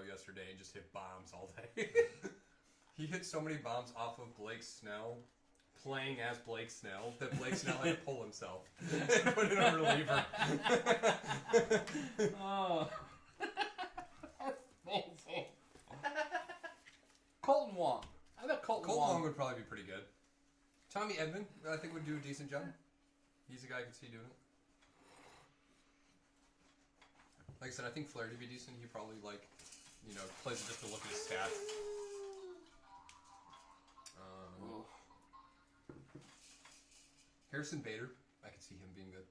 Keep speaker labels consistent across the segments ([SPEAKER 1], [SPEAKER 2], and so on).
[SPEAKER 1] yesterday and just hit bombs all day. He hit so many bombs off of Blake Snell, playing as Blake Snell, that Blake Snell had to pull himself and put in a reliever.
[SPEAKER 2] Oh. That's amazing. Colton Wong. I bet Colton
[SPEAKER 1] Wong would probably be pretty good. Tommy Edman, I think, would do a decent job. He's a guy I could see doing it. Like I said, I think Flair to be decent. He probably, plays it just to look at his stats. Harrison Bader, I could see him being good.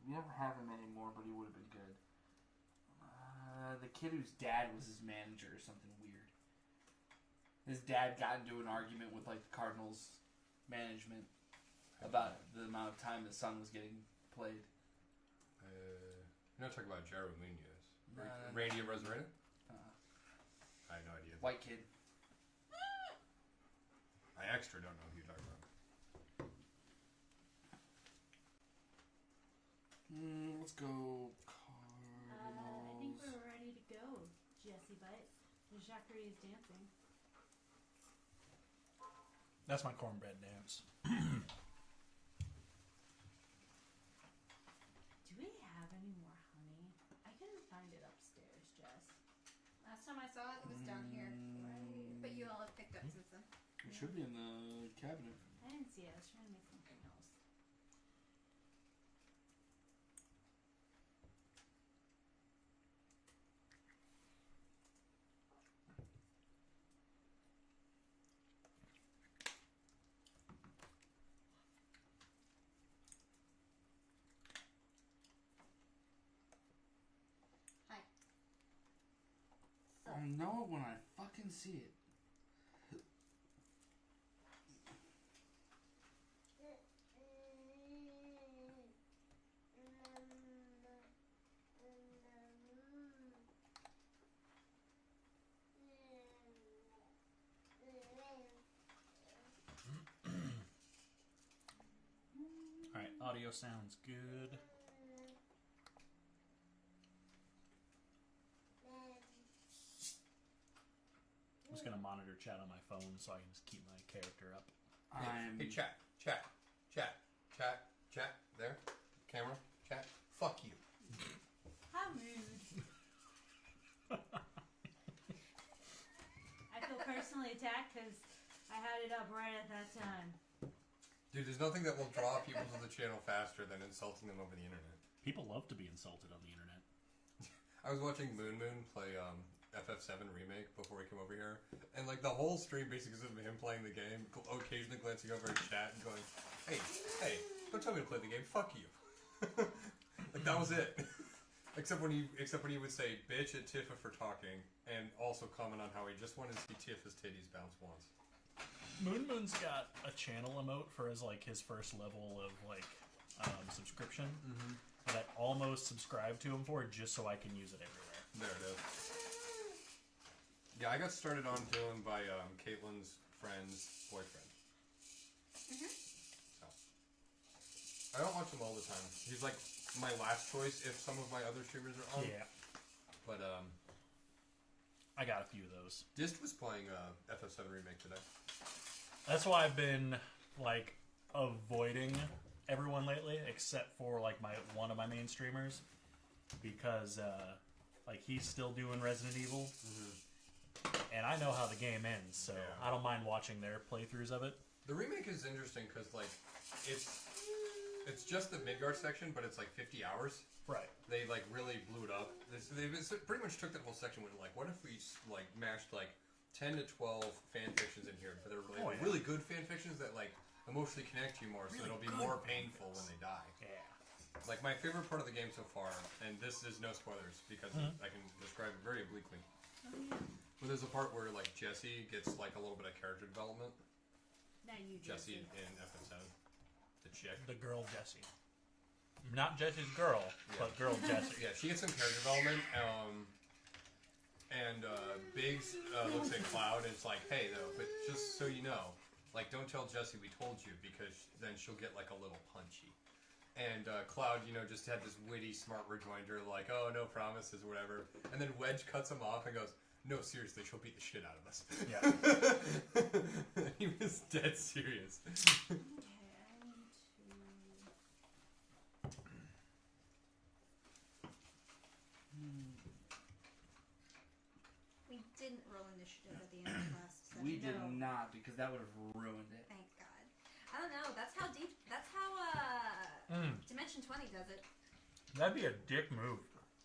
[SPEAKER 2] We never have him anymore, but he would have been good. The kid whose dad was his manager or something weird. His dad got into an argument with, the Cardinals management about the amount of time the son was getting played.
[SPEAKER 1] You're not talking about Jared Munoz.
[SPEAKER 2] No.
[SPEAKER 1] Randy Rosarena? I have no idea.
[SPEAKER 2] White kid.
[SPEAKER 1] I extra don't know who you're talking about.
[SPEAKER 2] Let's go
[SPEAKER 3] I think we're ready to go, Jesse Butt. Jackery is dancing.
[SPEAKER 4] That's my cornbread dance.
[SPEAKER 3] Do we have any more honey? I couldn't find it upstairs, Jess.
[SPEAKER 5] Last time I saw it, it was down here. Right. But you all have picked up since then.
[SPEAKER 2] It should be in the cabinet.
[SPEAKER 3] I didn't see it. I was trying to make something else.
[SPEAKER 5] Hi.
[SPEAKER 2] I'll know it when I fucking see it.
[SPEAKER 4] Alright, audio sounds good. I'm just going to monitor chat on my phone so I can just keep my character up.
[SPEAKER 1] Hey, chat. There. Camera. Chat. Fuck you.
[SPEAKER 3] How rude. I feel personally attacked because I had it up right at that time.
[SPEAKER 1] Dude, there's nothing that will draw people to the channel faster than insulting them over the internet.
[SPEAKER 4] People love to be insulted on the internet.
[SPEAKER 1] I was watching Moon play FF7 Remake before we came over here, and the whole stream basically is him playing the game, occasionally glancing over at chat and going, hey, don't tell me to play the game, fuck you. That was it. Except when he would say bitch at Tifa for talking, and also comment on how he just wanted to see Tifa's titties bounce once.
[SPEAKER 4] Moon's got a channel emote for his first level of subscription that I almost subscribed to him for just so I can use it everywhere.
[SPEAKER 1] There it is. Yeah, I got started on him by Caitlin's friend's boyfriend. So I don't watch him all the time. He's my last choice if some of my other streamers are on.
[SPEAKER 4] Yeah.
[SPEAKER 1] But
[SPEAKER 4] I got a few of those.
[SPEAKER 1] Dist was playing FF7 Remake today.
[SPEAKER 4] That's why I've been avoiding everyone lately, except for one of my main streamers, because he's still doing Resident Evil, and I know how the game ends, so yeah. I don't mind watching their playthroughs of it.
[SPEAKER 1] The remake is interesting because it's just the Midgard section, but it's 50 hours.
[SPEAKER 4] Right.
[SPEAKER 1] They really blew it up. They pretty much took that whole section and went what if we mashed 10 to 12 fan fictions in here, but they're really good fan fictions that emotionally connect to you more, so it'll be more painful when they die.
[SPEAKER 4] Yeah.
[SPEAKER 1] My favorite part of the game so far, and this is no spoilers because I can describe it very obliquely. But there's a part where Jesse gets a little bit of character development.
[SPEAKER 3] Not you,
[SPEAKER 1] Jesse in FF7, the chick,
[SPEAKER 4] the girl Jessie, not Jesse's girl, but girl Jessie.
[SPEAKER 1] Yeah, she gets some character development. And Biggs looks at Cloud and it's hey though, but just so you know, don't tell Jessie we told you because then she'll get a little punchy. And Cloud, just had this witty, smart rejoinder like, "Oh, no promises, or whatever." And then Wedge cuts him off and goes, "No, seriously, she'll beat the shit out of us."
[SPEAKER 4] Yeah.
[SPEAKER 1] He was dead serious.
[SPEAKER 3] Okay, I need
[SPEAKER 5] We didn't roll initiative at the end of last session.
[SPEAKER 2] We did
[SPEAKER 3] No.
[SPEAKER 2] not, because that would have ruined it.
[SPEAKER 5] Thank God. I don't know. That's how deep. That's how Dimension 20 does it.
[SPEAKER 4] That'd be a dick move.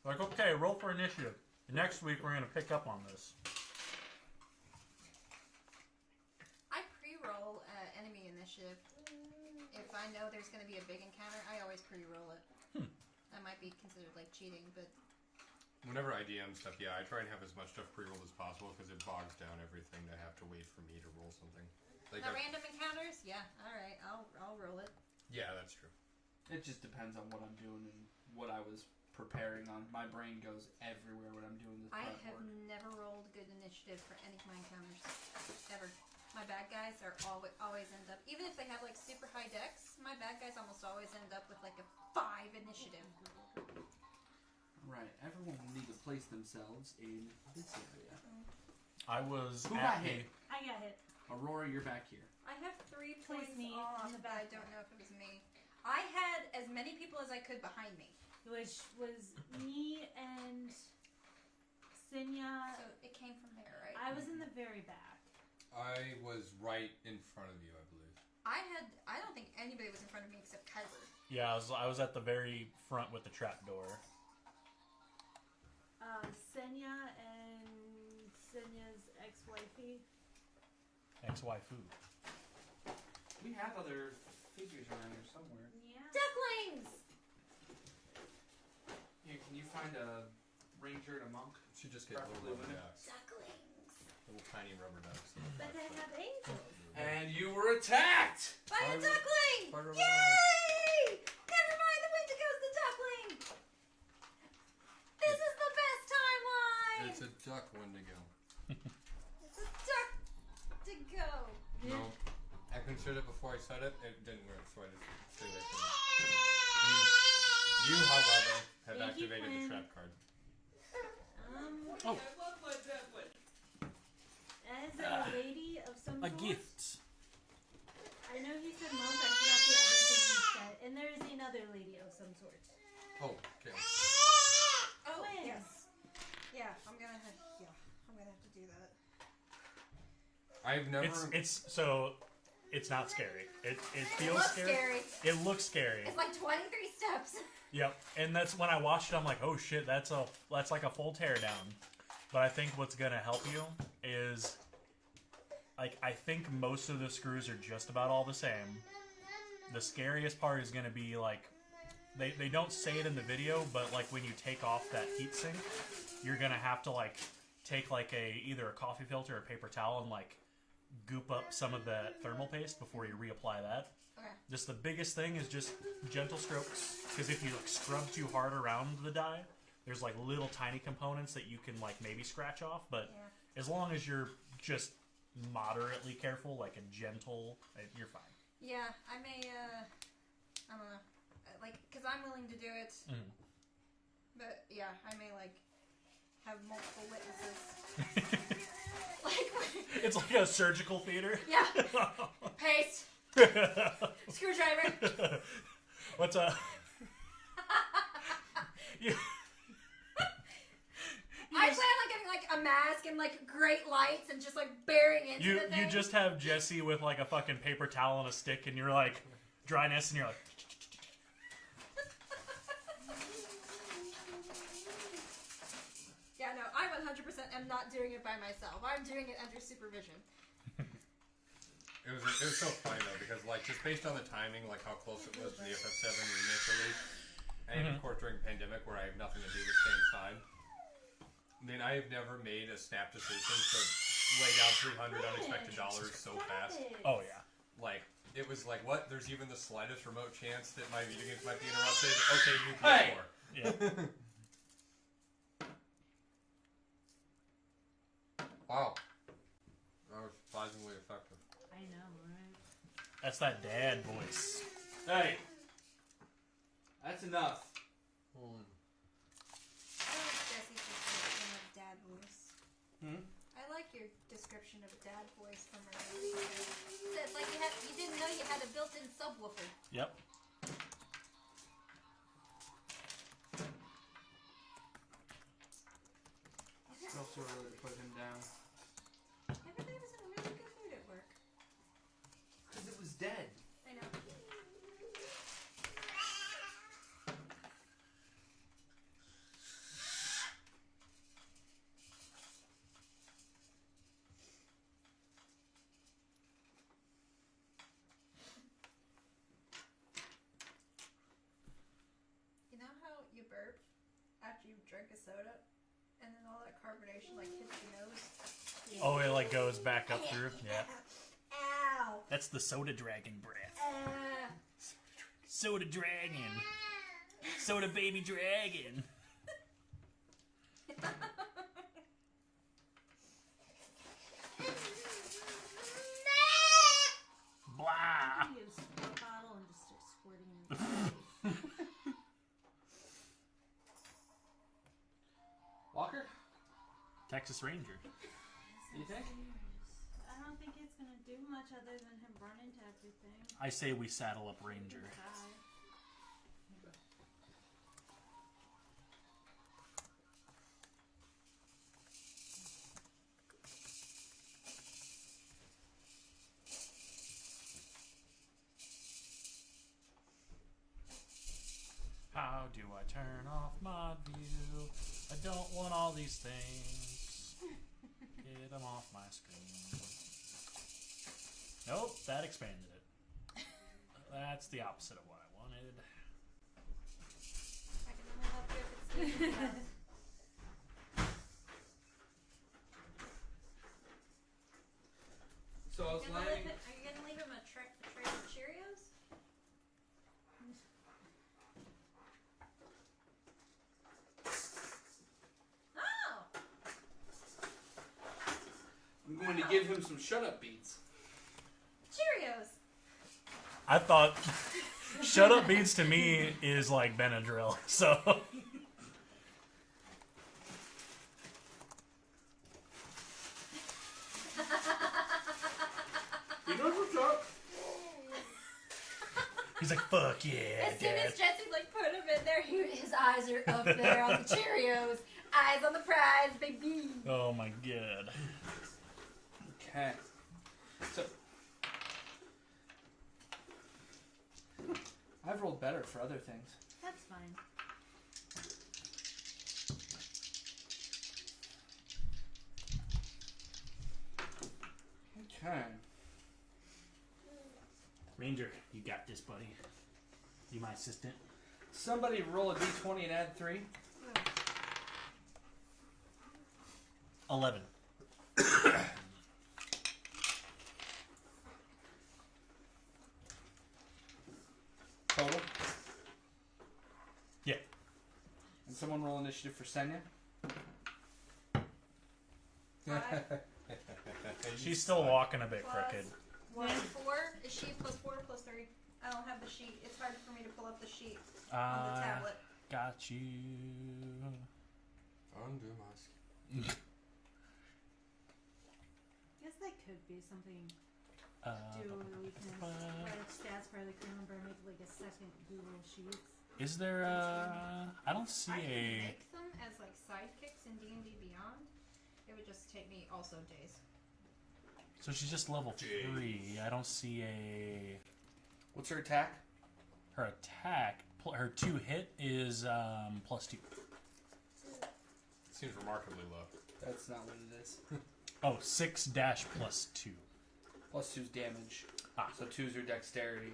[SPEAKER 4] Like, okay, roll for initiative. Next week we're gonna pick up on this.
[SPEAKER 5] I pre-roll enemy initiative. If I know there's going to be a big encounter, I always pre-roll it. That might be considered like cheating, but
[SPEAKER 1] Whenever I DM stuff, yeah, I try and have as much stuff pre-rolled as possible because it bogs down everything to have to wait for me to roll something. Like
[SPEAKER 5] the random encounters, yeah, all right, I'll roll it.
[SPEAKER 1] Yeah, that's true.
[SPEAKER 2] It just depends on what I'm doing and what I was preparing on. My brain goes everywhere when I'm doing this
[SPEAKER 5] I
[SPEAKER 2] prep
[SPEAKER 5] have
[SPEAKER 2] work.
[SPEAKER 5] never rolled good initiative for any of my encounters ever. My bad guys are always end up, even if they have like super high dex, my bad guys almost always end up with like a 5 initiative.
[SPEAKER 2] Right, everyone will need to place themselves in this area.
[SPEAKER 4] I was
[SPEAKER 2] Who
[SPEAKER 4] at
[SPEAKER 2] got hit?
[SPEAKER 3] I got hit.
[SPEAKER 2] Aurora, you're back here.
[SPEAKER 5] I have 3
[SPEAKER 3] Place
[SPEAKER 5] points
[SPEAKER 3] me
[SPEAKER 5] off,
[SPEAKER 3] in the
[SPEAKER 5] but I
[SPEAKER 3] back.
[SPEAKER 5] don't know if it was me. I had as many people as I could behind me.
[SPEAKER 3] Which was me and Sinya.
[SPEAKER 5] So it came from there, right?
[SPEAKER 3] I was in the very back.
[SPEAKER 1] I was right in front of you, I believe.
[SPEAKER 5] I don't think anybody was in front of me except Kyber.
[SPEAKER 4] Yeah, I was at the very front with the trapdoor.
[SPEAKER 3] Sinya and Sinya's ex-wifey.
[SPEAKER 4] Ex-waifu.
[SPEAKER 2] We have other figures around here somewhere.
[SPEAKER 3] Yeah.
[SPEAKER 5] Ducklings!
[SPEAKER 2] Here, can you find a ranger and a monk?
[SPEAKER 1] She just get little
[SPEAKER 2] Preferably
[SPEAKER 1] rubber
[SPEAKER 2] women.
[SPEAKER 1] ducks.
[SPEAKER 5] Ducklings!
[SPEAKER 1] Little tiny rubber ducks.
[SPEAKER 3] But they have angels.
[SPEAKER 2] And you were attacked!
[SPEAKER 5] By a
[SPEAKER 1] Spider-
[SPEAKER 5] duckling!
[SPEAKER 1] Spider-Man.
[SPEAKER 5] Yay! Never mind, the Wendigo's the duckling! This is the best timeline!
[SPEAKER 1] It's a duck Wendigo.
[SPEAKER 5] It's a duck to go.
[SPEAKER 1] No. I considered it before I said it. It didn't work, so I just stayed away from it. You, however, have
[SPEAKER 3] Thank you,
[SPEAKER 1] activated the
[SPEAKER 3] Quinn.
[SPEAKER 1] trap card.
[SPEAKER 4] Oh.
[SPEAKER 2] I love my duckling!
[SPEAKER 3] As a lady of some
[SPEAKER 4] A
[SPEAKER 3] sort.
[SPEAKER 4] gift.
[SPEAKER 3] I know he said monk, I forgot the other thing he said. And there is another lady of some sort.
[SPEAKER 1] Oh, okay.
[SPEAKER 5] Oh,
[SPEAKER 3] Twins.
[SPEAKER 5] yes. Yeah, I'm gonna have to do that.
[SPEAKER 1] I've never.
[SPEAKER 4] It's not scary. It
[SPEAKER 5] It
[SPEAKER 4] feels
[SPEAKER 5] looks
[SPEAKER 4] scary.
[SPEAKER 5] scary.
[SPEAKER 4] It looks scary.
[SPEAKER 5] It's like 23 steps.
[SPEAKER 4] Yep. And that's when I watched it, I'm like, oh shit, that's like a full teardown. But I think what's gonna help you is, like, I think most of the screws are just about all the same. The scariest part is gonna be like, they don't say it in the video, but like when you take off that heatsink, you're gonna have to like take like either a coffee filter or a paper towel and like goop up some of the thermal paste before you reapply that.
[SPEAKER 5] Okay.
[SPEAKER 4] Just the biggest thing is just gentle strokes, because if you like scrub too hard around the die, there's like little tiny components that you can like maybe scratch off, but
[SPEAKER 5] Yeah.
[SPEAKER 4] as long as you're just moderately careful, like a gentle, you're fine.
[SPEAKER 5] Yeah, I may, I don't know. Like, because I'm willing to do it.
[SPEAKER 4] Mhm.
[SPEAKER 5] But, yeah, I may, like, have multiple witnesses. Like,
[SPEAKER 4] It's like a surgical theater.
[SPEAKER 5] yeah. Paste. Screwdriver.
[SPEAKER 4] What's you,
[SPEAKER 5] I plan on getting, like, a mask and, like, great lights and just, like, burying into the thing.
[SPEAKER 4] you just have Jesse with like a fucking paper towel and a stick, and you're like dryness, and you're like.
[SPEAKER 5] Yeah, no, I 100% am not doing it by myself. I'm doing it under supervision.
[SPEAKER 1] It was so funny though because like just based on the timing, like how close it was to the FF7 remake release, and of course during pandemic where I have nothing to do but stay inside. I mean, I have never made a snap decision to lay down $300 unexpected dollars so fast.
[SPEAKER 4] Oh yeah.
[SPEAKER 1] Like it was like what? There's even the slightest remote chance that my video games might be interrupted. Okay, new PS4.
[SPEAKER 2] Hey!
[SPEAKER 4] Yeah.
[SPEAKER 1] Wow, that was surprisingly effective.
[SPEAKER 3] I know, right?
[SPEAKER 4] That's that dad voice.
[SPEAKER 2] Hey! That's enough.
[SPEAKER 5] I like Jesse's description of dad voice. I like your description of dad voice from earlier. It's like you didn't know you had a built-in subwoofer.
[SPEAKER 4] Yep.
[SPEAKER 2] Felt so early to put him down.
[SPEAKER 5] Everybody was in a really good mood at work.
[SPEAKER 2] Because it was dead.
[SPEAKER 5] I know. You know how you burp after you drink a soda, and then all that carbonation like hits your nose?
[SPEAKER 4] Oh, it like goes back up through. Yeah.
[SPEAKER 5] Ow!
[SPEAKER 4] That's the soda dragon breath.
[SPEAKER 5] Ah.
[SPEAKER 4] Soda dragon. Soda baby dragon. Blah.
[SPEAKER 3] You use a sport bottle and just start squirting in your face.
[SPEAKER 2] Walker?
[SPEAKER 4] Texas Ranger.
[SPEAKER 2] You think?
[SPEAKER 3] I don't think it's gonna do much other than him run into everything.
[SPEAKER 4] I say we saddle up Ranger.
[SPEAKER 3] Die.
[SPEAKER 4] How do I turn off mod view? I don't want all these things. Get them off my screen. Nope, that expanded it. That's the opposite of what I wanted.
[SPEAKER 5] I can only help you if it's easy enough.
[SPEAKER 2] So I was
[SPEAKER 5] Are you gonna leave him a tray of Cheerios? Oh!
[SPEAKER 2] I'm going to give him some shut-up beats.
[SPEAKER 5] Cheerios!
[SPEAKER 4] I thought shut up beats to me is like Benadryl, so
[SPEAKER 2] You know what's up?
[SPEAKER 4] he's like, fuck yeah,
[SPEAKER 5] As soon
[SPEAKER 4] Dad.
[SPEAKER 5] as Jesse like put him in there, his eyes are up there on the Cheerios. Eyes on the prize, baby.
[SPEAKER 4] Oh my god.
[SPEAKER 2] Okay. So I've rolled better for other things.
[SPEAKER 3] That's fine.
[SPEAKER 2] Okay.
[SPEAKER 4] Ranger, you got this, buddy. You my assistant?
[SPEAKER 2] Somebody roll a d20 and add 3.
[SPEAKER 4] 11.
[SPEAKER 2] Total.
[SPEAKER 4] Yeah.
[SPEAKER 2] And someone roll initiative for Senya.
[SPEAKER 4] She's still walking a bit crooked.
[SPEAKER 5] Plus 4? Is she plus 4 or plus 3? I don't have the sheet. It's hard for me to pull up the sheet on the tablet.
[SPEAKER 4] Got you.
[SPEAKER 1] Under my skin.
[SPEAKER 3] I guess that could be something
[SPEAKER 4] Uh,
[SPEAKER 3] do where we can write up stats for the crew member and make like a second Google Sheets.
[SPEAKER 4] is there a... I don't see
[SPEAKER 5] I can
[SPEAKER 4] a...
[SPEAKER 5] make them as like sidekicks in D&D Beyond. It would just take me also days.
[SPEAKER 4] So she's just level 3. I don't see a...
[SPEAKER 2] What's her attack?
[SPEAKER 4] Her attack, her 2 hit is +2.
[SPEAKER 1] Seems remarkably low.
[SPEAKER 2] That's not what it is.
[SPEAKER 4] Oh, 6 dash +2.
[SPEAKER 2] Plus 2's damage.
[SPEAKER 4] Ah.
[SPEAKER 2] So 2's her dexterity.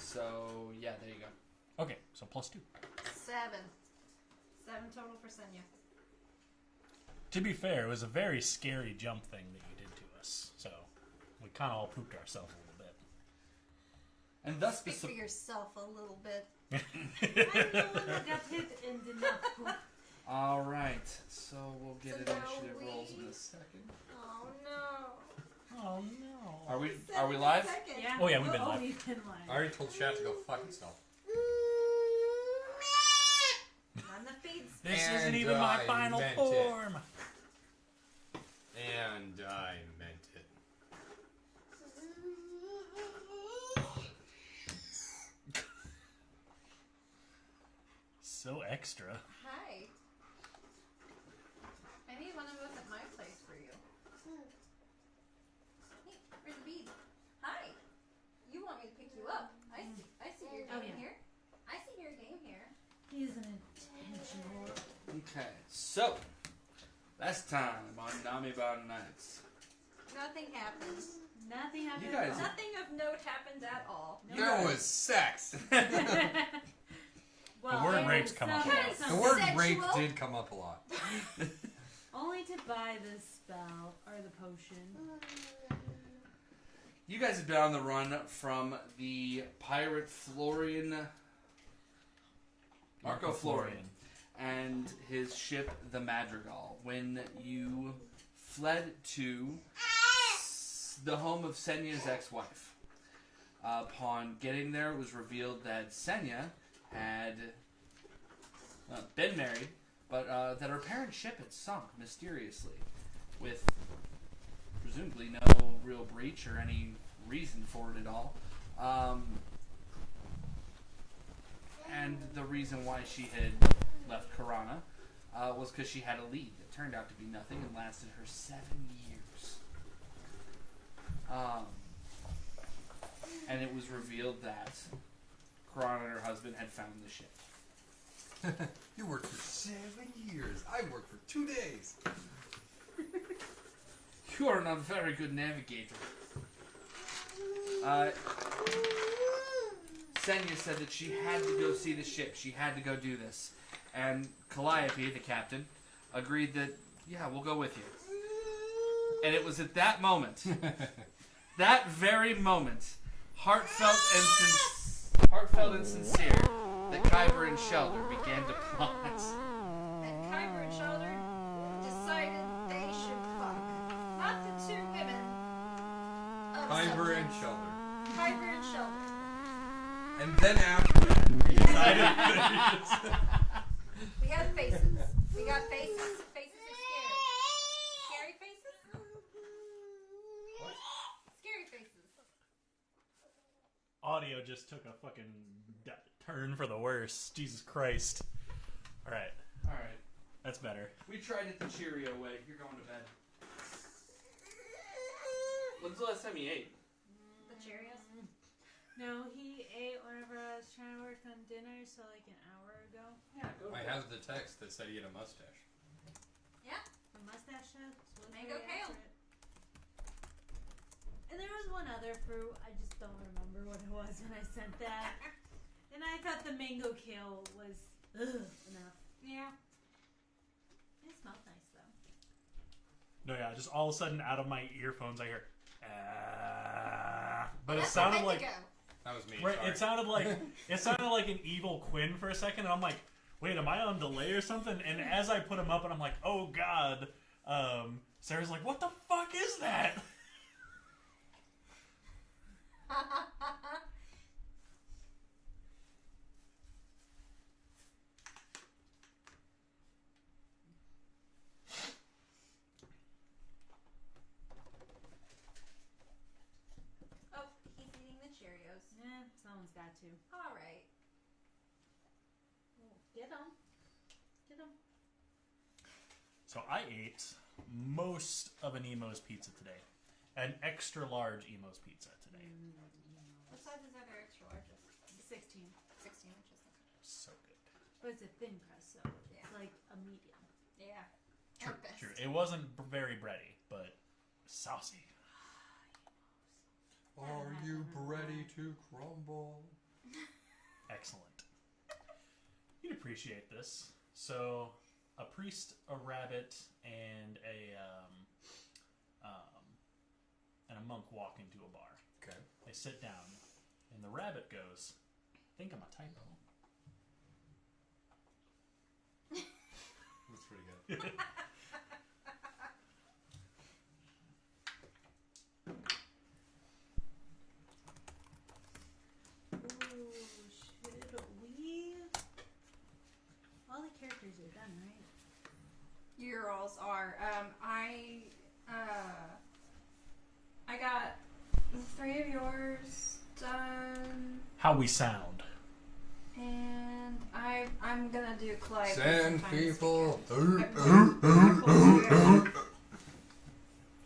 [SPEAKER 2] So, yeah, there you go.
[SPEAKER 4] Okay, so +2.
[SPEAKER 5] 7. 7 total for Senya.
[SPEAKER 4] To be fair, it was a very scary jump thing that you did to us. So, we kind of all pooped ourselves a little bit.
[SPEAKER 2] And thus the...
[SPEAKER 5] Speak for yourself a little bit.
[SPEAKER 3] I'm the one that got hit and did not poop.
[SPEAKER 2] Alright, so we'll get
[SPEAKER 5] So now
[SPEAKER 2] initiative
[SPEAKER 5] we-
[SPEAKER 2] rolls in a second.
[SPEAKER 5] Oh no.
[SPEAKER 4] Oh no.
[SPEAKER 2] Are we live?
[SPEAKER 3] Yeah.
[SPEAKER 4] Oh, yeah, we've been live.
[SPEAKER 3] We've been live.
[SPEAKER 1] I already told Chat to go fuck itself.
[SPEAKER 4] This
[SPEAKER 1] And
[SPEAKER 4] isn't even my
[SPEAKER 1] I
[SPEAKER 4] final
[SPEAKER 1] meant it.
[SPEAKER 4] form.
[SPEAKER 1] And I meant it.
[SPEAKER 4] So extra.
[SPEAKER 5] Hi. I need one of those at my place for you. Hey, where's the bead? Hi. You want me to pick you up? I see your game
[SPEAKER 3] Oh, yeah.
[SPEAKER 5] here. I see your game here.
[SPEAKER 3] He's an intentional.
[SPEAKER 2] Okay, so last time on Nammibaun Nights.
[SPEAKER 5] Nothing happens.
[SPEAKER 3] Nothing happened.
[SPEAKER 2] You guys-
[SPEAKER 3] at all.
[SPEAKER 5] Nothing of note happened at all.
[SPEAKER 3] No.
[SPEAKER 1] There was sex.
[SPEAKER 3] Well,
[SPEAKER 4] The word
[SPEAKER 3] there
[SPEAKER 4] rape's
[SPEAKER 3] was
[SPEAKER 4] come up a
[SPEAKER 3] some-
[SPEAKER 4] lot.
[SPEAKER 1] The
[SPEAKER 3] some-
[SPEAKER 1] word
[SPEAKER 5] Sexual?
[SPEAKER 1] rape did come up a lot.
[SPEAKER 3] Only to buy the spell or the potion.
[SPEAKER 2] You guys have been on the run from the pirate Florian, Marco Florian, and his ship, the Madrigal, when you fled to the home of Senya's ex-wife. Upon getting there, it was revealed that Senya had been married, but that her parents' ship had sunk mysteriously, with presumably no real breach or any reason for it at all. And the reason why she had left Karana was because she had a lead that turned out to be nothing and lasted her 7 years. And it was revealed that Karana and her husband had found the ship.
[SPEAKER 1] You worked for 7 years. I worked for 2 days.
[SPEAKER 2] You are not a very good navigator. Senya said that she had to go see the ship. She had to go do this. And Calliope, the captain, agreed that, yeah, we'll go with you. And it was at that moment, that very moment, heartfelt and sincere, that Kyber and Shelder began to plot.
[SPEAKER 5] And Kyber and Shoulder decided they should fuck. Not the two women. Of
[SPEAKER 1] Kyber and
[SPEAKER 5] subjects.
[SPEAKER 1] Shoulder.
[SPEAKER 5] Kyber and Shoulder.
[SPEAKER 1] And then after that, we decided
[SPEAKER 5] We had faces. We got faces. Faces are scary. Scary faces?
[SPEAKER 1] What?
[SPEAKER 5] Scary faces.
[SPEAKER 4] Audio just took a fucking turn for the worse. Jesus Christ. Alright,
[SPEAKER 2] Alright.
[SPEAKER 4] that's better.
[SPEAKER 2] We tried it the Cheerio way. You're going to bed. When's the last time you ate?
[SPEAKER 5] The Cheerios.
[SPEAKER 3] No, he ate whenever I was trying to work on dinner, so like an hour ago.
[SPEAKER 2] Yeah, go to
[SPEAKER 1] I
[SPEAKER 2] bed.
[SPEAKER 1] have the text that said he had a mustache.
[SPEAKER 5] Yeah.
[SPEAKER 3] The mustache was
[SPEAKER 5] Mango
[SPEAKER 3] very
[SPEAKER 5] kale.
[SPEAKER 3] accurate. And there was one other fruit. I just don't remember what it was when I sent that. And I thought the mango kale was enough.
[SPEAKER 5] Yeah.
[SPEAKER 3] It smelled nice though.
[SPEAKER 4] No, yeah, just all of a sudden out of my earphones I hear, but it
[SPEAKER 5] That's
[SPEAKER 4] sounded
[SPEAKER 5] the way
[SPEAKER 4] like,
[SPEAKER 5] to go.
[SPEAKER 1] That was me.
[SPEAKER 4] right,
[SPEAKER 1] sorry.
[SPEAKER 4] it sounded like an evil Quinn for a second, and I'm like, wait, am I on delay or something? And as I put him up, and I'm like, oh god, Sarah's like, what the fuck is that?
[SPEAKER 5] Oh, he's eating the Cheerios.
[SPEAKER 3] Someone's got to.
[SPEAKER 5] All right.
[SPEAKER 3] Get them. Get them.
[SPEAKER 4] So I ate most of an Emo's pizza today. An extra large Emo's pizza today.
[SPEAKER 5] What size is that extra largest?
[SPEAKER 3] 16.
[SPEAKER 5] 16 inches.
[SPEAKER 4] So good.
[SPEAKER 3] But it's a thin crust, so
[SPEAKER 5] Yeah.
[SPEAKER 3] it's like a medium.
[SPEAKER 5] Yeah.
[SPEAKER 4] True,
[SPEAKER 5] At best.
[SPEAKER 4] true. It wasn't very bready, but saucy.
[SPEAKER 1] Are you ready to crumble?
[SPEAKER 4] Excellent. You'd appreciate this. So, a priest, a rabbit, and a monk walk into a bar.
[SPEAKER 1] Okay.
[SPEAKER 4] They sit down, and the rabbit goes, I think I'm a typo.
[SPEAKER 1] That's pretty good.
[SPEAKER 3] Ooh, should we? All the characters are they're done, right?
[SPEAKER 5] Your rolls are. I got 3 of yours done,
[SPEAKER 4] How we sound.
[SPEAKER 5] and I'm gonna do Clyde.
[SPEAKER 1] Sand people.
[SPEAKER 5] I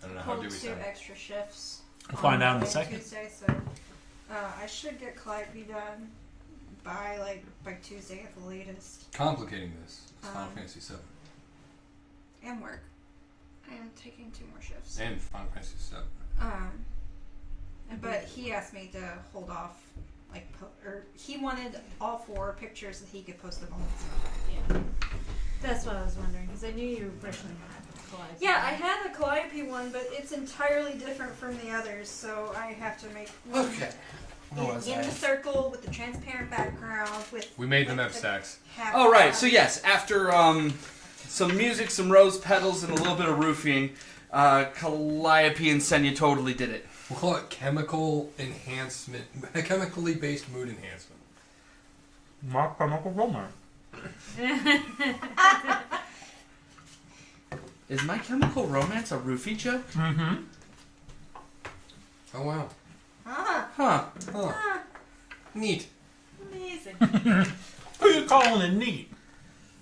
[SPEAKER 1] I don't know how do we
[SPEAKER 5] pulled 2
[SPEAKER 1] sound.
[SPEAKER 5] extra shifts.
[SPEAKER 4] We'll find
[SPEAKER 5] on
[SPEAKER 4] out in a
[SPEAKER 5] Monday and
[SPEAKER 4] second.
[SPEAKER 5] Tuesday, so I should get Calliope done by Tuesday at the latest.
[SPEAKER 1] Complicating this. It's Final Fantasy 7
[SPEAKER 5] And work. I am taking 2 more shifts.
[SPEAKER 1] and Final Fantasy 7.
[SPEAKER 5] But he asked me to hold off, or he wanted all 4 pictures that he could post them on.
[SPEAKER 3] Yeah. That's what I was wondering, because I knew you originally had Calliope.
[SPEAKER 5] Yeah, I had a Calliope one, but it's entirely different from the others, so I have to make one
[SPEAKER 2] Okay. What was
[SPEAKER 5] in
[SPEAKER 2] that?
[SPEAKER 5] the circle with the transparent background with.
[SPEAKER 1] We made them
[SPEAKER 5] with
[SPEAKER 1] have
[SPEAKER 5] the
[SPEAKER 1] stacks.
[SPEAKER 5] half
[SPEAKER 2] All right.
[SPEAKER 5] cloud.
[SPEAKER 2] So yes, after some music, some rose petals, and a little bit of roofing, Calliope and Senya totally did it.
[SPEAKER 1] We'll call it chemical enhancement, chemically based mood enhancement.
[SPEAKER 4] My Chemical Romance.
[SPEAKER 2] Is My Chemical Romance a roofie joke?
[SPEAKER 4] Mm-hmm.
[SPEAKER 1] Oh wow.
[SPEAKER 5] Ah,
[SPEAKER 2] Huh.
[SPEAKER 1] Oh,
[SPEAKER 5] ah.
[SPEAKER 1] neat.
[SPEAKER 3] Amazing.
[SPEAKER 4] Who you calling it neat?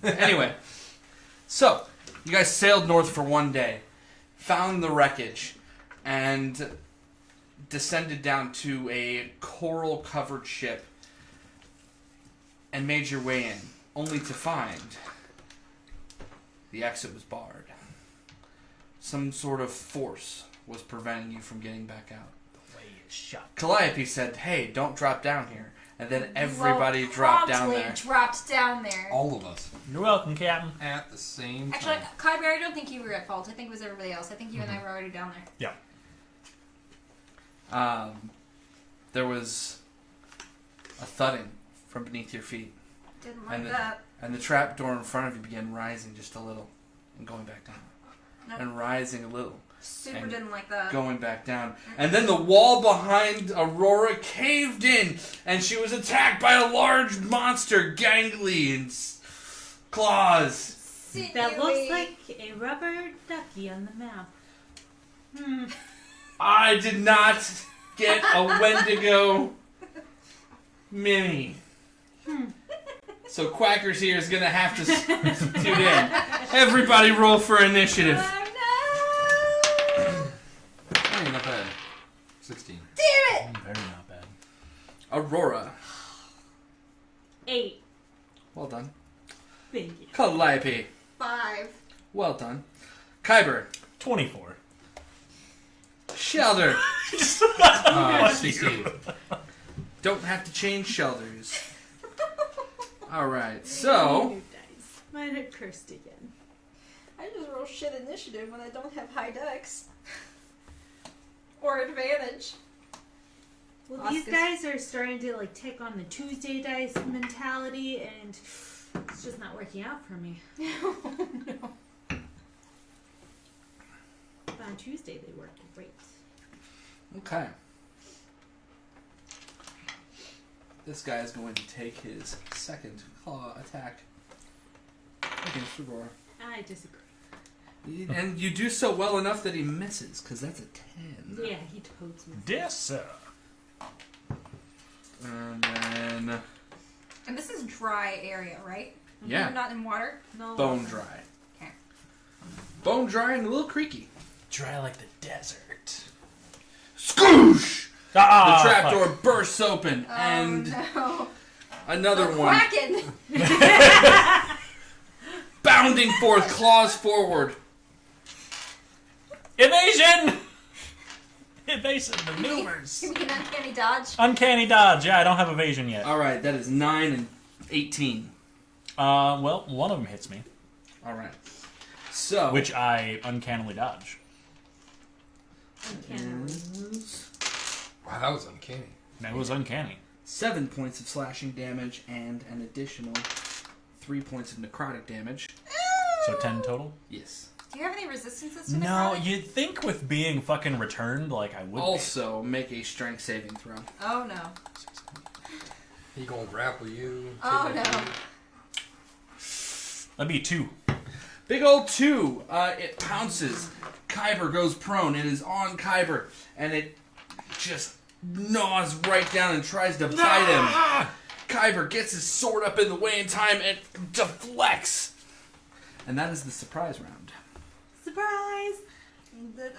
[SPEAKER 2] Anyway, so you guys sailed north for one day, found the wreckage, and descended down to a coral-covered ship and made your way in, only to find the exit was barred. Some sort of force was preventing you from getting back out.
[SPEAKER 4] The way it's shut.
[SPEAKER 2] Calliope said, "Hey, don't drop down here," and then everybody dropped down
[SPEAKER 5] Promptly
[SPEAKER 2] there.
[SPEAKER 5] dropped down there.
[SPEAKER 1] All of us
[SPEAKER 4] You're welcome, Captain.
[SPEAKER 1] at the same
[SPEAKER 5] Actually,
[SPEAKER 1] time.
[SPEAKER 5] Kyber, I don't think you were at fault. I think it was everybody else. I think you and I were already down there.
[SPEAKER 2] There was a thudding from beneath your feet,
[SPEAKER 5] Didn't like
[SPEAKER 2] And the-
[SPEAKER 5] that.
[SPEAKER 2] and the trap door in front of you began rising just a little, and going back down,
[SPEAKER 5] Nope.
[SPEAKER 2] and rising a little,
[SPEAKER 5] Super
[SPEAKER 2] and
[SPEAKER 5] didn't like that.
[SPEAKER 2] going back down, and then the wall behind Aurora caved in, and she was attacked by a large monster, gangly and claws.
[SPEAKER 3] That looks like a rubber ducky on the map.
[SPEAKER 2] I did not get a Wendigo mini. So Quacker's here is gonna have to tune in. Everybody roll for initiative.
[SPEAKER 5] Oh no!
[SPEAKER 1] Hey, not bad. 16.
[SPEAKER 5] Damn it!
[SPEAKER 4] Very not bad.
[SPEAKER 2] Aurora.
[SPEAKER 3] 8.
[SPEAKER 2] Well done.
[SPEAKER 3] Thank you.
[SPEAKER 2] Calliope.
[SPEAKER 5] 5.
[SPEAKER 2] Well done. Kyber.
[SPEAKER 4] 24.
[SPEAKER 2] Shelter.
[SPEAKER 1] 16.
[SPEAKER 2] Don't have to change shelters. Alright, so
[SPEAKER 3] New dice. Mine are cursed again.
[SPEAKER 5] I just roll shit initiative when I don't have high dex. Or advantage.
[SPEAKER 3] Well, these guys are starting to take on the Tuesday dice mentality, and it's just not working out for me.
[SPEAKER 5] No.
[SPEAKER 3] But on Tuesday they work great.
[SPEAKER 2] okay. This guy is going to take his second claw attack against Aurora.
[SPEAKER 3] I disagree.
[SPEAKER 2] And you do so well enough that he misses, because that's a 10.
[SPEAKER 3] Yeah, he totes me.
[SPEAKER 4] Yes, sir.
[SPEAKER 2] And then
[SPEAKER 5] And this is dry area, right?
[SPEAKER 2] Yeah.
[SPEAKER 5] You're not in water?
[SPEAKER 3] No.
[SPEAKER 2] bone dry.
[SPEAKER 5] Okay.
[SPEAKER 2] Bone dry and a little creaky.
[SPEAKER 4] Dry like the desert.
[SPEAKER 2] Scoosh!
[SPEAKER 4] Ah,
[SPEAKER 2] The
[SPEAKER 4] fuck.
[SPEAKER 2] trapdoor bursts open,
[SPEAKER 5] Oh
[SPEAKER 2] and
[SPEAKER 5] no.
[SPEAKER 2] another
[SPEAKER 5] The
[SPEAKER 2] one
[SPEAKER 5] Quacken!
[SPEAKER 2] bounding forth, claws forward.
[SPEAKER 4] Evasion! Evasive maneuvers.
[SPEAKER 5] You mean uncanny dodge?
[SPEAKER 4] Uncanny dodge. Yeah, I don't have evasion yet.
[SPEAKER 2] All right, that is 9 and 18.
[SPEAKER 4] Well, one of them hits me,
[SPEAKER 2] All right. So,
[SPEAKER 4] which I uncannily dodge.
[SPEAKER 2] is
[SPEAKER 1] Wow, that was uncanny.
[SPEAKER 4] That was uncanny.
[SPEAKER 2] 7 points of slashing damage and an additional 3 points of necrotic damage.
[SPEAKER 4] So 10 total?
[SPEAKER 2] Yes.
[SPEAKER 5] Do you have any resistances to
[SPEAKER 4] No,
[SPEAKER 5] necrotic?
[SPEAKER 4] you'd think with being fucking returned, like I would.
[SPEAKER 2] Also, make a strength saving throw.
[SPEAKER 5] Oh no.
[SPEAKER 1] He gonna grapple you.
[SPEAKER 5] Oh
[SPEAKER 1] kidnap
[SPEAKER 5] no.
[SPEAKER 1] you.
[SPEAKER 4] That'd be 2.
[SPEAKER 2] Big old 2. It pounces. Kyber goes prone and is on Kyber, and it just gnaws right down and tries to bite him. Kyber gets his sword up in the way in time and deflects. And that is the surprise round.
[SPEAKER 3] Surprise!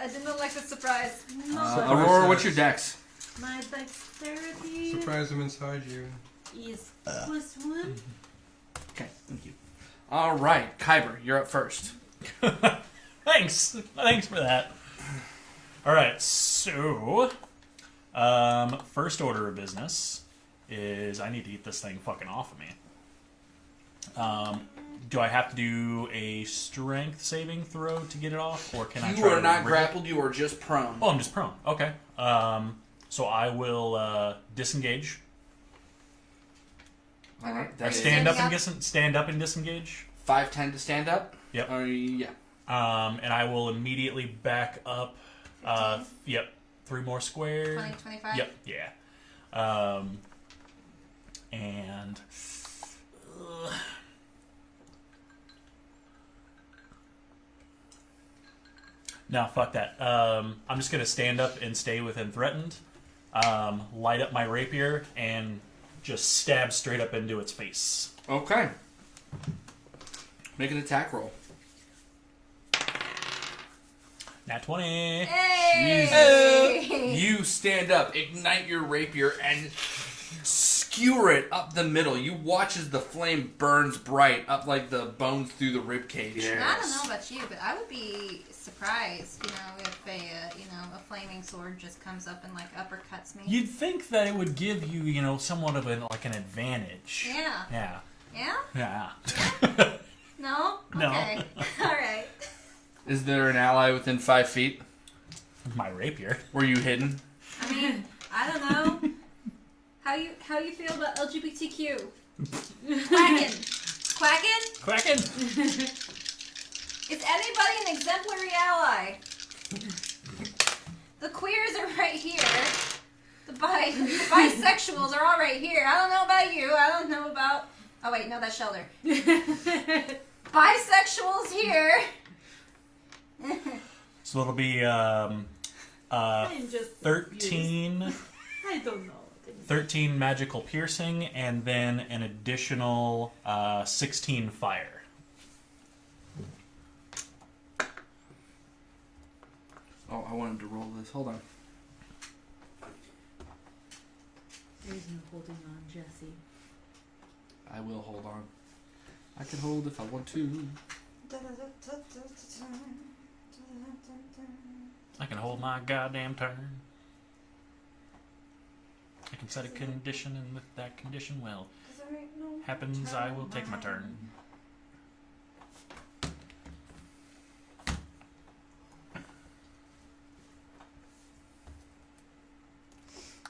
[SPEAKER 5] I did not like the surprise.
[SPEAKER 3] No.
[SPEAKER 2] Aurora, what's your dex?
[SPEAKER 3] My dexterity
[SPEAKER 1] Surprise him inside you.
[SPEAKER 3] is +1.
[SPEAKER 2] Okay, thank you. All right, Kyber, you're up first.
[SPEAKER 4] Thanks for that. All right, so first order of business is I need to get this thing fucking off of me. Do I have to do a strength saving throw to get it off, or can I?
[SPEAKER 2] You
[SPEAKER 4] try
[SPEAKER 2] are
[SPEAKER 4] to
[SPEAKER 2] not
[SPEAKER 4] rip it?
[SPEAKER 2] grappled. You are just prone.
[SPEAKER 4] Oh, I'm just prone. Okay. So I will disengage.
[SPEAKER 2] All right.
[SPEAKER 4] Or
[SPEAKER 2] That is
[SPEAKER 4] stand up
[SPEAKER 5] Standing
[SPEAKER 4] and stand up and disengage.
[SPEAKER 2] 5-10 to stand up.
[SPEAKER 4] Yep.
[SPEAKER 2] Yeah.
[SPEAKER 4] And I will immediately back up.
[SPEAKER 5] 15?
[SPEAKER 4] Yep. 3 more squares.
[SPEAKER 5] 20, 25?
[SPEAKER 4] Yep. Yeah. And. No, fuck that. I'm just gonna stand up and stay within threatened. Light up my rapier and just stab straight up into its face.
[SPEAKER 2] Okay. Make an attack roll.
[SPEAKER 4] Nat 20.
[SPEAKER 5] Hey!
[SPEAKER 2] You stand up, ignite your rapier, and skewer it up the middle. You watch as the flame burns bright up like the bones through the rib cage.
[SPEAKER 5] I don't know about you, but I would be surprised, if a flaming sword just comes up and like uppercuts me.
[SPEAKER 4] You'd think that it would give you, somewhat of an advantage.
[SPEAKER 5] Yeah.
[SPEAKER 4] Yeah.
[SPEAKER 5] Yeah?
[SPEAKER 4] Yeah.
[SPEAKER 5] No?
[SPEAKER 4] No.
[SPEAKER 5] Okay. Alright.
[SPEAKER 2] Is there an ally within 5 feet?
[SPEAKER 4] My rapier.
[SPEAKER 2] Were you hidden?
[SPEAKER 5] I mean, I don't know. How you feel about LGBTQ? Quacking. Quacking?
[SPEAKER 4] Quacking.
[SPEAKER 5] Is anybody an exemplary ally? The queers are right here. The bisexuals are all right here. I don't know about you. I don't know about... Oh, wait. No, that's Shelter. Bisexuals here.
[SPEAKER 4] So it'll be
[SPEAKER 3] I'm just
[SPEAKER 4] 13,
[SPEAKER 3] confused. I don't know.
[SPEAKER 4] 13 magical piercing, and then an additional 16 fire.
[SPEAKER 2] Oh, I wanted to roll this. Hold on.
[SPEAKER 3] There's no holding on, Jesse.
[SPEAKER 2] I will hold on. I can hold if I want to.
[SPEAKER 4] I can hold my goddamn turn. I can set a condition, and if that condition happens, I will take my turn.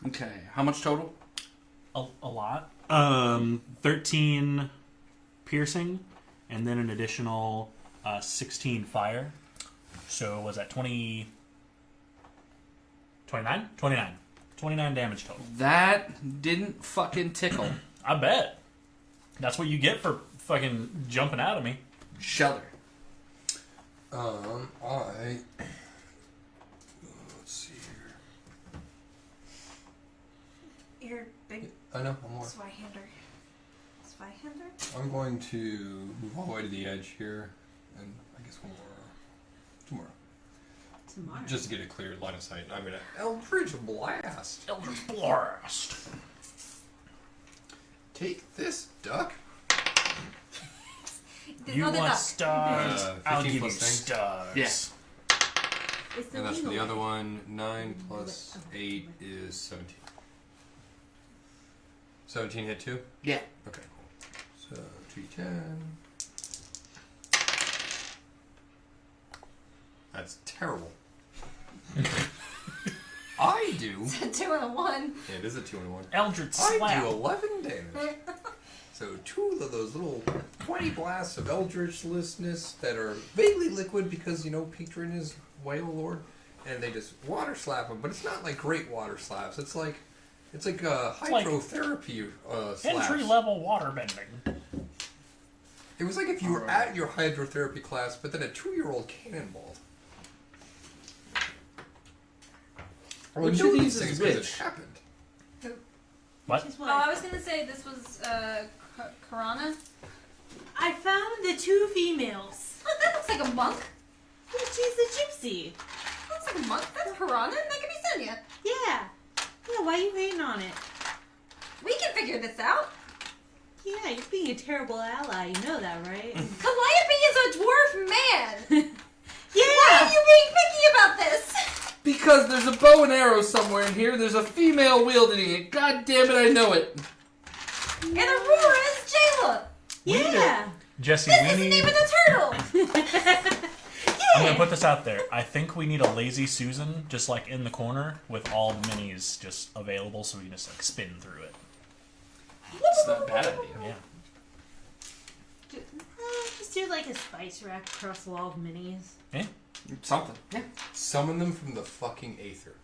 [SPEAKER 2] Okay, how much total?
[SPEAKER 4] A lot. 13 piercing, and then an additional 16 fire. So was that 20... 29? 29. 29 damage total.
[SPEAKER 2] That didn't fucking tickle.
[SPEAKER 4] I bet. That's what you get for fucking jumping out of me.
[SPEAKER 2] Shelter.
[SPEAKER 1] Let's see here.
[SPEAKER 5] You're big
[SPEAKER 1] I know, one more.
[SPEAKER 5] Zweihander. Zweihander?
[SPEAKER 1] I'm going to move all the way to the edge here, and I guess one more. 2 more.
[SPEAKER 3] Tomorrow.
[SPEAKER 1] Just to get a clear line of sight. I'm gonna Eldritch Blast.
[SPEAKER 4] Eldritch Blast.
[SPEAKER 1] Take this, duck.
[SPEAKER 5] There's
[SPEAKER 4] You
[SPEAKER 5] no
[SPEAKER 4] want
[SPEAKER 5] duck.
[SPEAKER 4] stars? I'll
[SPEAKER 1] 15
[SPEAKER 4] give you
[SPEAKER 1] plus things.
[SPEAKER 4] stars.
[SPEAKER 2] Yeah.
[SPEAKER 3] It's
[SPEAKER 1] And that's for the
[SPEAKER 3] illegal.
[SPEAKER 1] other one. 9 plus 8 is 17. 17 hit 2?
[SPEAKER 2] Yeah.
[SPEAKER 1] Okay, cool. So, 2d10. That's terrible. I do.
[SPEAKER 5] It's a 2 and a 1.
[SPEAKER 1] Yeah, it is a 2 and a 1.
[SPEAKER 4] Eldritch
[SPEAKER 1] I
[SPEAKER 4] Slap.
[SPEAKER 1] do 11 damage. So 2 of those little 20 blasts of eldritchlessness that are vaguely liquid because, patron is whale lord, and they just water slap them, but it's not like great water slaps. It's like
[SPEAKER 4] like
[SPEAKER 1] hydrotherapy slaps.
[SPEAKER 4] Entry level water bending.
[SPEAKER 1] It was like if you were
[SPEAKER 2] Alright.
[SPEAKER 1] at your hydrotherapy class, but then a 2-year-old cannonballed. Well,
[SPEAKER 2] Which
[SPEAKER 1] you
[SPEAKER 2] of
[SPEAKER 1] know
[SPEAKER 2] these
[SPEAKER 1] these
[SPEAKER 2] is
[SPEAKER 1] things 'cause
[SPEAKER 2] which?
[SPEAKER 1] it happened.
[SPEAKER 4] What?
[SPEAKER 3] Which is
[SPEAKER 5] Oh,
[SPEAKER 3] what?
[SPEAKER 5] I was gonna say this was Karana.
[SPEAKER 3] I found the 2 females.
[SPEAKER 5] Oh, that looks like a monk.
[SPEAKER 3] Yeah, she's a gypsy.
[SPEAKER 5] That looks like a monk. That's Karana. That could be Senya.
[SPEAKER 3] Yeah. Yeah, why are you hating on it?
[SPEAKER 5] We can figure this out.
[SPEAKER 3] Yeah, you're being a terrible ally. You know that, right?
[SPEAKER 5] Calliope is a dwarf man.
[SPEAKER 3] Yeah.
[SPEAKER 5] Why are you being picky about this?
[SPEAKER 2] Because there's a bow and arrow somewhere in here. There's a female wielding it. God damn it, I know it.
[SPEAKER 5] And Aurora is Jayla.
[SPEAKER 3] Yeah.
[SPEAKER 4] Jesse,
[SPEAKER 5] This
[SPEAKER 4] we
[SPEAKER 5] is the
[SPEAKER 4] need.
[SPEAKER 5] name of the turtle.
[SPEAKER 4] I'm gonna put this out there. I think we need a lazy Susan just like in the corner with all the minis just available, so we can just like spin through it.
[SPEAKER 2] It's not a bad idea.
[SPEAKER 4] Yeah.
[SPEAKER 3] Just do like a spice rack across the wall of minis.
[SPEAKER 2] Something. Yeah.
[SPEAKER 1] Summon them from the fucking aether.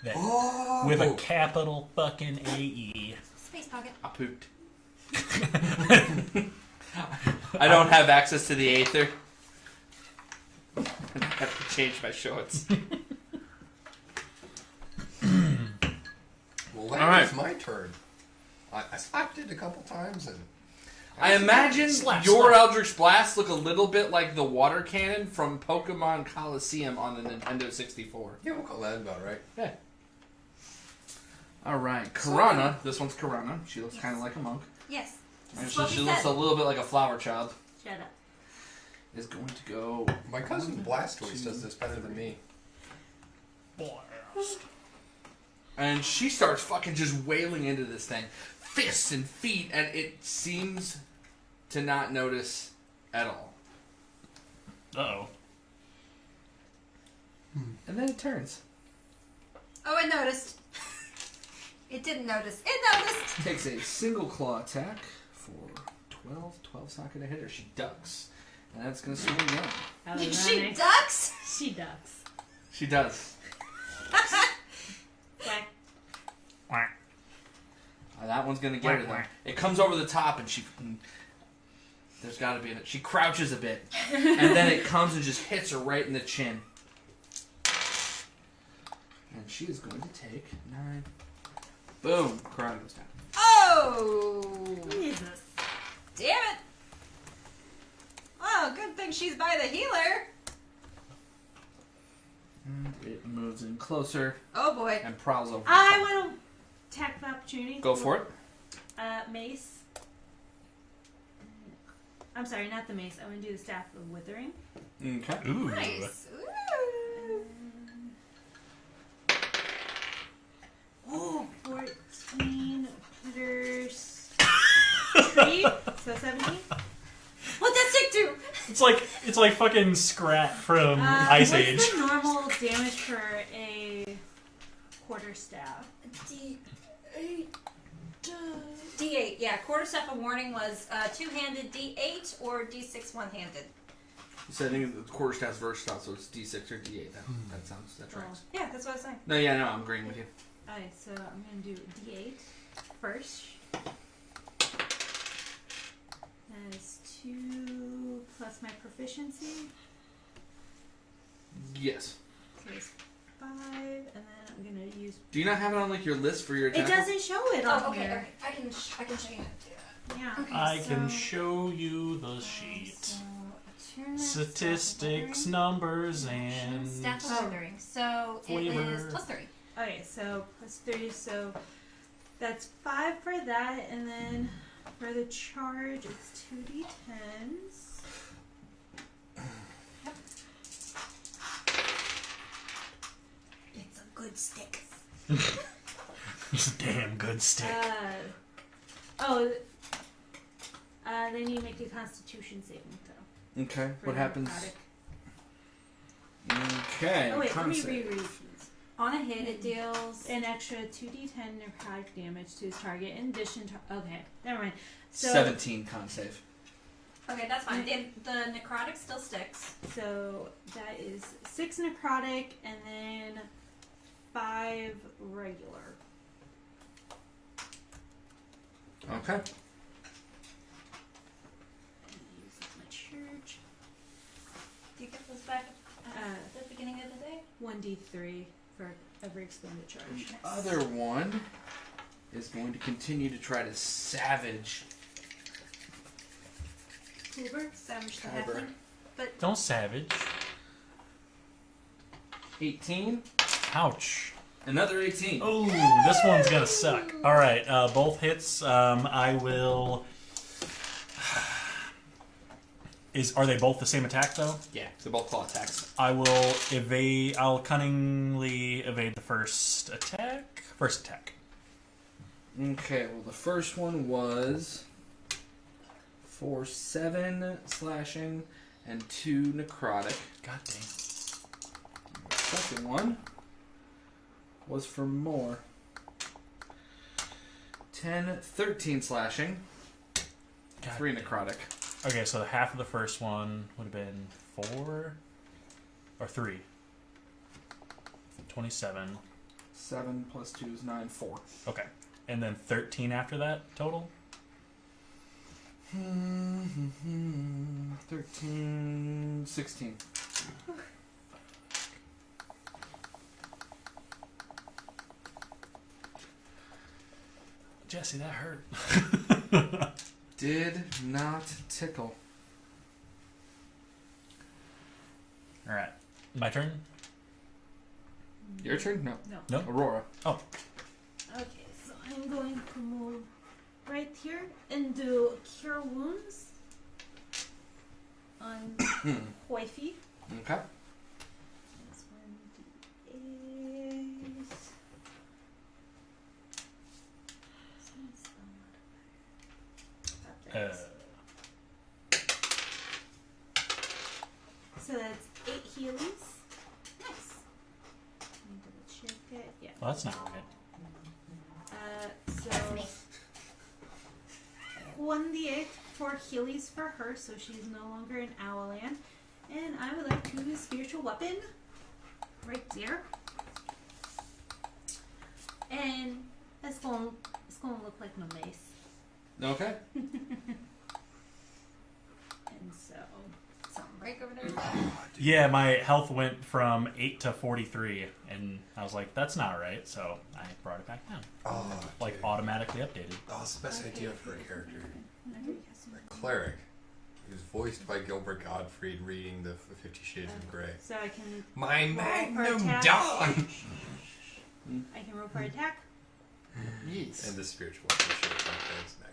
[SPEAKER 4] That,
[SPEAKER 1] Oh,
[SPEAKER 4] with a capital fucking AE.
[SPEAKER 5] Space pocket.
[SPEAKER 2] I pooped. I don't have access to the aether. I have to change my shorts.
[SPEAKER 1] Well, that
[SPEAKER 2] Alright.
[SPEAKER 1] was my turn. I slapped it a couple times and.
[SPEAKER 2] I imagine
[SPEAKER 4] Slap,
[SPEAKER 2] your
[SPEAKER 4] slap.
[SPEAKER 2] Eldritch Blast look a little bit like the water cannon from Pokemon Coliseum on the Nintendo 64.
[SPEAKER 1] Yeah, we'll call that about right.
[SPEAKER 2] Alright, Karana. This one's Karana. She looks kind of like a monk.
[SPEAKER 5] Yes.
[SPEAKER 2] And
[SPEAKER 5] This is
[SPEAKER 2] so
[SPEAKER 5] what we
[SPEAKER 2] she looks
[SPEAKER 5] said.
[SPEAKER 2] a little bit like a flower child.
[SPEAKER 3] Shut up.
[SPEAKER 2] Is going to go.
[SPEAKER 1] My cousin Blastoise does this better than me.
[SPEAKER 4] Blast.
[SPEAKER 2] And she starts fucking just wailing into this thing. Fists and feet, and it seems to not notice at all.
[SPEAKER 4] Uh-oh.
[SPEAKER 2] And then it turns.
[SPEAKER 5] Oh, I noticed. It didn't notice. It noticed.
[SPEAKER 2] Takes a single claw attack for 12. 12's not going to hit her. She ducks. And that's going to swing again.
[SPEAKER 3] That was
[SPEAKER 5] She
[SPEAKER 3] nice.
[SPEAKER 5] ducks.
[SPEAKER 3] She ducks.
[SPEAKER 2] She does.
[SPEAKER 3] Quack.
[SPEAKER 4] Quack.
[SPEAKER 2] That one's going to get her
[SPEAKER 4] Whack,
[SPEAKER 2] there.
[SPEAKER 4] whack.
[SPEAKER 2] It comes over the top, and she... There's got to be... She crouches a bit. And then it comes and just hits her right in the chin. And she is going to take 9. Boom. Karana goes down.
[SPEAKER 5] Oh.
[SPEAKER 3] Jesus.
[SPEAKER 5] Damn it. Oh, good thing she's by the healer.
[SPEAKER 2] And it moves in closer
[SPEAKER 5] Oh boy.
[SPEAKER 2] and prowls over.
[SPEAKER 3] I want to attack the opportunity.
[SPEAKER 2] Go for it.
[SPEAKER 3] Mace. I'm sorry, not the mace. I want to do the staff of withering.
[SPEAKER 2] Okay.
[SPEAKER 4] Ooh.
[SPEAKER 5] Nice. Ooh.
[SPEAKER 3] Ooh, 14 plus 3, so 17.
[SPEAKER 5] What'd that stick to?
[SPEAKER 4] It's like fucking Scrat from Ice
[SPEAKER 3] what's
[SPEAKER 4] Age.
[SPEAKER 3] the normal damage for a quarterstaff?
[SPEAKER 5] D8. D8, yeah. Quarterstaff of warning was two-handed D8 or D6 one-handed.
[SPEAKER 2] So I think the quarterstaff's versatile, so it's D6 or D8. That tracks.
[SPEAKER 5] Yeah, that's what I was saying.
[SPEAKER 2] No, yeah, no, I'm agreeing with you.
[SPEAKER 3] Alright, so I'm going to do D8 first. That is 2 plus my proficiency.
[SPEAKER 2] Yes.
[SPEAKER 3] So it's 5, and then I'm going to use...
[SPEAKER 2] Do you not have it on like your list for your attack?
[SPEAKER 3] It doesn't show it on
[SPEAKER 5] Oh, okay,
[SPEAKER 3] here.
[SPEAKER 5] okay. I can show you how to do that.
[SPEAKER 3] Yeah.
[SPEAKER 5] Okay,
[SPEAKER 4] I can
[SPEAKER 5] so-
[SPEAKER 4] show you the sheet.
[SPEAKER 5] So, attunement,
[SPEAKER 4] Statistics,
[SPEAKER 5] staff of
[SPEAKER 4] numbers,
[SPEAKER 5] withering,
[SPEAKER 4] and
[SPEAKER 5] staff of
[SPEAKER 3] Oh.
[SPEAKER 5] withering. So it is
[SPEAKER 4] flavor.
[SPEAKER 5] plus 3.
[SPEAKER 3] Okay, so plus 3, so that's 5 for that, and then for the charge, it's 2d10s.
[SPEAKER 5] It's a good stick.
[SPEAKER 4] it's a damn good stick.
[SPEAKER 3] Then you make a Constitution saving throw.
[SPEAKER 2] Okay.
[SPEAKER 3] for
[SPEAKER 2] What happens?
[SPEAKER 3] necrotic.
[SPEAKER 2] Okay.
[SPEAKER 3] Oh wait,
[SPEAKER 2] concept.
[SPEAKER 3] read.
[SPEAKER 5] On a hit, it deals.
[SPEAKER 3] An extra 2d10 necrotic damage to his target in addition to... Okay, never mind. So,
[SPEAKER 2] 17 con save.
[SPEAKER 5] Okay, that's fine. The necrotic still sticks.
[SPEAKER 3] So that is 6 necrotic and then 5 regular.
[SPEAKER 2] Okay.
[SPEAKER 3] 1d3 for every expended charge.
[SPEAKER 2] The other one is going to continue to try to savage.
[SPEAKER 3] Hoover?
[SPEAKER 5] Savage the
[SPEAKER 2] Kyber.
[SPEAKER 5] halfling.
[SPEAKER 4] Don't savage.
[SPEAKER 2] 18.
[SPEAKER 4] Ouch.
[SPEAKER 2] Another 18.
[SPEAKER 4] Oh, this one's gonna suck. All right, both hits. I will. Are they both the same attack though?
[SPEAKER 2] Yeah, they're both claw attacks.
[SPEAKER 4] I will evade. I'll cunningly evade the first attack. First attack.
[SPEAKER 2] Okay, well, the first one was for 7 slashing and 2 necrotic.
[SPEAKER 4] God dang.
[SPEAKER 2] The second one was for more. 10, 13 slashing,
[SPEAKER 4] God
[SPEAKER 2] 3
[SPEAKER 4] dang.
[SPEAKER 2] necrotic.
[SPEAKER 4] Okay, so half of the first one would have been 4 or 3. 27.
[SPEAKER 2] 7 plus 2 is 9, 4.
[SPEAKER 4] Okay, and then 13 after that total.
[SPEAKER 2] 13, 16.
[SPEAKER 4] Jesse, that hurt.
[SPEAKER 2] Did not tickle.
[SPEAKER 4] All right, my turn.
[SPEAKER 2] Your turn? No.
[SPEAKER 3] No.
[SPEAKER 4] No.
[SPEAKER 2] Aurora.
[SPEAKER 3] Okay, so I'm going to move right here and do Cure Wounds on Wifey.
[SPEAKER 2] Okay.
[SPEAKER 3] That's 1d8. So that's 8 healies. Nice. Let me double check it. Yeah.
[SPEAKER 4] Well, that's not right.
[SPEAKER 3] So
[SPEAKER 5] That's me.
[SPEAKER 3] 1d8 for healies for her, so she's no longer in Owlland. And I would like to use spiritual weapon right there. And it's gonna look like my mace.
[SPEAKER 2] Okay.
[SPEAKER 3] And so
[SPEAKER 5] Something break over there.
[SPEAKER 4] Yeah, my health went from 8 to 43, and I was like, "That's not right." So I brought it back down,
[SPEAKER 1] Oh,
[SPEAKER 4] like
[SPEAKER 1] dude.
[SPEAKER 4] automatically updated.
[SPEAKER 1] Oh, it's the best idea for a character.
[SPEAKER 3] Mhm.
[SPEAKER 1] A cleric, who's voiced by Gilbert Gottfried, reading the 50 Shades of Grey.
[SPEAKER 3] So I can
[SPEAKER 1] My
[SPEAKER 3] roll for
[SPEAKER 1] Magnum
[SPEAKER 3] attack.
[SPEAKER 1] Dawn!
[SPEAKER 3] I can roll for attack.
[SPEAKER 2] Yes.
[SPEAKER 1] And the spiritual appreciation of Magnum Dawn.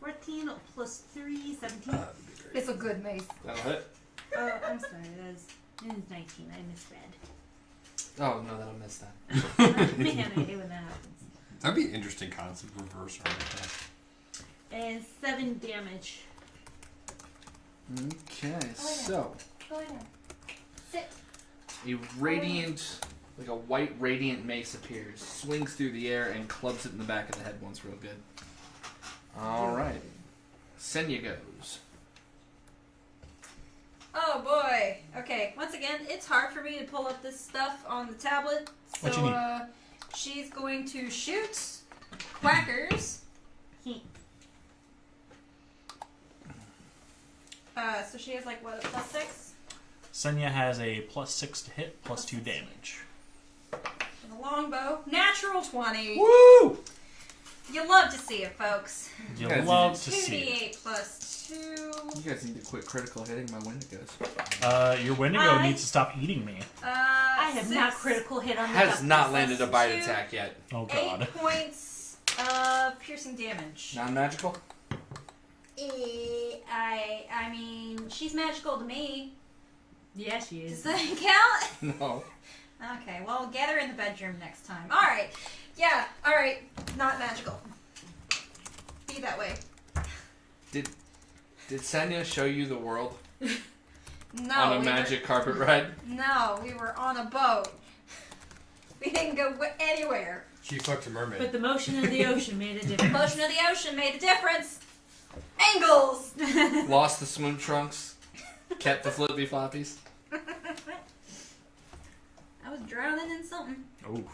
[SPEAKER 3] 14 plus 3, 17.
[SPEAKER 1] That'd be great.
[SPEAKER 5] It's a good mace.
[SPEAKER 2] That'll hit.
[SPEAKER 3] Oh, I'm sorry. That is 19. I misread.
[SPEAKER 2] Oh, no, that'll miss that.
[SPEAKER 3] Man, I hate when that happens.
[SPEAKER 1] That'd be an interesting concept, reverse right there.
[SPEAKER 3] And 7 damage.
[SPEAKER 2] Okay,
[SPEAKER 5] Oh, yeah.
[SPEAKER 2] so
[SPEAKER 5] Go ahead. Sit.
[SPEAKER 2] a radiant, like a white radiant mace appears, swings through the air, and clubs it in the back of the head once real good. Alright. Senya goes.
[SPEAKER 5] Oh boy. Okay. Once again, it's hard for me to pull up this stuff on the tablet. So
[SPEAKER 4] What you need?
[SPEAKER 5] She's going to shoot quackers. So she has like what, a +6?
[SPEAKER 4] Senya has a +6 to hit, +2 damage.
[SPEAKER 5] And a longbow. Natural 20.
[SPEAKER 2] Woo!
[SPEAKER 5] You love to see it, folks.
[SPEAKER 4] You
[SPEAKER 2] Guys,
[SPEAKER 4] love
[SPEAKER 5] So
[SPEAKER 4] to see it.
[SPEAKER 5] 2d8 plus 2.
[SPEAKER 2] You guys need to quit critical hitting my Wendigos.
[SPEAKER 4] Your Wendigo
[SPEAKER 3] I-
[SPEAKER 4] needs to stop eating me.
[SPEAKER 3] I have not
[SPEAKER 5] 6,
[SPEAKER 3] critical hit on the
[SPEAKER 2] Has
[SPEAKER 3] justice.
[SPEAKER 2] not landed a bite
[SPEAKER 5] 2.
[SPEAKER 2] attack yet.
[SPEAKER 4] Oh
[SPEAKER 5] 8
[SPEAKER 4] god.
[SPEAKER 5] points of piercing damage.
[SPEAKER 2] Non-magical?
[SPEAKER 5] I mean, she's magical to me.
[SPEAKER 3] Yeah, she
[SPEAKER 5] Does
[SPEAKER 3] is.
[SPEAKER 5] that count?
[SPEAKER 2] No.
[SPEAKER 5] Okay, well, get her in the bedroom next time. Alright. Yeah, alright. Not magical. Be that way.
[SPEAKER 2] Did Senya show you the world
[SPEAKER 5] No.
[SPEAKER 2] on a
[SPEAKER 5] we
[SPEAKER 2] magic carpet ride?
[SPEAKER 5] No, we were on a boat. We didn't go anywhere.
[SPEAKER 1] She fucked a mermaid.
[SPEAKER 3] But the motion of the ocean made a
[SPEAKER 5] The
[SPEAKER 3] difference.
[SPEAKER 5] motion of the ocean made a difference. Angles!
[SPEAKER 2] Lost the swim trunks? Kept the flippy floppies?
[SPEAKER 5] I was drowning in something.
[SPEAKER 4] Oh.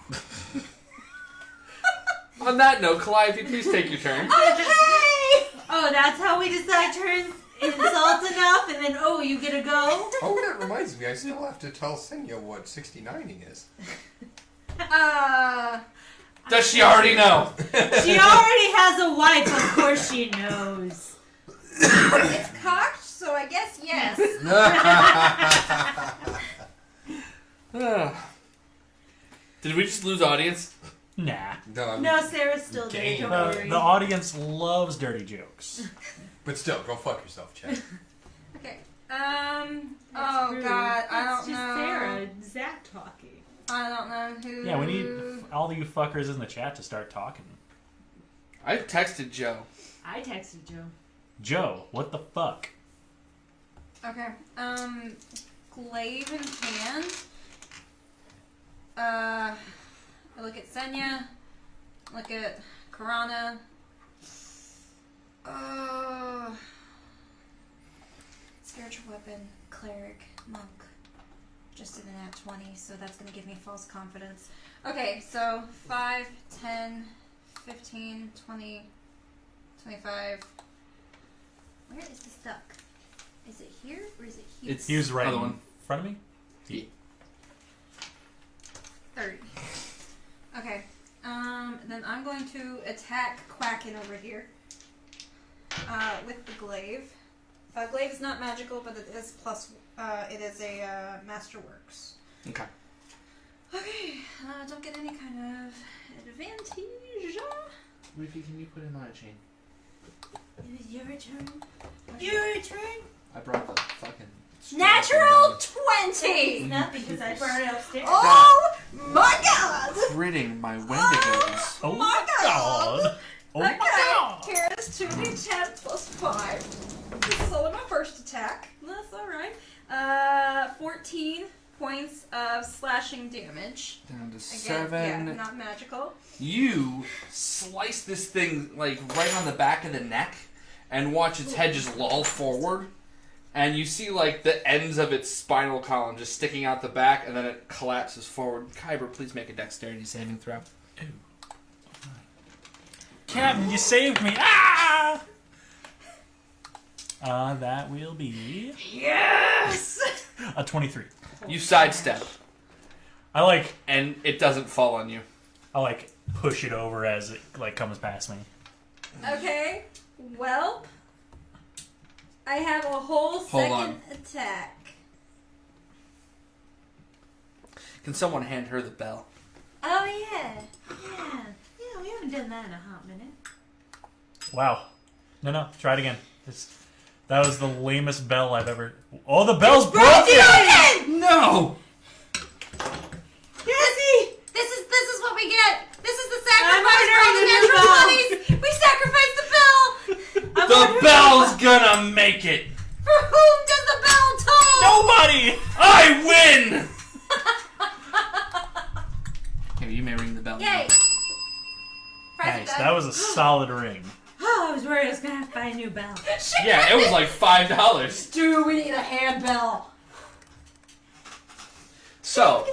[SPEAKER 2] On that note, Calliope, please take your turn.
[SPEAKER 5] Okay!
[SPEAKER 3] Oh, that's how we decide turns? insult enough, and then you get a go.
[SPEAKER 1] Oh, that reminds me. I still have to tell Senya what 69ing is.
[SPEAKER 2] Does she already know?
[SPEAKER 3] She already has a wife. Of course she knows.
[SPEAKER 5] It's cocked, so I guess yes.
[SPEAKER 2] Did we just lose audience?
[SPEAKER 4] Nah.
[SPEAKER 3] No, Sarah's still there.
[SPEAKER 1] Game.
[SPEAKER 3] Don't worry.
[SPEAKER 4] The audience loves dirty jokes.
[SPEAKER 1] But still, go fuck yourself, Chad.
[SPEAKER 5] Okay.
[SPEAKER 3] That's rude.
[SPEAKER 5] God, I
[SPEAKER 3] That's
[SPEAKER 5] don't
[SPEAKER 3] just
[SPEAKER 5] know.
[SPEAKER 3] Sarah and Zach talking.
[SPEAKER 5] I don't know who.
[SPEAKER 4] Yeah, we need all you fuckers in the chat to start talking.
[SPEAKER 2] I texted Joe.
[SPEAKER 3] I texted Joe.
[SPEAKER 4] Joe, what the fuck?
[SPEAKER 5] Okay. Glaive in hand. I look at Senya. Look at Karana. Spiritual weapon, cleric, monk. Just did an at 20, so that's going to give me false confidence. Okay, so 5, 10, 15, 20, 25. Where is this duck? Is it here or is it here?
[SPEAKER 2] It's
[SPEAKER 4] He was right
[SPEAKER 2] other
[SPEAKER 4] in
[SPEAKER 2] one.
[SPEAKER 4] front of me?
[SPEAKER 5] 30. Okay. Then I'm going to attack Quacken over here. With the glaive. Glaive is not magical, but it is plus. It is a masterworks.
[SPEAKER 2] Okay.
[SPEAKER 5] Okay. Don't get any kind of advantage.
[SPEAKER 2] Ruby, can you put in on a chain?
[SPEAKER 3] It was your turn. Your turn.
[SPEAKER 2] I brought the fucking.
[SPEAKER 5] Natural 20.
[SPEAKER 3] It's not because I brought it upstairs.
[SPEAKER 5] Oh my god!
[SPEAKER 2] Critting my Wendigos.
[SPEAKER 4] Oh
[SPEAKER 5] my God.
[SPEAKER 4] Oh my god!
[SPEAKER 5] Here is 2d10 plus 5. This is only my first attack. That's alright. 14 points of slashing damage.
[SPEAKER 2] Down to
[SPEAKER 5] Again,
[SPEAKER 2] 7.
[SPEAKER 5] yeah, not magical.
[SPEAKER 2] You slice this thing like right on the back of the neck and watch its head just loll forward. And you see like the ends of its spinal column just sticking out the back, and then it collapses forward. Kyber, please make a dexterity saving throw.
[SPEAKER 4] Captain, you saved me! Ah! That will be
[SPEAKER 5] Yes!
[SPEAKER 4] a 23.
[SPEAKER 2] You sidestep,
[SPEAKER 4] I
[SPEAKER 2] and it doesn't fall on you.
[SPEAKER 4] push it over as it comes past me.
[SPEAKER 5] Okay, well, I have a whole
[SPEAKER 2] Hold
[SPEAKER 5] second
[SPEAKER 2] on.
[SPEAKER 5] attack.
[SPEAKER 2] Can someone hand her the bell?
[SPEAKER 5] Oh, yeah.
[SPEAKER 3] Yeah. Yeah, we haven't done that in a hot minute.
[SPEAKER 4] Wow. No, try it again. That was the lamest bell I've ever... Oh, the bell's broken!
[SPEAKER 2] No!
[SPEAKER 5] Jesse! This is what we get. This is the
[SPEAKER 3] I'm
[SPEAKER 5] sacrifice for all the
[SPEAKER 3] ordering a new
[SPEAKER 5] natural
[SPEAKER 3] bell.
[SPEAKER 5] 20s. We sacrificed the bell.
[SPEAKER 2] The bell's gonna make it!
[SPEAKER 5] For whom does the bell toll?
[SPEAKER 4] Nobody!
[SPEAKER 2] I win! Here, you may ring the bell.
[SPEAKER 5] Yay.
[SPEAKER 4] Nice, that was a solid ring.
[SPEAKER 3] Oh, I was worried I was going to have to buy a new bell.
[SPEAKER 2] Yeah, it was like $5.
[SPEAKER 5] Dude, we need a handbell.
[SPEAKER 2] So,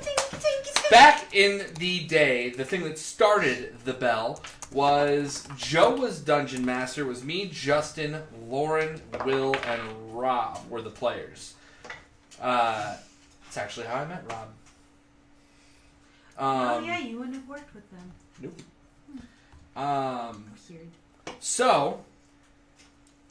[SPEAKER 2] back in the day, the thing that started the bell was Joe was Dungeon Master, was me, Justin, Lauren, Will, and Rob were the players. It's actually how I met Rob.
[SPEAKER 3] Oh, yeah, you wouldn't have worked with them.
[SPEAKER 2] Nope.
[SPEAKER 3] Weird.
[SPEAKER 2] So,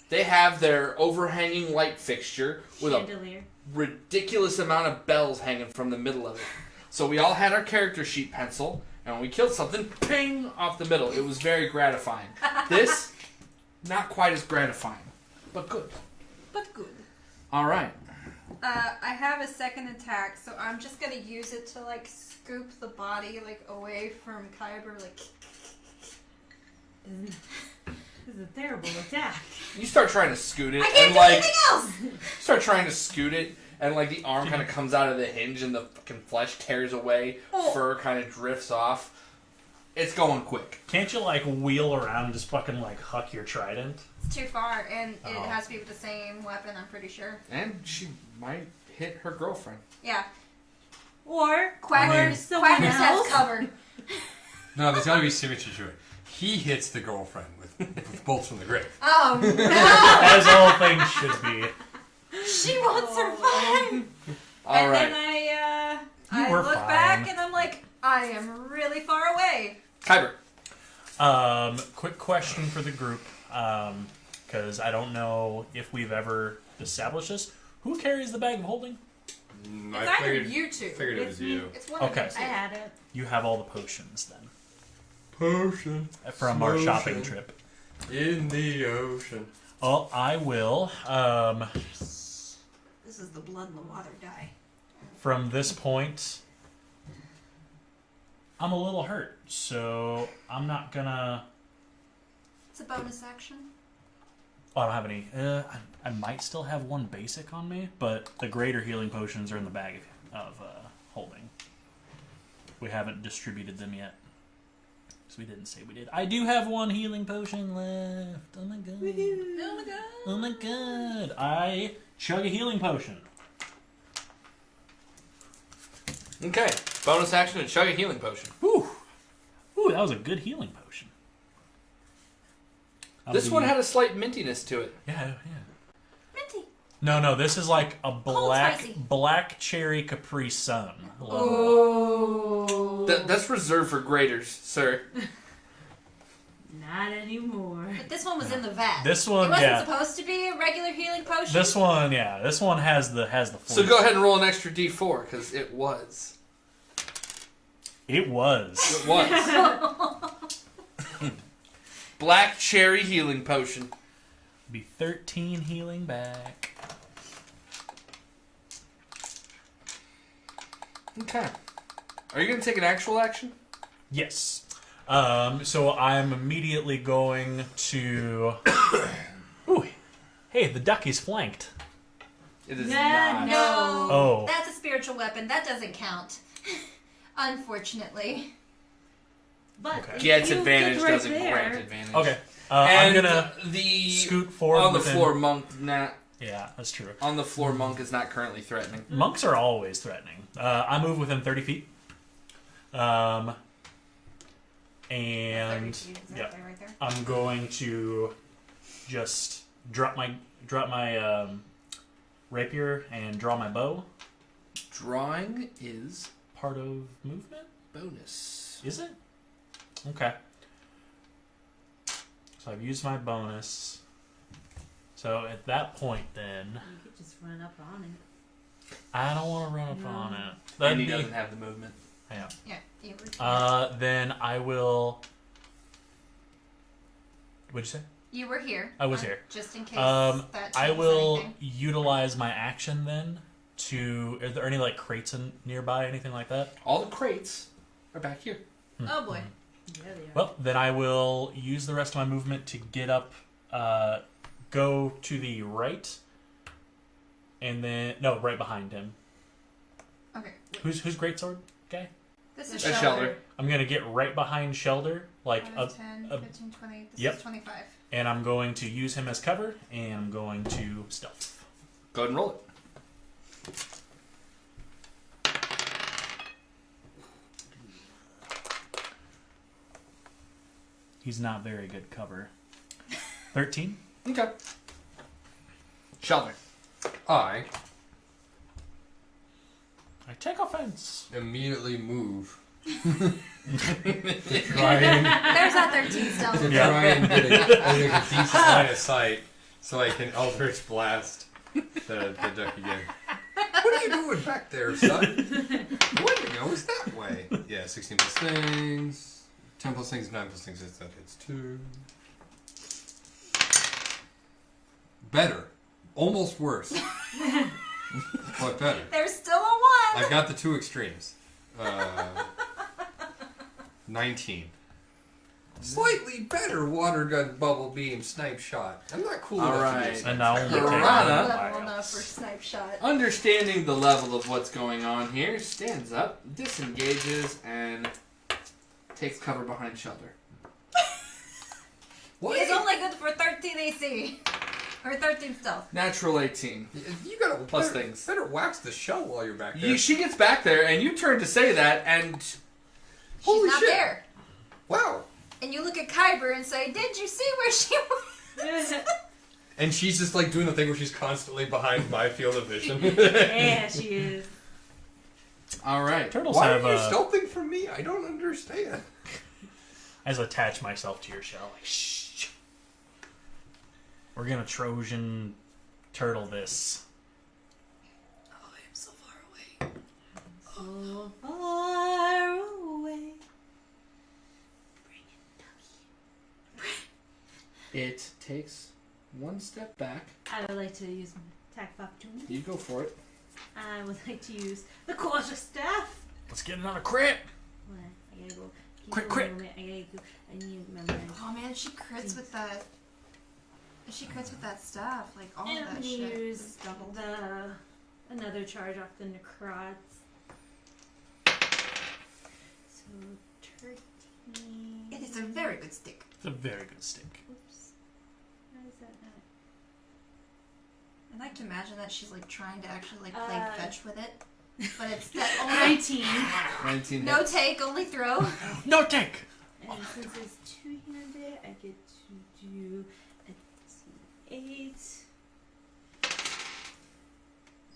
[SPEAKER 2] they have their overhanging light fixture with a
[SPEAKER 3] Chandelier.
[SPEAKER 2] ridiculous amount of bells hanging from the middle of it. So we all had our character sheet pencil, and when we killed something, ping, off the middle. It was very gratifying. This, not quite as gratifying, but good.
[SPEAKER 5] But good.
[SPEAKER 2] All right.
[SPEAKER 5] I have a second attack, so I'm just gonna use it to scoop the body away from Kyber.
[SPEAKER 3] This is a terrible attack.
[SPEAKER 2] You start trying to scoot it,
[SPEAKER 5] I can't
[SPEAKER 2] and
[SPEAKER 5] do anything else.
[SPEAKER 2] start trying to scoot it, and the arm kind of comes out of the hinge, and the fucking flesh tears away, fur kind of drifts off. It's going quick.
[SPEAKER 4] Can't you wheel around and just fucking huck your trident?
[SPEAKER 5] It's too far, and it
[SPEAKER 4] Oh.
[SPEAKER 5] has to be with the same weapon. I'm pretty sure.
[SPEAKER 2] And she might hit her girlfriend.
[SPEAKER 5] Yeah.
[SPEAKER 3] Or
[SPEAKER 5] Quackers,
[SPEAKER 3] someone
[SPEAKER 5] Quackers has
[SPEAKER 3] else.
[SPEAKER 5] covered.
[SPEAKER 1] No, there's gotta be symmetry to it. He hits the girlfriend with bolts from the grave.
[SPEAKER 5] Oh no!
[SPEAKER 4] As all things should be.
[SPEAKER 5] She won't survive.
[SPEAKER 2] All
[SPEAKER 5] And
[SPEAKER 2] right.
[SPEAKER 5] then I
[SPEAKER 4] were
[SPEAKER 5] look
[SPEAKER 4] fine.
[SPEAKER 5] back and I'm like, I am really far away.
[SPEAKER 2] Kyber.
[SPEAKER 4] Quick question for the group, because I don't know if we've ever established this. Who carries the bag of holding?
[SPEAKER 5] It's either you two.
[SPEAKER 1] Figured it
[SPEAKER 3] It's
[SPEAKER 1] was
[SPEAKER 3] me.
[SPEAKER 1] you.
[SPEAKER 5] It's one
[SPEAKER 4] Okay.
[SPEAKER 5] of
[SPEAKER 3] I
[SPEAKER 5] you two.
[SPEAKER 3] had it.
[SPEAKER 4] You have all the potions then
[SPEAKER 1] Potion
[SPEAKER 4] from our shopping
[SPEAKER 1] Motion.
[SPEAKER 4] trip.
[SPEAKER 1] in the ocean.
[SPEAKER 4] Oh, I will.
[SPEAKER 5] This is the blood and the water die.
[SPEAKER 4] From this point, I'm a little hurt, so I'm not gonna.
[SPEAKER 5] It's a bonus action.
[SPEAKER 4] Oh, I don't have any. I might still have one basic on me, but the greater healing potions are in the bag of holding. We haven't distributed them yet, so we didn't say we did. I do have one healing potion left. Oh my god!
[SPEAKER 5] Oh my god.
[SPEAKER 4] Oh my god! I chug a healing potion.
[SPEAKER 2] Okay. Bonus action and chug a healing potion.
[SPEAKER 4] Ooh, that was a good healing potion.
[SPEAKER 2] This one had a slight mintiness to it.
[SPEAKER 4] Yeah.
[SPEAKER 5] Minty.
[SPEAKER 4] No, this is like a
[SPEAKER 5] spicy.
[SPEAKER 4] black cherry Capri Sun.
[SPEAKER 5] Oh.
[SPEAKER 2] That's reserved for graders, sir.
[SPEAKER 3] Not anymore.
[SPEAKER 5] But this one was in the vat.
[SPEAKER 4] This
[SPEAKER 5] It
[SPEAKER 4] one,
[SPEAKER 5] wasn't
[SPEAKER 4] yeah.
[SPEAKER 5] supposed to be a regular healing potion.
[SPEAKER 4] This one has the.
[SPEAKER 2] So go ahead and roll an extra d4, because it was.
[SPEAKER 4] It was.
[SPEAKER 2] It was. Black cherry healing potion.
[SPEAKER 4] Be 13 healing back.
[SPEAKER 2] Okay. Are you going to take an actual action?
[SPEAKER 4] Yes. So I'm immediately going to. Ooh, hey, the duck is flanked.
[SPEAKER 2] It is
[SPEAKER 3] Yeah,
[SPEAKER 2] not.
[SPEAKER 5] No.
[SPEAKER 4] Oh.
[SPEAKER 5] That's a spiritual weapon. That doesn't count. Unfortunately.
[SPEAKER 3] But
[SPEAKER 4] Okay.
[SPEAKER 3] if
[SPEAKER 2] Gets
[SPEAKER 3] you
[SPEAKER 2] advantage,
[SPEAKER 3] get right
[SPEAKER 2] doesn't
[SPEAKER 3] there,
[SPEAKER 2] grant advantage.
[SPEAKER 4] Okay.
[SPEAKER 2] And
[SPEAKER 4] I'm gonna
[SPEAKER 2] the
[SPEAKER 4] scoot forward
[SPEAKER 2] on the
[SPEAKER 4] within-
[SPEAKER 2] floor monk
[SPEAKER 4] Yeah, that's true.
[SPEAKER 2] on the floor monk is not currently threatening.
[SPEAKER 4] Monks are always threatening. I move within 30 feet. And
[SPEAKER 5] 30 feet, exactly
[SPEAKER 4] yeah,
[SPEAKER 5] right there.
[SPEAKER 4] I'm going to just drop my rapier and draw my bow.
[SPEAKER 2] Drawing is
[SPEAKER 4] Part of movement,
[SPEAKER 2] bonus.
[SPEAKER 4] is it? Okay. So I've used my bonus. So at that point, then
[SPEAKER 3] You could just run up on it.
[SPEAKER 4] I don't want to run up
[SPEAKER 3] No.
[SPEAKER 4] on it.
[SPEAKER 2] And
[SPEAKER 4] That'd
[SPEAKER 2] he
[SPEAKER 4] be-
[SPEAKER 2] doesn't have the movement.
[SPEAKER 4] yeah.
[SPEAKER 5] Yeah. You were,
[SPEAKER 4] Then I will. What'd you say?
[SPEAKER 5] you were here.
[SPEAKER 4] I was here.
[SPEAKER 5] Just in case
[SPEAKER 4] Um,
[SPEAKER 5] that
[SPEAKER 4] I
[SPEAKER 5] changes
[SPEAKER 4] will
[SPEAKER 5] anything.
[SPEAKER 4] utilize my action then to. Are there any like crates nearby, anything like that?
[SPEAKER 2] All the crates are back here.
[SPEAKER 5] Oh boy.
[SPEAKER 3] Yeah, they are.
[SPEAKER 4] Well, then I will use the rest of my movement to get up, go to the right, and then no, right behind him.
[SPEAKER 5] Okay. wait.
[SPEAKER 4] Who's greatsword guy?
[SPEAKER 5] This is
[SPEAKER 2] A
[SPEAKER 5] Shelter.
[SPEAKER 2] shelter.
[SPEAKER 4] I'm gonna get right behind Shelter, like
[SPEAKER 5] 5,
[SPEAKER 4] up,
[SPEAKER 5] 10,
[SPEAKER 4] up-
[SPEAKER 5] 15, 20. This
[SPEAKER 4] Yep.
[SPEAKER 5] is 25.
[SPEAKER 4] and I'm going to use him as cover, and I'm going to stealth.
[SPEAKER 2] Go ahead and roll it.
[SPEAKER 4] He's not very good cover. 13.
[SPEAKER 2] Okay. Shelter.
[SPEAKER 1] I
[SPEAKER 4] I take offense.
[SPEAKER 1] immediately move
[SPEAKER 2] to
[SPEAKER 1] try and
[SPEAKER 5] There's that 13 stealth.
[SPEAKER 1] to
[SPEAKER 4] Yeah.
[SPEAKER 1] try and get a decent line of sight so I can Eldritch Blast the duck again. What are you doing back there, son? The window goes that way. Yeah, 16 plus things. 10 plus things, 9 plus things, that hits 2. Better. Almost worse. But better.
[SPEAKER 5] There's still a 1.
[SPEAKER 1] I got the two extremes. 19. Slightly better water gun bubble beam snipe shot. I'm not cool enough to
[SPEAKER 2] Alright.
[SPEAKER 1] do a snipe
[SPEAKER 4] And now
[SPEAKER 1] shot.
[SPEAKER 4] only take
[SPEAKER 2] Piranha.
[SPEAKER 4] one
[SPEAKER 5] Level enough
[SPEAKER 4] miles.
[SPEAKER 5] for snipe shot.
[SPEAKER 2] Understanding the level of what's going on here, stands up, disengages, and takes cover behind Shelter.
[SPEAKER 1] What?
[SPEAKER 5] It's only good for 13 AC. Or 13 stealth.
[SPEAKER 2] Natural 18.
[SPEAKER 1] You gotta
[SPEAKER 2] Plus
[SPEAKER 1] better,
[SPEAKER 2] things.
[SPEAKER 1] Better wax the shell while you're back there.
[SPEAKER 2] She gets back there, and you turn to say that, and
[SPEAKER 5] She's
[SPEAKER 1] Holy
[SPEAKER 5] not
[SPEAKER 1] shit.
[SPEAKER 5] there.
[SPEAKER 1] Wow.
[SPEAKER 5] And you look at Kyber and say, "Did you see where she was?"
[SPEAKER 1] And she's just like doing the thing where she's constantly behind my field of vision.
[SPEAKER 3] Yeah, she is.
[SPEAKER 2] All right.
[SPEAKER 4] Turtles
[SPEAKER 1] Why
[SPEAKER 4] have
[SPEAKER 1] are you stealthing from me? I don't understand.
[SPEAKER 4] I just attach myself to your shell. Like, shh. We're gonna Trojan turtle this.
[SPEAKER 5] Oh, I am so far away.
[SPEAKER 3] So far away.
[SPEAKER 2] It takes one step back.
[SPEAKER 3] I would like to use my attack of opportunity.
[SPEAKER 2] You go for it.
[SPEAKER 3] I would like to use the quarter staff.
[SPEAKER 4] Let's get another crit.
[SPEAKER 3] Hold on, I gotta go.
[SPEAKER 4] Crit,
[SPEAKER 3] Give me a
[SPEAKER 4] crit.
[SPEAKER 3] moment, I gotta go. I need to memorize.
[SPEAKER 5] Oh man, she crits with that. She crits with that stuff. Like all
[SPEAKER 3] And
[SPEAKER 5] of
[SPEAKER 3] I'm
[SPEAKER 5] that
[SPEAKER 3] gonna
[SPEAKER 5] shit.
[SPEAKER 3] use
[SPEAKER 5] is doubled.
[SPEAKER 3] another charge off the necrots. So 13.
[SPEAKER 5] It is a very good stick.
[SPEAKER 4] It's a very good stick.
[SPEAKER 3] Oops. Why is that not?
[SPEAKER 5] I like to imagine that she's like trying to actually like play fetch with it, but it's that
[SPEAKER 3] 19.
[SPEAKER 2] 19
[SPEAKER 5] no
[SPEAKER 2] hits.
[SPEAKER 5] take, only throw.
[SPEAKER 4] No take.
[SPEAKER 3] And since it's two-handed, I get to do a D8.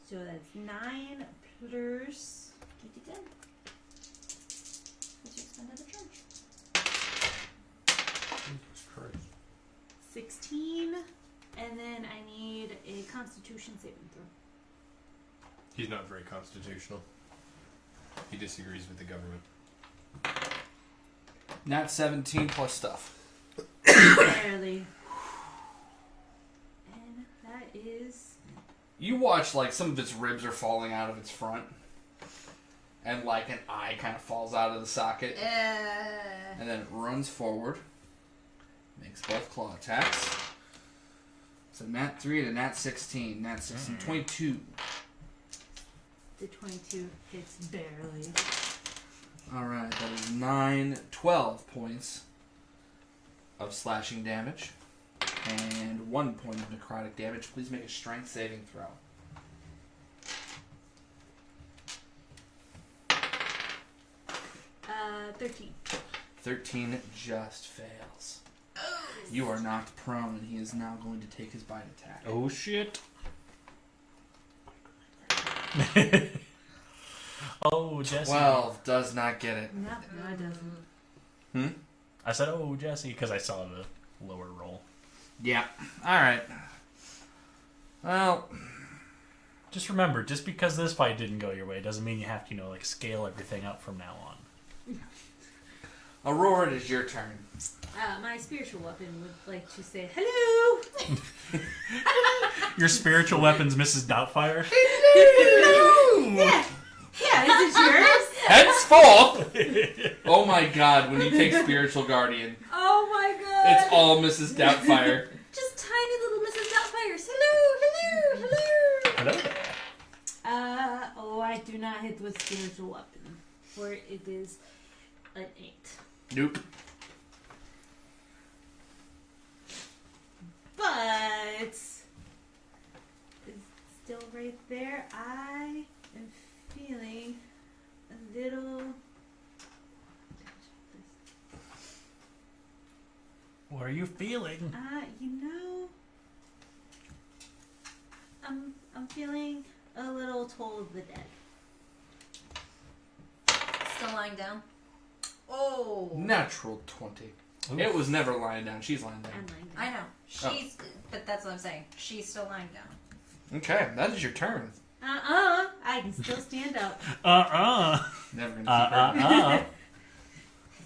[SPEAKER 3] So that's 9 plus
[SPEAKER 5] 2d10. Because you expend another charge.
[SPEAKER 3] 16. And then I need a Constitution saving throw.
[SPEAKER 1] He's not very constitutional. He disagrees with the government.
[SPEAKER 2] Nat 17 plus stuff.
[SPEAKER 3] Barely. And that is.
[SPEAKER 2] You watch like some of its ribs are falling out of its front, and like an eye kind of falls out of the socket, and then it runs forward, makes both claw attacks. So nat 3 to nat 16, nat 16, 22.
[SPEAKER 3] The 22 hits barely.
[SPEAKER 2] Alright, that is 9, 12 points of slashing damage. And 1 point of necrotic damage. Please make a strength saving throw.
[SPEAKER 3] 13.
[SPEAKER 2] 13 just fails. You are knocked prone, and he is now going to take his bite attack.
[SPEAKER 4] Oh shit. Oh, Jesse.
[SPEAKER 2] 12 does not get it.
[SPEAKER 3] No, it doesn't.
[SPEAKER 4] I said, oh, Jesse, because I saw the lower roll.
[SPEAKER 2] Yeah. Alright. Well,
[SPEAKER 4] Just remember, just because this fight didn't go your way doesn't mean you have to, like, scale everything up from now on.
[SPEAKER 2] Aurora, it is your turn.
[SPEAKER 3] My spiritual weapon would like to say hello.
[SPEAKER 4] Your spiritual weapon's Mrs. Doubtfire?
[SPEAKER 3] Yeah. Yeah, is it yours?
[SPEAKER 2] Henceforth! Oh my god, when you take Spiritual Guardian,
[SPEAKER 5] Oh my god.
[SPEAKER 2] it's all Mrs. Doubtfire.
[SPEAKER 5] Just tiny little Mrs. Doubtfires. Hello, hello, hello.
[SPEAKER 4] Hello there.
[SPEAKER 3] Oh, I do not hit with spiritual weapon, for it is an 8.
[SPEAKER 2] Nope.
[SPEAKER 3] But it's still right there. I am feeling a little.
[SPEAKER 4] What are you feeling?
[SPEAKER 3] I'm feeling a little Toll of the Dead.
[SPEAKER 5] Still lying down. Oh.
[SPEAKER 2] Natural 20. It was never lying down. She's lying down.
[SPEAKER 3] I'm lying
[SPEAKER 5] I
[SPEAKER 3] down.
[SPEAKER 5] know. She's. But that's what I'm saying. She's still lying down.
[SPEAKER 2] Okay, that is your turn.
[SPEAKER 3] I can still stand up.
[SPEAKER 2] Never gonna keep her.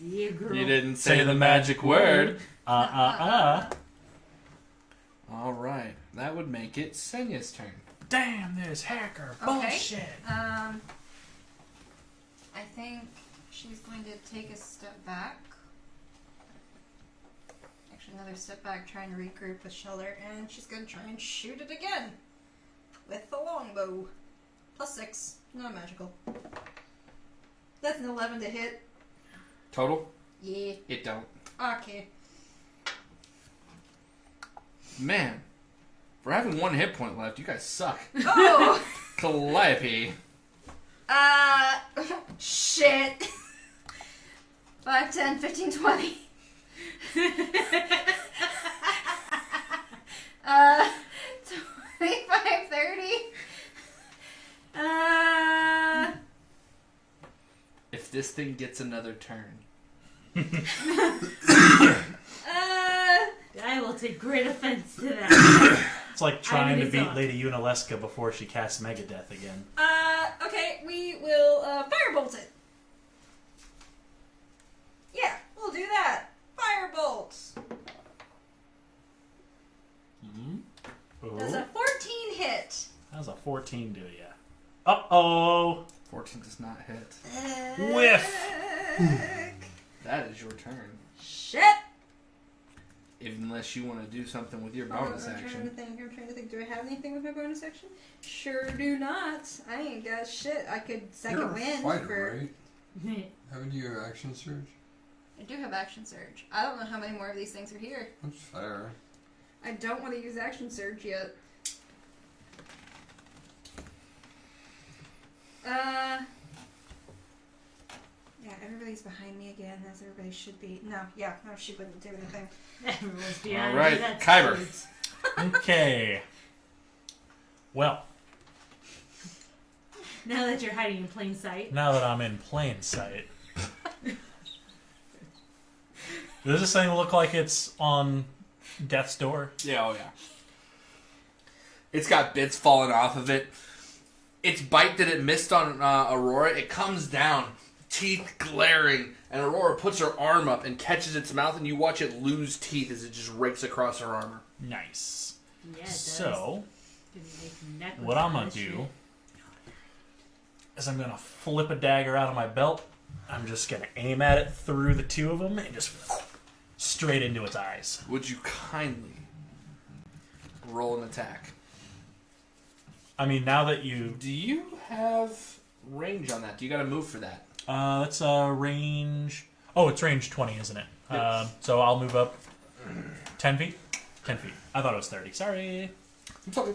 [SPEAKER 3] Yeah, girl.
[SPEAKER 2] You didn't say the magic word. Alright, that would make it Senya's turn.
[SPEAKER 4] Damn this hacker.
[SPEAKER 5] Okay.
[SPEAKER 4] Bullshit.
[SPEAKER 5] I think she's going to take a step back. Actually, another step back, trying to regroup with Shelter, and she's going to try and shoot it again with the longbow. +6, not magical. That's an 11 to hit.
[SPEAKER 2] Total?
[SPEAKER 5] Yeah.
[SPEAKER 2] It don't.
[SPEAKER 5] Okay.
[SPEAKER 2] Man, for having 1 hit point left, you guys suck.
[SPEAKER 5] Oh.
[SPEAKER 2] Calliope.
[SPEAKER 5] Shit. 5, 10, 15, 20. 25, 30.
[SPEAKER 2] If this thing gets another turn.
[SPEAKER 3] I will take great offense to that.
[SPEAKER 4] It's like trying to
[SPEAKER 3] it's
[SPEAKER 4] beat
[SPEAKER 3] on.
[SPEAKER 4] Lady Unalesca before she casts Megadeth again.
[SPEAKER 5] Okay, we will firebolt it. Yeah, we'll do that. Firebolt.
[SPEAKER 4] Mm-hmm.
[SPEAKER 5] Does a 14 hit?
[SPEAKER 4] How's a 14 do ya? Uh-oh!
[SPEAKER 2] 14 does not hit.
[SPEAKER 4] Whiff.
[SPEAKER 2] That is your turn.
[SPEAKER 5] Shit.
[SPEAKER 2] Unless you want to do something with your
[SPEAKER 5] Hold on,
[SPEAKER 2] bonus
[SPEAKER 5] I'm trying
[SPEAKER 2] action.
[SPEAKER 5] to think. Do I have anything with my bonus action? Sure do not. I ain't got shit. I could second
[SPEAKER 1] You're a
[SPEAKER 5] wind
[SPEAKER 1] fighter,
[SPEAKER 5] for.
[SPEAKER 1] right? Haven't you action surge?
[SPEAKER 5] I do have action surge. I don't know how many more of these things are here.
[SPEAKER 1] That's fair.
[SPEAKER 5] I don't want to use action surge yet. Yeah, everybody's behind me again, as everybody should be. No, she wouldn't do anything.
[SPEAKER 3] Everyone's behind
[SPEAKER 2] All right,
[SPEAKER 3] me. That's
[SPEAKER 2] Kyber.
[SPEAKER 3] good.
[SPEAKER 4] Okay. Well,
[SPEAKER 3] Now that you're hiding in plain sight.
[SPEAKER 4] now that I'm in plain sight. Does this thing look like it's on death's door?
[SPEAKER 2] Yeah, oh yeah. It's got bits falling off of it. Its bite that it missed on Aurora, it comes down, teeth glaring, and Aurora puts her arm up and catches its mouth, and you watch it lose teeth as it just rakes across her armor.
[SPEAKER 4] Nice.
[SPEAKER 3] Yeah, it does.
[SPEAKER 4] So,
[SPEAKER 3] Gonna make necklace
[SPEAKER 4] what I'm
[SPEAKER 3] out
[SPEAKER 4] gonna
[SPEAKER 3] of
[SPEAKER 4] do
[SPEAKER 3] shit.
[SPEAKER 4] is I'm gonna flip a dagger out of my belt. I'm just gonna aim at it through the two of them and just straight into its eyes.
[SPEAKER 2] Would you kindly roll an attack?
[SPEAKER 4] I mean, now that you...
[SPEAKER 2] Do you have range on that? Do you got to move for that?
[SPEAKER 4] that's range... Oh, it's range 20, isn't it?
[SPEAKER 2] Yep.
[SPEAKER 4] So I'll move up 10 feet? 10 feet. I thought it was 30. Sorry.
[SPEAKER 1] I'm sorry.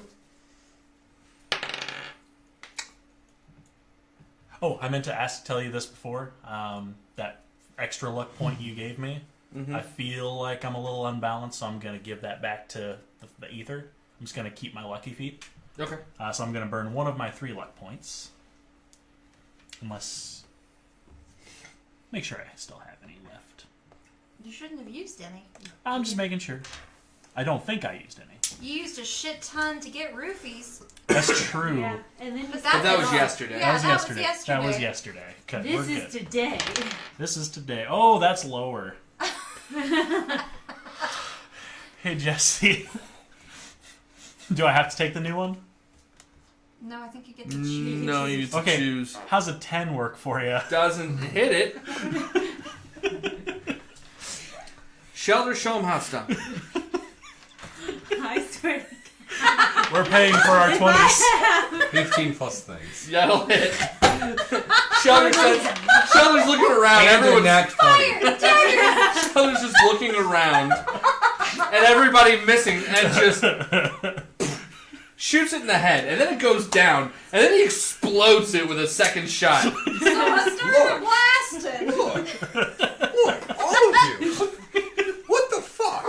[SPEAKER 4] Oh, I meant to tell you this before. That extra luck point you gave me,
[SPEAKER 2] Mm-hmm.
[SPEAKER 4] I feel like I'm a little unbalanced, so I'm going to give that back to the ether. I'm just going to keep my lucky feet.
[SPEAKER 2] Okay.
[SPEAKER 4] So I'm going to burn one of my 3 luck points. Unless... Make sure I still have any left.
[SPEAKER 5] You shouldn't have used any.
[SPEAKER 4] I'm just making sure. I don't think I used any.
[SPEAKER 5] You used a shit ton to get roofies.
[SPEAKER 4] That's true.
[SPEAKER 3] Yeah, and then
[SPEAKER 5] But
[SPEAKER 2] But that was
[SPEAKER 5] all.
[SPEAKER 2] yesterday.
[SPEAKER 5] Yeah,
[SPEAKER 4] That was
[SPEAKER 5] that
[SPEAKER 4] yesterday.
[SPEAKER 5] was yesterday.
[SPEAKER 4] That was yesterday. Okay,
[SPEAKER 3] this
[SPEAKER 4] we're
[SPEAKER 3] is
[SPEAKER 4] good.
[SPEAKER 3] today.
[SPEAKER 4] This is today. Oh, that's lower. Hey, Jesse. Do I have to take the new one?
[SPEAKER 5] No, I think you get to choose.
[SPEAKER 2] No, you get to
[SPEAKER 4] Okay.
[SPEAKER 2] choose.
[SPEAKER 4] How's a 10 work for you?
[SPEAKER 2] Doesn't hit it. Shelter, show 'em how it's done.
[SPEAKER 3] I swear.
[SPEAKER 4] We're paying for our 20s.
[SPEAKER 1] 15 plus things.
[SPEAKER 2] That'll hit. Shelter's looking around.
[SPEAKER 1] And a
[SPEAKER 2] Everyone's
[SPEAKER 1] nat 20.
[SPEAKER 2] Shelter's just looking around, and everybody missing, and just shoots it in the head, and then it goes down, and then he explodes it with a second shot.
[SPEAKER 5] So I started blasting.
[SPEAKER 1] Look, all of you. What the fuck?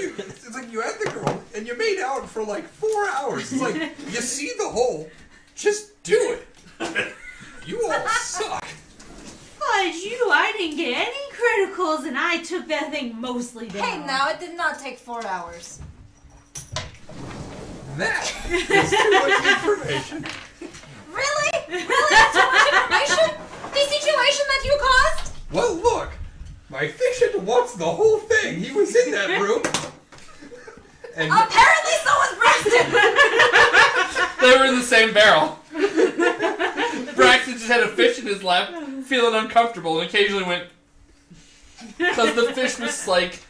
[SPEAKER 1] It's like you had the girl and you made out for like 4 hours. It's like you see the hole, just do it. You all suck.
[SPEAKER 3] Fudge, I didn't get any criticals, and I took that thing mostly down.
[SPEAKER 5] Hey, now it did not take 4 hours.
[SPEAKER 1] That is too much information.
[SPEAKER 5] Really? Really? That's too much information? The situation that you caused?
[SPEAKER 1] Well, look, my efficient watched the whole thing. He was in that room. And
[SPEAKER 5] Apparently so was Braxton.
[SPEAKER 2] They were in the same barrel. Braxton just had a fish in his lap, feeling uncomfortable, and occasionally went, because the fish was like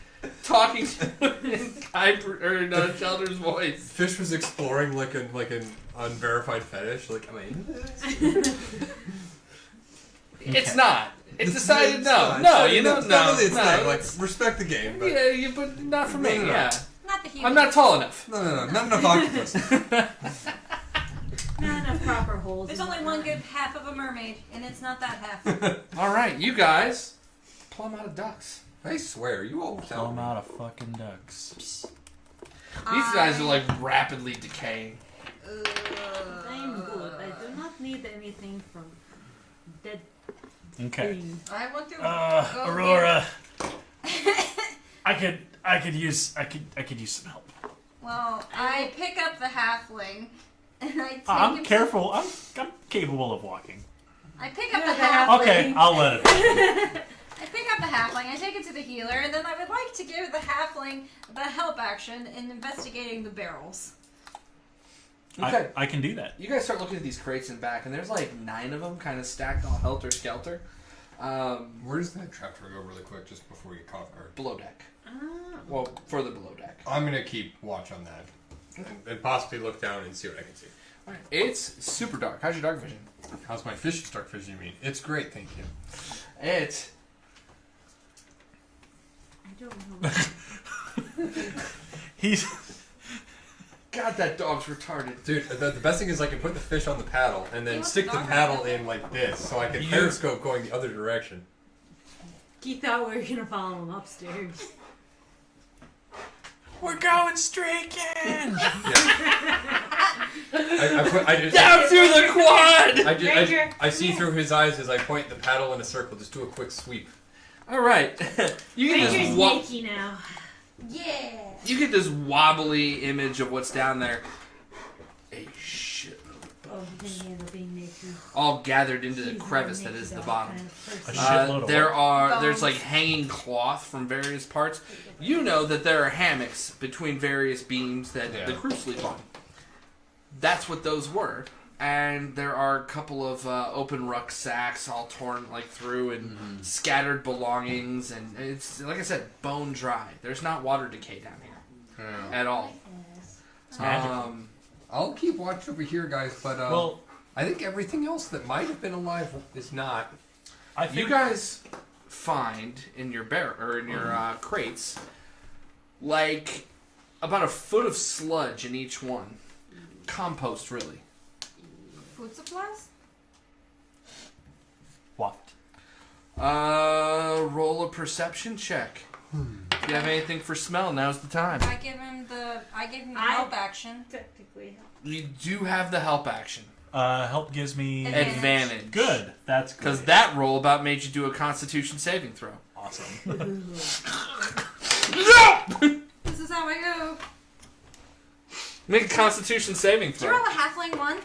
[SPEAKER 2] talking to him in Shelter's voice.
[SPEAKER 1] Fish was exploring like an unverified fetish. Like, am I into this?
[SPEAKER 2] It's not. It's decided
[SPEAKER 1] It's
[SPEAKER 2] no.
[SPEAKER 1] not.
[SPEAKER 2] No,
[SPEAKER 1] It's
[SPEAKER 2] you
[SPEAKER 1] not-
[SPEAKER 2] know,
[SPEAKER 1] it's not really its
[SPEAKER 2] no.
[SPEAKER 1] thing. Like, respect the game. But
[SPEAKER 2] Yeah, but not for me.
[SPEAKER 1] No, no, no.
[SPEAKER 2] Yeah,
[SPEAKER 5] Not the human.
[SPEAKER 2] I'm not tall enough.
[SPEAKER 1] no, not enough octopus.
[SPEAKER 3] Not enough proper holes.
[SPEAKER 5] There's
[SPEAKER 3] and
[SPEAKER 5] only
[SPEAKER 3] whatnot.
[SPEAKER 5] one good half of a mermaid, and it's not that half.
[SPEAKER 2] All right, you guys, plumb out of ducks.
[SPEAKER 1] I swear, you all
[SPEAKER 4] Pull
[SPEAKER 1] sound
[SPEAKER 4] them out of fucking ducks.
[SPEAKER 2] These guys are like rapidly decaying.
[SPEAKER 3] I'm good. I do not need anything from dead
[SPEAKER 4] Okay.
[SPEAKER 3] things.
[SPEAKER 5] I want to. go
[SPEAKER 4] Aurora,
[SPEAKER 5] get-
[SPEAKER 4] I could use some help.
[SPEAKER 5] Well, I pick up the halfling, and I take
[SPEAKER 4] I'm
[SPEAKER 5] him.
[SPEAKER 4] careful. I'm capable of walking.
[SPEAKER 5] I pick up
[SPEAKER 3] You're
[SPEAKER 5] the
[SPEAKER 3] the
[SPEAKER 5] halfling.
[SPEAKER 4] Okay, I'll let it.
[SPEAKER 5] I pick up the halfling. I take it to the healer, and then I would like to give the halfling the help action in investigating the barrels.
[SPEAKER 2] Okay.
[SPEAKER 4] I can do that.
[SPEAKER 2] You guys start looking at these crates in back, and there's like 9 of them kind of stacked all helter skelter.
[SPEAKER 1] Where does that trapdoor go really quick just before you cough guard?
[SPEAKER 2] Below deck.
[SPEAKER 3] Ah.
[SPEAKER 2] Well, further below deck.
[SPEAKER 1] I'm gonna keep watch on that. And possibly look down and see what I can see.
[SPEAKER 2] All right. It's super dark. How's your dark vision?
[SPEAKER 1] How's my fish dark vision, you mean? It's great, thank you.
[SPEAKER 2] It's
[SPEAKER 3] I don't know.
[SPEAKER 4] He's
[SPEAKER 2] God, that dog's retarded.
[SPEAKER 1] Dude, the best thing is I can put the fish on the paddle and
[SPEAKER 5] You
[SPEAKER 1] then
[SPEAKER 5] want
[SPEAKER 1] stick
[SPEAKER 5] the
[SPEAKER 1] the
[SPEAKER 5] dog
[SPEAKER 1] paddle
[SPEAKER 5] on
[SPEAKER 1] in like this, so I can
[SPEAKER 4] You-
[SPEAKER 1] periscope going the other direction.
[SPEAKER 3] He thought we were gonna follow him upstairs.
[SPEAKER 4] we're going streaking.
[SPEAKER 1] I just
[SPEAKER 2] Down through the quad.
[SPEAKER 3] Ranger,
[SPEAKER 1] I see through his eyes as I point the paddle in a circle. Just do a quick sweep.
[SPEAKER 2] All right. You can
[SPEAKER 3] Ranger's
[SPEAKER 2] just
[SPEAKER 3] naked now.
[SPEAKER 5] Yeah.
[SPEAKER 2] you get this wobbly image of what's down there. A shitload of
[SPEAKER 3] Oh,
[SPEAKER 2] bones,
[SPEAKER 3] he ended up being naked.
[SPEAKER 2] all gathered into the
[SPEAKER 3] He's
[SPEAKER 2] crevice
[SPEAKER 3] not
[SPEAKER 2] that is
[SPEAKER 3] naked
[SPEAKER 2] the
[SPEAKER 3] all
[SPEAKER 2] bottom.
[SPEAKER 3] kind of
[SPEAKER 4] A
[SPEAKER 3] person.
[SPEAKER 4] shitload of
[SPEAKER 2] There
[SPEAKER 4] what?
[SPEAKER 2] there's
[SPEAKER 5] Bones.
[SPEAKER 2] like hanging cloth from various parts. You know that there are hammocks between various beams that
[SPEAKER 1] Yeah.
[SPEAKER 2] the crew sleep on. That's what those were. And there are a couple of open rucksacks all torn like through and scattered belongings. And it's, like I said, bone dry. There's not water decay down here at all.
[SPEAKER 3] Yes.
[SPEAKER 4] Magical.
[SPEAKER 1] I'll keep watch over here, guys. But
[SPEAKER 4] Well,
[SPEAKER 1] I think everything else that might have been alive is not.
[SPEAKER 4] I think
[SPEAKER 2] You guys find in your crates like about a foot of sludge in each one. Compost, really.
[SPEAKER 5] Food supplies?
[SPEAKER 4] waft.
[SPEAKER 2] Roll a perception check. If you have anything for smell, now's the time.
[SPEAKER 5] I give him the help action.
[SPEAKER 3] Technically.
[SPEAKER 2] You do have the help action.
[SPEAKER 4] Help gives me
[SPEAKER 2] Advantage.
[SPEAKER 4] good. That's good.
[SPEAKER 2] Because that roll about made you do a Constitution saving throw.
[SPEAKER 4] awesome.
[SPEAKER 5] This is how I go.
[SPEAKER 2] Make a Constitution saving
[SPEAKER 5] Did you
[SPEAKER 2] throw.
[SPEAKER 5] roll a halfling one?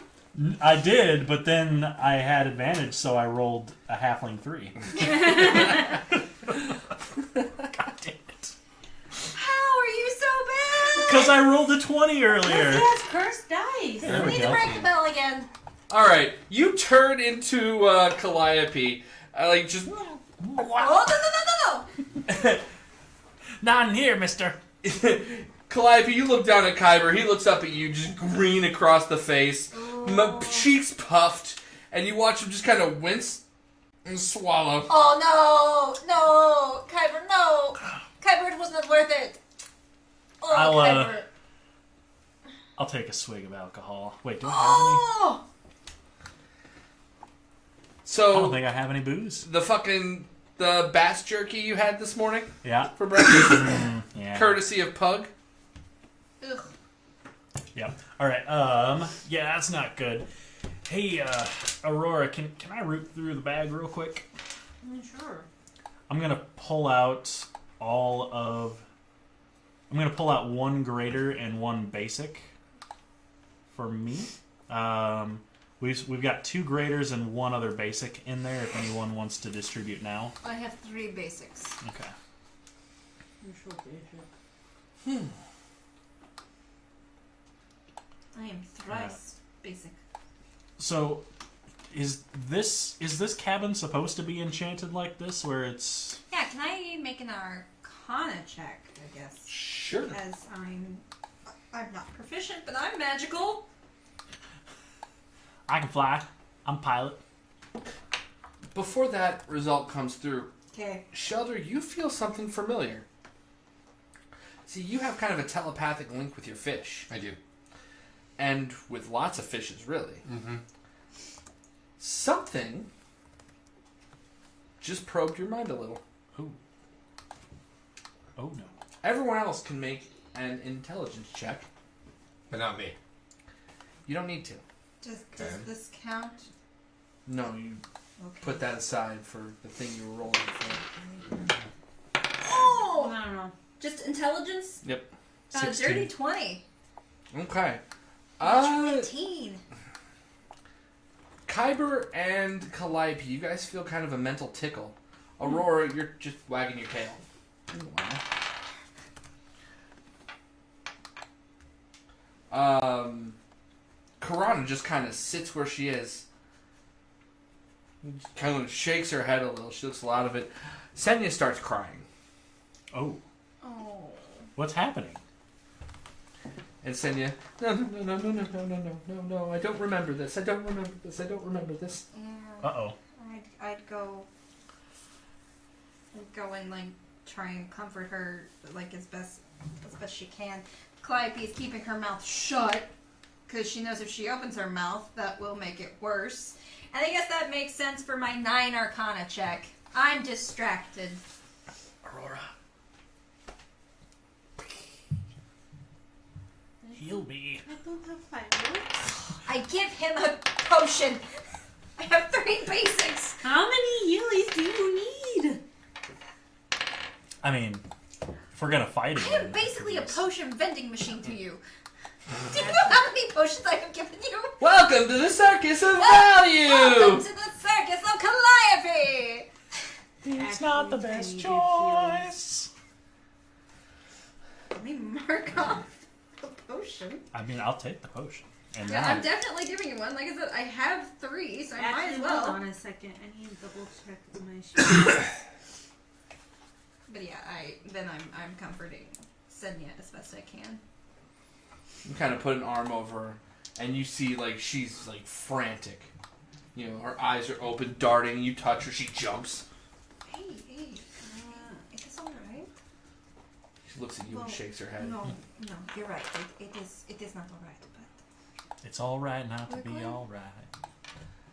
[SPEAKER 4] I did, but then I had advantage, so I rolled a halfling 3. God damn it!
[SPEAKER 5] How are you so bad?
[SPEAKER 4] Because I rolled a 20
[SPEAKER 3] Yes,
[SPEAKER 4] earlier.
[SPEAKER 3] he has cursed dice.
[SPEAKER 4] There
[SPEAKER 5] I
[SPEAKER 4] we
[SPEAKER 5] need
[SPEAKER 4] go.
[SPEAKER 5] to break the bell again.
[SPEAKER 2] All right, you turn into Calliope, like just.
[SPEAKER 5] Oh, no.
[SPEAKER 4] Not in here, mister.
[SPEAKER 2] Calliope, you look down at Kyber. He looks up at you, just green across the face, cheeks puffed, and you watch him just kind of wince and swallow.
[SPEAKER 5] Oh, no. Kyber, no. Kyber, it wasn't worth it. Oh, Kyber.
[SPEAKER 4] I'll take a swig of alcohol. Wait, do I have
[SPEAKER 5] Oh!
[SPEAKER 4] any? I don't
[SPEAKER 2] So
[SPEAKER 4] think I have any booze.
[SPEAKER 2] the bass jerky you had this morning
[SPEAKER 4] Yeah.
[SPEAKER 2] for breakfast,
[SPEAKER 4] Yeah.
[SPEAKER 2] courtesy of Pug.
[SPEAKER 5] Ugh.
[SPEAKER 4] Yep. All right. Yeah, that's not good. Hey, Aurora, can I root through the bag real quick?
[SPEAKER 3] Sure.
[SPEAKER 4] I'm gonna pull out I'm gonna pull out one greater and one basic for me. We've got 2 graders and 1 other basic in there. If anyone wants to distribute now.
[SPEAKER 5] I have 3 basics.
[SPEAKER 4] Okay.
[SPEAKER 5] I am thrice basic.
[SPEAKER 4] So, is this cabin supposed to be enchanted like this, where it's?
[SPEAKER 5] Yeah, can I make an Arcana check, I guess?
[SPEAKER 2] Sure.
[SPEAKER 5] Because I'm not proficient, but I'm magical.
[SPEAKER 4] I can fly. I'm pilot.
[SPEAKER 2] Before that result comes through,
[SPEAKER 5] Okay.
[SPEAKER 2] Shelter, you feel something familiar. See, you have kind of a telepathic link with your fish.
[SPEAKER 1] I do.
[SPEAKER 2] and with lots of fishes, really.
[SPEAKER 1] Mm-hmm.
[SPEAKER 2] Something just probed your mind a little.
[SPEAKER 4] Ooh. Oh no.
[SPEAKER 2] Everyone else can make an intelligence check.
[SPEAKER 1] But not me.
[SPEAKER 2] You don't need to.
[SPEAKER 5] Does
[SPEAKER 1] Okay.
[SPEAKER 5] this count?
[SPEAKER 2] No, you
[SPEAKER 5] Okay.
[SPEAKER 2] put that aside for the thing you were rolling for.
[SPEAKER 5] Oh!
[SPEAKER 3] I don't know.
[SPEAKER 5] Just intelligence?
[SPEAKER 2] Yep.
[SPEAKER 5] Dirty 20.
[SPEAKER 2] Okay.
[SPEAKER 5] 19.
[SPEAKER 2] Kyber and Calliope, you guys feel kind of a mental tickle. Aurora, you're just wagging your tail. Karana just kind of sits where she is. Kind of shakes her head a little. She looks a lot of it. Senya starts crying.
[SPEAKER 4] Oh.
[SPEAKER 5] Oh.
[SPEAKER 4] What's happening?
[SPEAKER 2] And Senya, no, I don't remember this. I don't remember this.
[SPEAKER 5] Yeah.
[SPEAKER 4] Uh-oh.
[SPEAKER 5] I'd go and like try and comfort her like as best she can. Calliope is keeping her mouth shut because she knows if she opens her mouth, that will make it worse. And I guess that makes sense for my 9 Arcana check. I'm distracted.
[SPEAKER 4] Aurora. Heal me.
[SPEAKER 3] I don't have fireworks.
[SPEAKER 5] I give him a potion. I have 3 basics.
[SPEAKER 3] How many healies do you need?
[SPEAKER 4] I mean, if we're gonna fight
[SPEAKER 5] I
[SPEAKER 4] again.
[SPEAKER 5] am basically a
[SPEAKER 4] please.
[SPEAKER 5] potion vending machine to you. Do you know how many potions I have given you?
[SPEAKER 2] Welcome to the Circus of
[SPEAKER 5] Welcome
[SPEAKER 2] Value!
[SPEAKER 5] to the Circus of Calliope!
[SPEAKER 4] It's not the
[SPEAKER 3] Actually,
[SPEAKER 4] best
[SPEAKER 3] tiny big
[SPEAKER 4] choice.
[SPEAKER 5] Let me mark off the potion.
[SPEAKER 4] I mean, I'll take the potion. And
[SPEAKER 5] Yeah,
[SPEAKER 4] now
[SPEAKER 5] I'm definitely giving you one. Like I said, I have 3, so I might
[SPEAKER 3] Actually,
[SPEAKER 5] as well.
[SPEAKER 3] hold on a second. I need to double check my sheet.
[SPEAKER 5] But yeah, I'm comforting Senya as best I can.
[SPEAKER 2] You kind of put an arm over her, and you see like she's like frantic. You know, her eyes are open, darting. You touch her, she jumps.
[SPEAKER 5] Hey, is this alright?
[SPEAKER 2] She looks at you
[SPEAKER 5] Well,
[SPEAKER 2] and shakes her head.
[SPEAKER 5] No, you're right. It is not alright, but
[SPEAKER 4] it's all right not to
[SPEAKER 5] We're
[SPEAKER 4] be
[SPEAKER 5] going-
[SPEAKER 4] all right.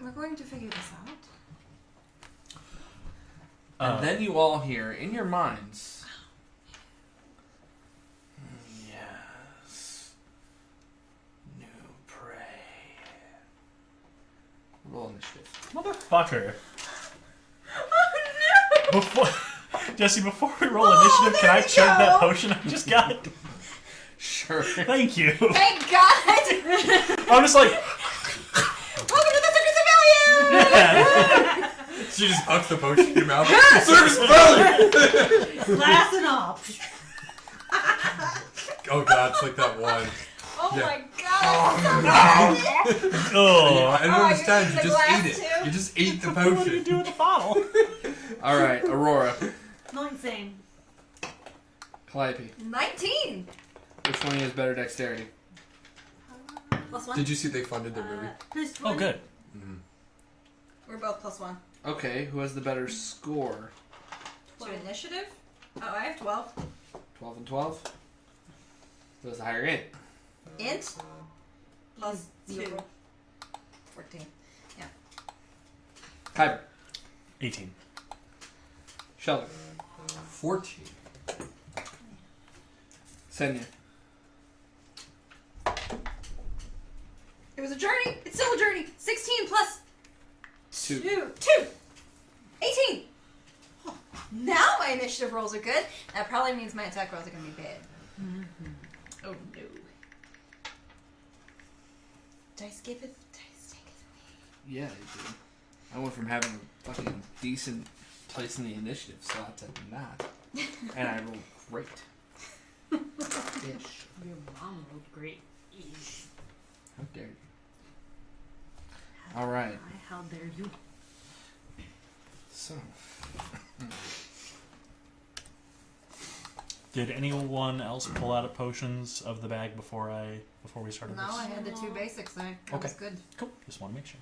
[SPEAKER 5] we're going to figure this out.
[SPEAKER 2] And then you all hear in your minds. Yes. New prey. Roll initiative.
[SPEAKER 4] Motherfucker.
[SPEAKER 5] Oh no!
[SPEAKER 4] Before Jesse, before we roll initiative, can I
[SPEAKER 5] there we
[SPEAKER 4] chug that
[SPEAKER 5] go.
[SPEAKER 4] potion I just got?
[SPEAKER 2] Sure.
[SPEAKER 4] Thank you.
[SPEAKER 5] Thank God!
[SPEAKER 4] I'm just like,
[SPEAKER 5] Welcome to the Circus of Value!
[SPEAKER 4] yeah.
[SPEAKER 1] She just hucks the potion in your mouth.
[SPEAKER 2] Service value!
[SPEAKER 3] Glass and all.
[SPEAKER 1] Oh god, it's like that one.
[SPEAKER 5] Oh
[SPEAKER 1] Yeah.
[SPEAKER 5] my God! That's so funny.
[SPEAKER 4] Oh.
[SPEAKER 1] And
[SPEAKER 5] Oh,
[SPEAKER 1] this
[SPEAKER 5] you're
[SPEAKER 1] time
[SPEAKER 5] eating
[SPEAKER 1] you
[SPEAKER 5] the
[SPEAKER 1] just
[SPEAKER 5] glass
[SPEAKER 1] ate it.
[SPEAKER 5] too?
[SPEAKER 1] You just ate the
[SPEAKER 4] What do you
[SPEAKER 1] potion.
[SPEAKER 4] do with the bottle?
[SPEAKER 2] All right, Aurora.
[SPEAKER 3] No, insane.
[SPEAKER 2] Calliope.
[SPEAKER 5] 19!
[SPEAKER 2] Which one has better dexterity?
[SPEAKER 5] Plus 1?
[SPEAKER 1] Did you see they funded the movie?
[SPEAKER 3] Plus
[SPEAKER 4] Oh,
[SPEAKER 3] one.
[SPEAKER 4] good.
[SPEAKER 1] Mm-hmm.
[SPEAKER 5] We're both plus 1.
[SPEAKER 2] Okay, who has the better score?
[SPEAKER 5] To initiative? Oh, I have 12.
[SPEAKER 2] 12 and 12? Who has the higher int?
[SPEAKER 5] Int? Plus
[SPEAKER 3] Two.
[SPEAKER 5] 0. 14.
[SPEAKER 2] Kyber.
[SPEAKER 4] 18.
[SPEAKER 2] Sheldon.
[SPEAKER 1] 14.
[SPEAKER 2] Senya.
[SPEAKER 5] It was a journey. It's still a journey. 16 plus
[SPEAKER 2] 2.
[SPEAKER 5] 2. 18. Oh, now my initiative rolls are good. That probably means my attack rolls are going to be bad. Oh no. Dice give it. Dice take it.
[SPEAKER 2] Yeah, they did. I went from having a fucking decent place in the initiative slot to not. And I rolled great. Ish.
[SPEAKER 3] Your mom rolled great.
[SPEAKER 2] How dare you? All right.
[SPEAKER 3] How dare you?
[SPEAKER 2] So.
[SPEAKER 4] Did anyone else pull out of potions of the bag before we started
[SPEAKER 5] No,
[SPEAKER 4] this?
[SPEAKER 5] I had the 2 basics there. That
[SPEAKER 4] Okay.
[SPEAKER 5] was good.
[SPEAKER 4] Cool. Just want to make sure.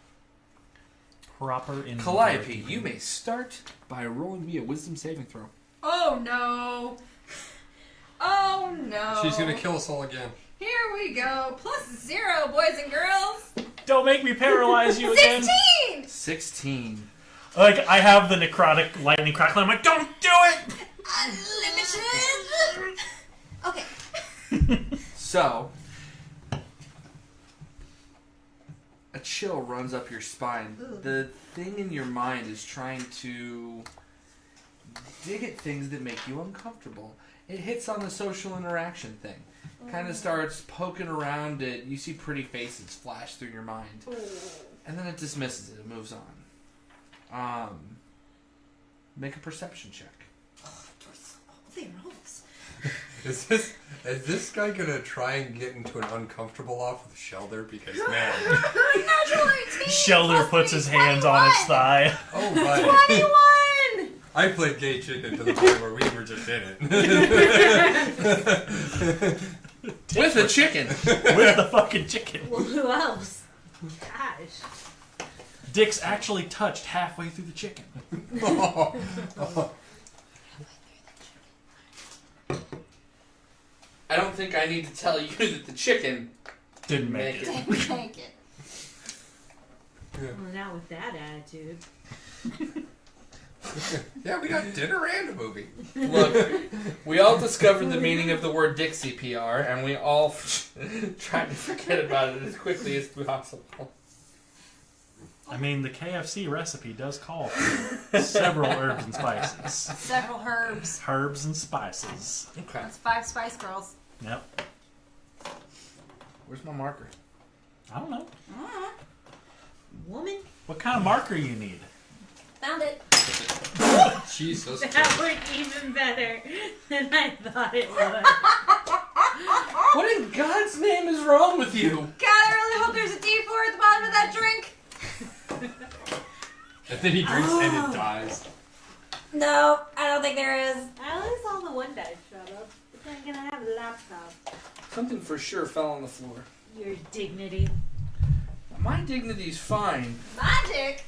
[SPEAKER 4] Proper in
[SPEAKER 2] Calliope, you may start by rolling me a wisdom saving throw.
[SPEAKER 5] Oh no. Oh no.
[SPEAKER 1] She's gonna kill us all again.
[SPEAKER 5] Here we go. +0, boys and girls.
[SPEAKER 4] Don't make me paralyze you again.
[SPEAKER 5] 16!
[SPEAKER 2] 16.
[SPEAKER 4] Like, I have the necrotic lightning crackle. I'm like, don't do it!
[SPEAKER 5] Unlimited. Okay.
[SPEAKER 2] So, a chill runs up your spine.
[SPEAKER 5] Ooh.
[SPEAKER 2] The thing in your mind is trying to dig at things that make you uncomfortable. It hits on the social interaction thing. Kind of starts poking around it. You see pretty faces flash through your mind. And then it dismisses it. It moves on. Make a perception check.
[SPEAKER 5] They rolls.
[SPEAKER 1] Is this guy gonna try and get into an uncomfortable off with Shelder? Because man,
[SPEAKER 5] Natural 18
[SPEAKER 4] Shelder
[SPEAKER 5] plus
[SPEAKER 4] puts
[SPEAKER 5] 3,
[SPEAKER 4] his hands on its
[SPEAKER 5] 21.
[SPEAKER 4] thigh.
[SPEAKER 1] oh my!
[SPEAKER 5] 21!
[SPEAKER 1] I played gay chicken to the point where we were just in it.
[SPEAKER 2] With a chicken!
[SPEAKER 4] With the fucking chicken.
[SPEAKER 3] Well, who else? Gosh.
[SPEAKER 4] Dick's actually touched halfway through the chicken.
[SPEAKER 1] Oh, oh.
[SPEAKER 2] I don't think I need to tell you that the chicken
[SPEAKER 4] Didn't make it.
[SPEAKER 5] Didn't make it.
[SPEAKER 3] Well, not with that attitude.
[SPEAKER 1] Yeah, we got dinner and a movie.
[SPEAKER 2] Look, we all discovered the meaning of the word Dixie PR, and we all tried to forget about it as quickly as possible.
[SPEAKER 4] I mean, the KFC recipe does call for several herbs and spices.
[SPEAKER 5] Several herbs.
[SPEAKER 4] Herbs and spices.
[SPEAKER 2] Okay.
[SPEAKER 5] That's 5 Spice Girls.
[SPEAKER 4] Yep.
[SPEAKER 2] Where's my marker?
[SPEAKER 4] I don't know.
[SPEAKER 3] Woman?
[SPEAKER 4] What kind of marker you need?
[SPEAKER 5] Found it.
[SPEAKER 1] Jesus.
[SPEAKER 3] That would even better than I thought it would.
[SPEAKER 2] What in God's name is wrong with you?
[SPEAKER 5] God, I really hope there's a D4 at the bottom of that drink.
[SPEAKER 1] And then he drinks and it dies.
[SPEAKER 5] No, I don't think there is.
[SPEAKER 3] At least all the one dice shut up. It's not gonna have a laptop.
[SPEAKER 2] Something for sure fell on the floor.
[SPEAKER 3] Your dignity.
[SPEAKER 2] My dignity's fine.
[SPEAKER 5] Magic.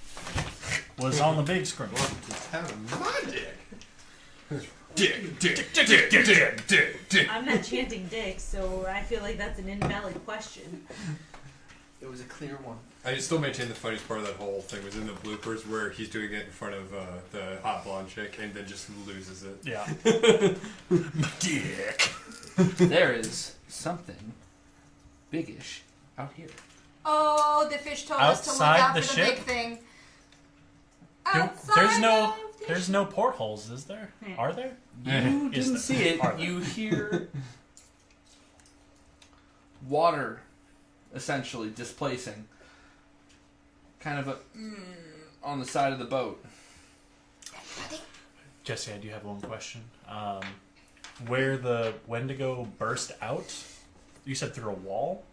[SPEAKER 4] Was on the big screen.
[SPEAKER 1] Well, just having my dick. Dick.
[SPEAKER 3] I'm not chanting dick, so I feel like that's an invalid question.
[SPEAKER 2] It was a clear one.
[SPEAKER 1] I still maintain the funniest part of that whole thing was in the bloopers where he's doing it in front of the hot blonde chick and then just loses it.
[SPEAKER 4] Yeah. Dick.
[SPEAKER 2] There is something biggish out here.
[SPEAKER 5] Oh, the fish told us to look
[SPEAKER 4] Outside
[SPEAKER 5] out
[SPEAKER 4] the
[SPEAKER 5] for the
[SPEAKER 4] ship?
[SPEAKER 5] big thing.
[SPEAKER 4] There's
[SPEAKER 5] Outside
[SPEAKER 4] no portholes, is there?
[SPEAKER 3] Yeah.
[SPEAKER 4] Are there?
[SPEAKER 2] You
[SPEAKER 4] Is
[SPEAKER 2] didn't
[SPEAKER 4] there?
[SPEAKER 2] see it.
[SPEAKER 4] Are there?
[SPEAKER 2] You hear water essentially displacing. Kind of a on the side of the boat.
[SPEAKER 4] Jesse, I do have one question. Where the Wendigo burst out, you said through a wall?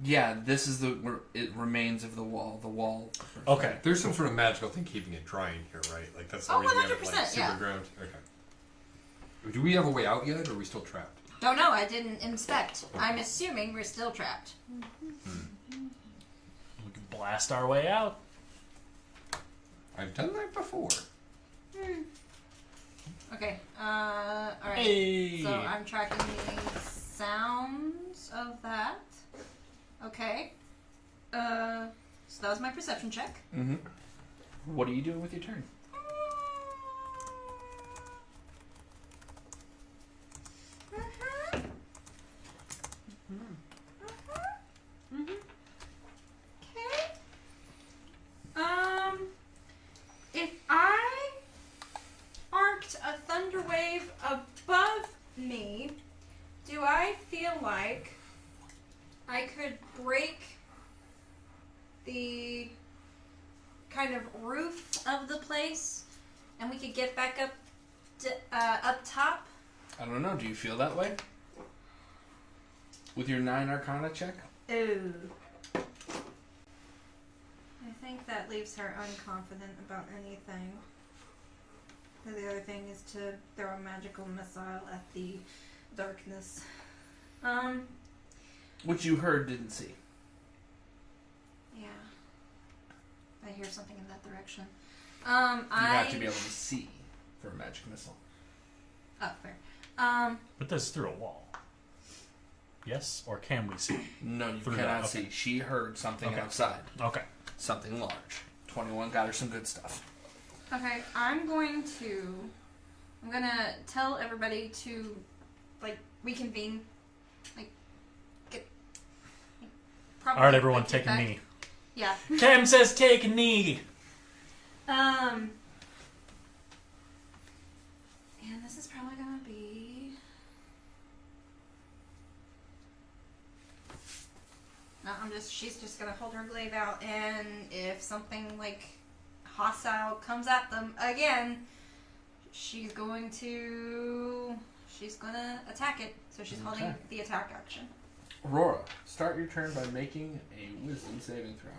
[SPEAKER 2] Yeah, this is the remains of the wall. The wall.
[SPEAKER 4] Okay.
[SPEAKER 1] There's some sort of magical thing keeping it dry in here, right? Like that's the
[SPEAKER 5] Oh,
[SPEAKER 1] reason we have it
[SPEAKER 5] 100%,
[SPEAKER 1] like super
[SPEAKER 5] yeah.
[SPEAKER 1] ground. Okay. Do we have a way out yet, or are we still trapped?
[SPEAKER 5] Don't know. I didn't inspect. I'm assuming we're still trapped.
[SPEAKER 4] We can blast our way out.
[SPEAKER 1] I've done that before.
[SPEAKER 5] Okay. All right.
[SPEAKER 4] Hey.
[SPEAKER 5] So I'm tracking the sounds of that. Okay. So that was my perception check.
[SPEAKER 2] Mm-hmm. What are you doing with your turn?
[SPEAKER 5] Okay. If I arced a thunder wave above me, do I feel like I could break the kind of roof of the place and we could get back up up top?
[SPEAKER 2] I don't know. Do you feel that way? With your 9 Arcana check?
[SPEAKER 5] Ooh. I think that leaves her unconfident about anything. And the other thing is to throw a magical missile at the darkness.
[SPEAKER 2] Which you heard, didn't see.
[SPEAKER 5] Yeah. I hear something in that direction.
[SPEAKER 2] You have to be able to see for a magic missile.
[SPEAKER 5] Oh, fair.
[SPEAKER 4] But this is through a wall. Yes, or can we see?
[SPEAKER 2] No, you
[SPEAKER 4] Through
[SPEAKER 2] cannot
[SPEAKER 4] that, okay.
[SPEAKER 2] see. She heard something
[SPEAKER 4] Okay.
[SPEAKER 2] outside.
[SPEAKER 4] Okay.
[SPEAKER 2] Something large. 21 got her some good stuff.
[SPEAKER 5] Okay, I'm gonna tell everybody to, like, reconvene. Like, get. Probably,
[SPEAKER 4] All right, everyone,
[SPEAKER 5] like,
[SPEAKER 4] take
[SPEAKER 5] get
[SPEAKER 4] a
[SPEAKER 5] back.
[SPEAKER 4] knee.
[SPEAKER 5] Yeah.
[SPEAKER 4] Cam says take a knee.
[SPEAKER 5] And this is probably gonna be. No, she's just gonna hold her glaive out, and if something, like, hostile comes at them again, she's gonna attack it. So she's holding the attack action.
[SPEAKER 2] Aurora, start your turn by making a wisdom saving throw.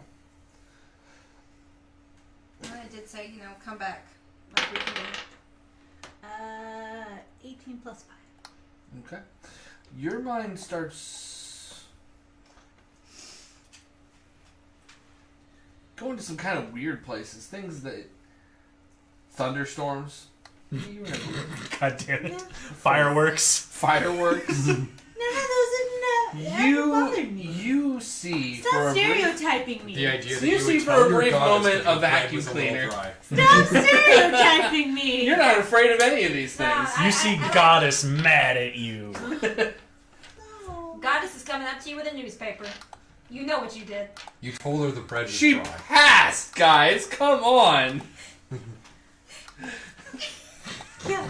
[SPEAKER 5] And I did say, come back. Like we can do.
[SPEAKER 3] 18 plus 5.
[SPEAKER 2] Okay. Your mind starts going to some kind of weird places. Things that... Thunderstorms. You remember.
[SPEAKER 4] God damn it. Fireworks.
[SPEAKER 2] Fireworks.
[SPEAKER 3] None of those ever bothered me.
[SPEAKER 2] You see
[SPEAKER 3] Stop
[SPEAKER 2] for a brief...
[SPEAKER 3] stereotyping me.
[SPEAKER 1] The idea that
[SPEAKER 2] You
[SPEAKER 1] you
[SPEAKER 2] see
[SPEAKER 1] would
[SPEAKER 2] for
[SPEAKER 1] tell
[SPEAKER 2] a
[SPEAKER 1] your
[SPEAKER 2] brief
[SPEAKER 1] goddess
[SPEAKER 2] moment
[SPEAKER 1] that your
[SPEAKER 2] a
[SPEAKER 1] bread
[SPEAKER 2] vacuum
[SPEAKER 1] was a little
[SPEAKER 2] cleaner.
[SPEAKER 1] dry.
[SPEAKER 3] Stop stereotyping me.
[SPEAKER 2] You're not afraid of any of these things.
[SPEAKER 4] You see Goddess mad at you.
[SPEAKER 3] No.
[SPEAKER 5] Goddess is coming up to you with a newspaper. You know what you did.
[SPEAKER 1] You told her the bread was
[SPEAKER 2] She
[SPEAKER 1] dry.
[SPEAKER 2] passed, guys. Come on.
[SPEAKER 3] Yeah,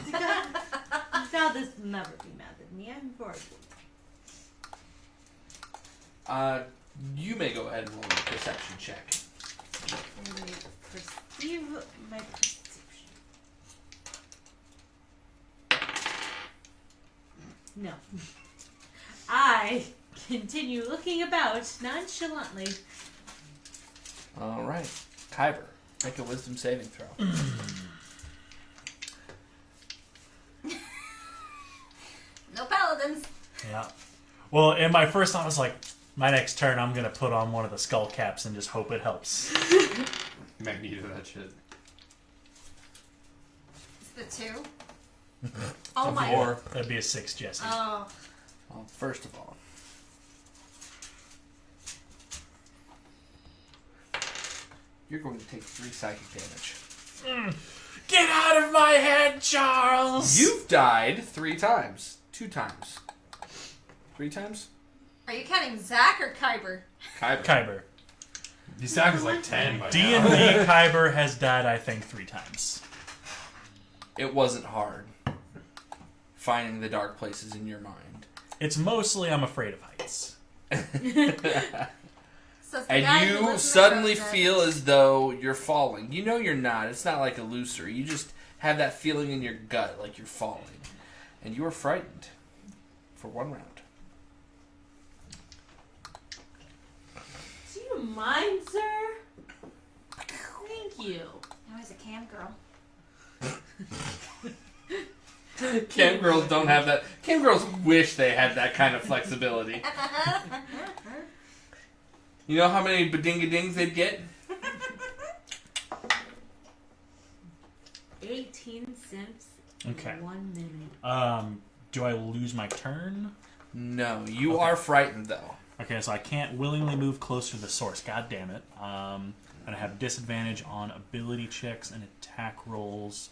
[SPEAKER 3] God, this will never be mad at me. I'm bored.
[SPEAKER 2] You may go ahead and roll a perception check.
[SPEAKER 3] I'm going to perceive my perception. No. I continue looking about nonchalantly.
[SPEAKER 2] All right, Kyber, make a wisdom saving throw.
[SPEAKER 5] No paladins.
[SPEAKER 4] Yeah. Well, in my first thought, I was like, my next turn, I'm going to put on one of the skull caps and just hope it helps.
[SPEAKER 1] Magneto that shit.
[SPEAKER 5] It's the 2. Oh my.
[SPEAKER 4] Or that'd be a 6, Jesse.
[SPEAKER 5] Oh.
[SPEAKER 2] Well, first of all, you're going to take 3 psychic damage.
[SPEAKER 4] Get out of my head, Charles!
[SPEAKER 2] You've died 3 times. 2 times. 3 times?
[SPEAKER 5] Are you counting Zach or Kyber?
[SPEAKER 2] Kyber.
[SPEAKER 4] Kyber.
[SPEAKER 1] He sounds like 10 by
[SPEAKER 4] D&D
[SPEAKER 1] now.
[SPEAKER 4] Kyber has died, I think, 3 times.
[SPEAKER 2] It wasn't hard finding the dark places in your mind.
[SPEAKER 4] It's mostly I'm afraid of heights.
[SPEAKER 5] So it's the
[SPEAKER 2] And
[SPEAKER 5] guy who
[SPEAKER 2] you
[SPEAKER 5] lives in the
[SPEAKER 2] suddenly
[SPEAKER 5] restaurant.
[SPEAKER 2] feel as though you're falling. You know you're not. It's not like illusory. You just have that feeling in your gut like you're falling. And you are frightened for 1 round.
[SPEAKER 3] Do you mind, sir? Thank you.
[SPEAKER 5] Now he's a cam girl.
[SPEAKER 2] Cam girls don't have that. Cam girls wish they had that kind of flexibility. You know how many badinga-dings they'd get?
[SPEAKER 3] 18 cents
[SPEAKER 4] Okay.
[SPEAKER 3] in 1 minute.
[SPEAKER 4] Do I lose my turn?
[SPEAKER 2] No, you
[SPEAKER 4] Okay.
[SPEAKER 2] are frightened though.
[SPEAKER 4] Okay, so I can't willingly move closer to the source. God damn it. And I have disadvantage on ability checks and attack rolls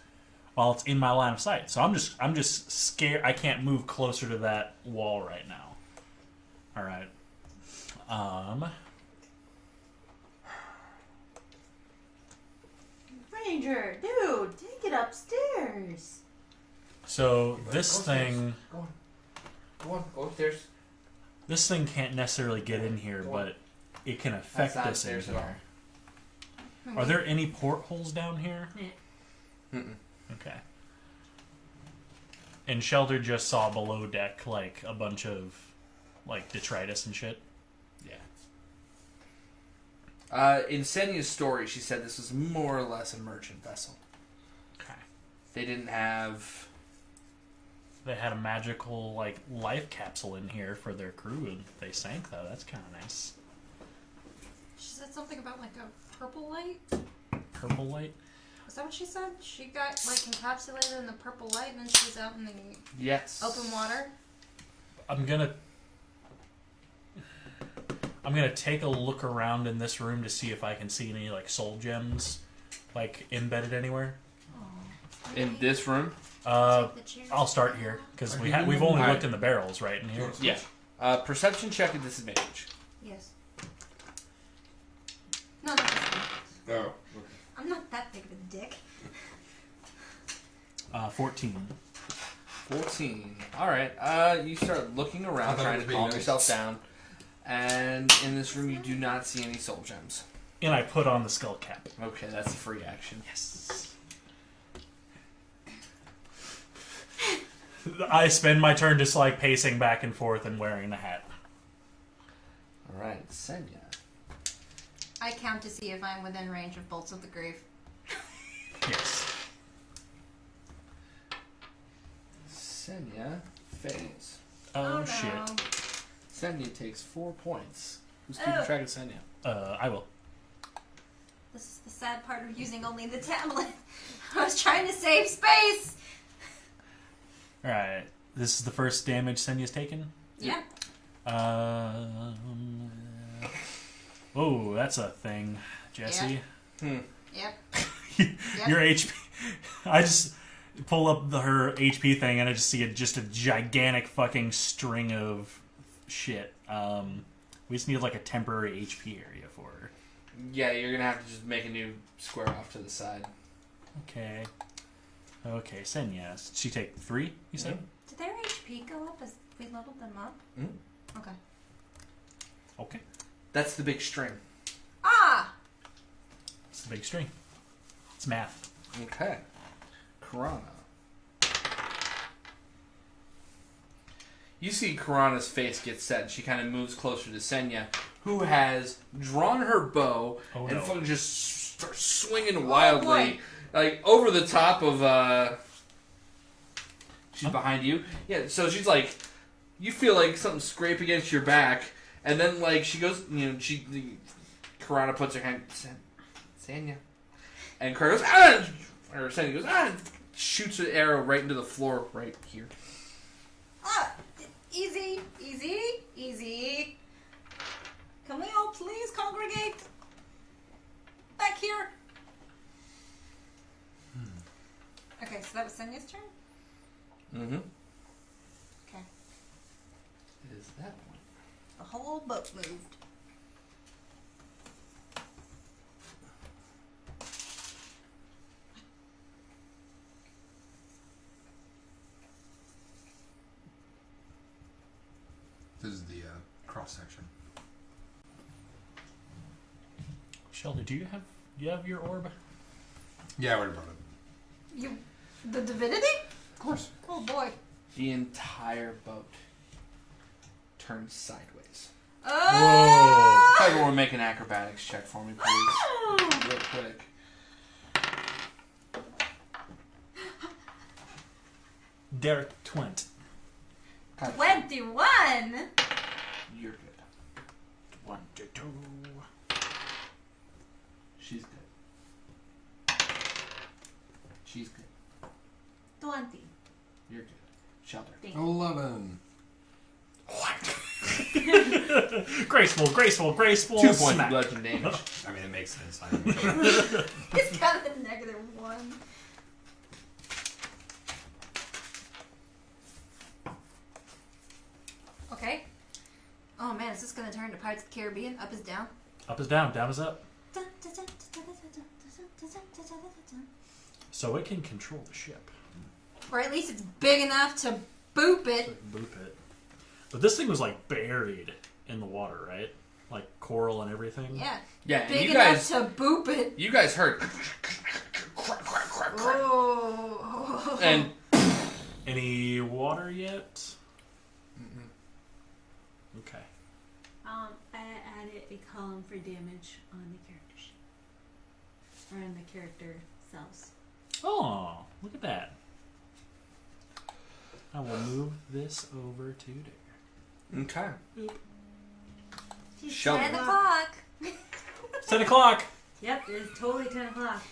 [SPEAKER 4] while it's in my line of sight. So I'm just scared. I can't move closer to that wall right now. All right.
[SPEAKER 3] Ranger, dude, take it upstairs.
[SPEAKER 4] So this
[SPEAKER 2] Go upstairs.
[SPEAKER 4] thing,
[SPEAKER 2] Go upstairs.
[SPEAKER 4] this thing can't necessarily get in here,
[SPEAKER 2] Go on.
[SPEAKER 4] but it can affect
[SPEAKER 2] That's not
[SPEAKER 4] this in
[SPEAKER 2] upstairs at
[SPEAKER 4] here.
[SPEAKER 2] all.
[SPEAKER 4] Are there any portholes down here?
[SPEAKER 2] Mm-mm.
[SPEAKER 4] Okay. And Shelter just saw below deck like a bunch of like detritus and shit.
[SPEAKER 2] In Senya's story, she said this was more or less a merchant vessel.
[SPEAKER 4] Okay.
[SPEAKER 2] They didn't have...
[SPEAKER 4] They had a magical like life capsule in here for their crew and they sank though. That's kind of nice.
[SPEAKER 5] She said something about like a purple light.
[SPEAKER 4] Purple light.
[SPEAKER 5] Was that what she said? She got like encapsulated in the purple light and then she was out in the
[SPEAKER 2] Yes.
[SPEAKER 5] open water.
[SPEAKER 4] I'm gonna I'm gonna take a look around in this room to see if I can see any like soul gems, like embedded anywhere.
[SPEAKER 2] In this room?
[SPEAKER 4] I'll start here because we've only looked in the barrels right in here.
[SPEAKER 2] Yeah. Perception check at disadvantage.
[SPEAKER 5] Yes. No, not this one.
[SPEAKER 1] Oh.
[SPEAKER 5] I'm not that big of a dick.
[SPEAKER 4] 14.
[SPEAKER 2] 14. Alright, you start looking around, trying to calm yourself down. And in this room, you do not see any soul gems.
[SPEAKER 4] And I put on the skull cap.
[SPEAKER 2] Okay, that's a free action.
[SPEAKER 4] Yes. I spend my turn just like pacing back and forth and wearing the hat.
[SPEAKER 2] Alright, Senya.
[SPEAKER 5] I count to see if I'm within range of bolts of the grave.
[SPEAKER 4] Yes.
[SPEAKER 2] Senya fails.
[SPEAKER 4] Oh,
[SPEAKER 5] no.
[SPEAKER 4] shit.
[SPEAKER 2] Senya takes 4 points. Who's keeping track of Senya?
[SPEAKER 4] I will.
[SPEAKER 5] This is the sad part of using only the tablet. I was trying to save space!
[SPEAKER 4] Alright. This is the first damage Senya's taken?
[SPEAKER 5] Yeah.
[SPEAKER 4] Oh, that's a thing, Jesse.
[SPEAKER 5] Yep.
[SPEAKER 4] Your HP. I just pull up her HP thing and I just see just a gigantic fucking string of shit. We just need like a temporary HP area for her.
[SPEAKER 2] Yeah, you're gonna have to just make a new square off to the side.
[SPEAKER 4] Okay. Okay, Senya. She take 3, you said?
[SPEAKER 5] Did their HP go up as we leveled them up? Okay.
[SPEAKER 4] Okay.
[SPEAKER 2] That's the big string.
[SPEAKER 5] Ah!
[SPEAKER 4] It's the big string. It's math.
[SPEAKER 2] Okay. Karana. You see Karana's face get set, and she kind of moves closer to Senya, who has drawn her bow and fucking just starts swinging wildly, like over the top of. She's behind you. Yeah, so she's like, you feel like something scrape against your back, and then like she goes, Karana puts her hand, Senya, and Karana goes, ah! Or Senya goes, ah! Shoots an arrow right into the floor right here.
[SPEAKER 5] Ah! Easy, easy, easy. Can we all please congregate? Back here. Okay, so that was Senya's turn?
[SPEAKER 2] Mm-hmm.
[SPEAKER 5] Okay.
[SPEAKER 2] Is that one?
[SPEAKER 5] The whole boat moved.
[SPEAKER 1] This is the cross section.
[SPEAKER 4] Shelter, do you have your orb?
[SPEAKER 1] Yeah, I would have brought it.
[SPEAKER 5] The divinity?
[SPEAKER 1] Of course.
[SPEAKER 5] Oh boy.
[SPEAKER 2] The entire boat turns sideways.
[SPEAKER 5] Oh!
[SPEAKER 2] Everyone make an acrobatics check for me, please. Real quick.
[SPEAKER 4] Derek Twent.
[SPEAKER 5] 21!
[SPEAKER 2] You're good.
[SPEAKER 4] 22.
[SPEAKER 2] She's good. She's good.
[SPEAKER 5] 20.
[SPEAKER 2] You're good. Shelter.
[SPEAKER 1] 11.
[SPEAKER 4] Graceful.
[SPEAKER 2] 2 points of
[SPEAKER 4] smack.
[SPEAKER 2] bludgeoning damage.
[SPEAKER 1] I mean, it makes sense.
[SPEAKER 5] It's got a -1. Okay. Oh man, is this gonna turn to Pirates of the Caribbean? Up is down?
[SPEAKER 4] Up is down, down is up. So it can control the ship.
[SPEAKER 5] Or at least it's big enough to boop it.
[SPEAKER 4] Boop it. But this thing was like buried in the water, right? Like coral and everything.
[SPEAKER 5] Yeah.
[SPEAKER 2] Yeah, and
[SPEAKER 5] Big
[SPEAKER 2] you
[SPEAKER 5] enough
[SPEAKER 2] guys,
[SPEAKER 5] to boop it.
[SPEAKER 2] you guys heard crack, crack, crack, crack.
[SPEAKER 5] Oh.
[SPEAKER 2] And
[SPEAKER 4] Any water yet? Okay.
[SPEAKER 3] I added a column for damage on the character sheet. Or in the character cells.
[SPEAKER 4] Oh, look at that. I will move this over to there.
[SPEAKER 2] okay.
[SPEAKER 5] It's
[SPEAKER 2] Shelter.
[SPEAKER 5] 10 o'clock.
[SPEAKER 4] 10 o'clock!
[SPEAKER 3] Yep, it's totally 10 o'clock.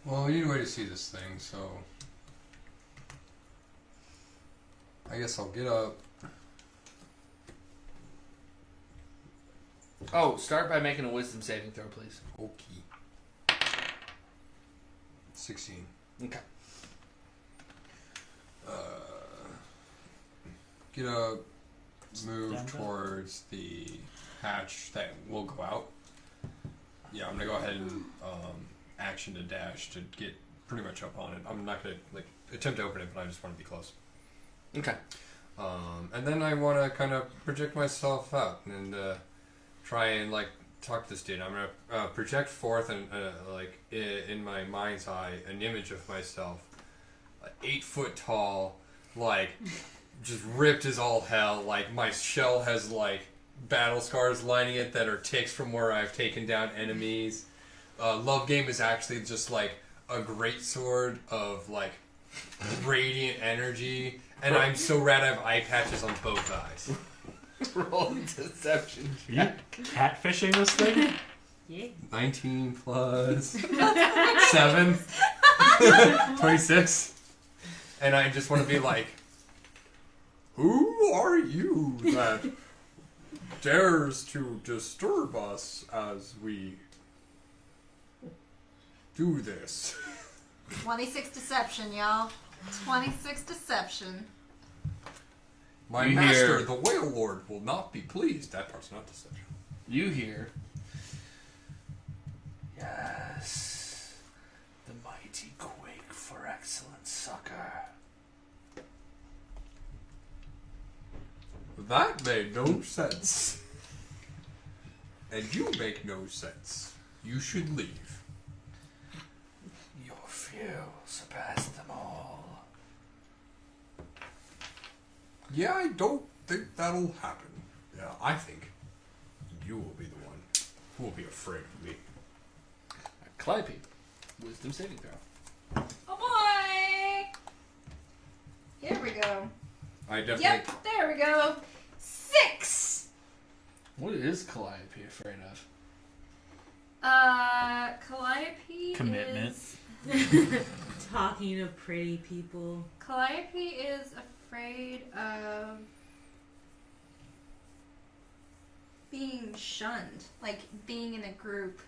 [SPEAKER 1] Well, we need a way to see this thing, so I guess I'll get up
[SPEAKER 2] Oh, start by making a wisdom saving throw, please.
[SPEAKER 1] Okay. 16.
[SPEAKER 2] Okay.
[SPEAKER 1] Gonna move
[SPEAKER 4] Stand up.
[SPEAKER 1] towards the hatch that will go out. Yeah, I'm gonna go ahead and action to dash to get pretty much up on it. I'm not gonna like attempt to open it, but I just want to be close.
[SPEAKER 2] Okay.
[SPEAKER 1] And then I want to kind of project myself out and try and like talk to this dude. I'm gonna project forth and like in my mind's eye an image of myself, 8 foot tall, like just ripped as all hell. Like my shell has like battle scars lining it that are ticks from where I've taken down enemies. Love game is actually just like a great sword of like radiant energy, and I'm so rad I have eye patches on both eyes.
[SPEAKER 2] Roll deception.
[SPEAKER 4] Are you catfishing this thing?
[SPEAKER 3] Yeah.
[SPEAKER 1] 19 plus 7. 26. And I just want to be like, who are you that dares to disturb us as we do this?
[SPEAKER 5] 26 deception, y'all. 26 deception.
[SPEAKER 1] My
[SPEAKER 2] You
[SPEAKER 1] master,
[SPEAKER 2] hear-
[SPEAKER 1] the Whale Lord, will not be pleased. That part's not deception.
[SPEAKER 2] You hear. Yes. The mighty quake for excellent succor.
[SPEAKER 1] That made no sense. And you make no sense. You should leave.
[SPEAKER 2] Your few surpass them all.
[SPEAKER 1] Yeah, I don't think that'll happen. Yeah, I think you will be the one who will be afraid of me.
[SPEAKER 2] Calliope. Wisdom saving throw.
[SPEAKER 5] Oh boy! Here we go.
[SPEAKER 1] I definitely.
[SPEAKER 5] Yep, there we go. 6!
[SPEAKER 2] What is Calliope afraid of?
[SPEAKER 5] Calliope
[SPEAKER 4] Commitment.
[SPEAKER 3] Talking to pretty people.
[SPEAKER 5] Calliope is afraid of being shunned. Like, being in a group,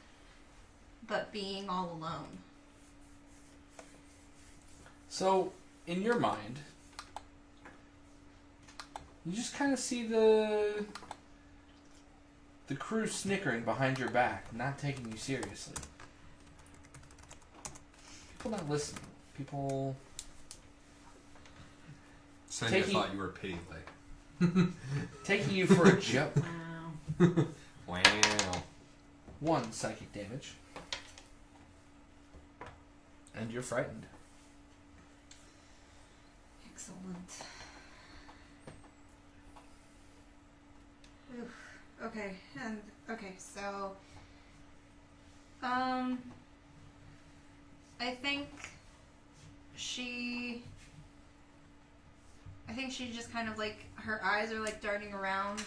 [SPEAKER 5] but being all alone.
[SPEAKER 2] So, in your mind, you just kind of see the crew snickering behind your back, not taking you seriously. People not listening. People.
[SPEAKER 1] Sonia
[SPEAKER 2] Taking-
[SPEAKER 1] thought you were pitty
[SPEAKER 2] taking you for a joke.
[SPEAKER 3] Wow.
[SPEAKER 1] Wow.
[SPEAKER 2] 1 psychic damage. And you're frightened.
[SPEAKER 5] Excellent. Oof. Okay, and okay, so I think she just kind of like her eyes are like darting around.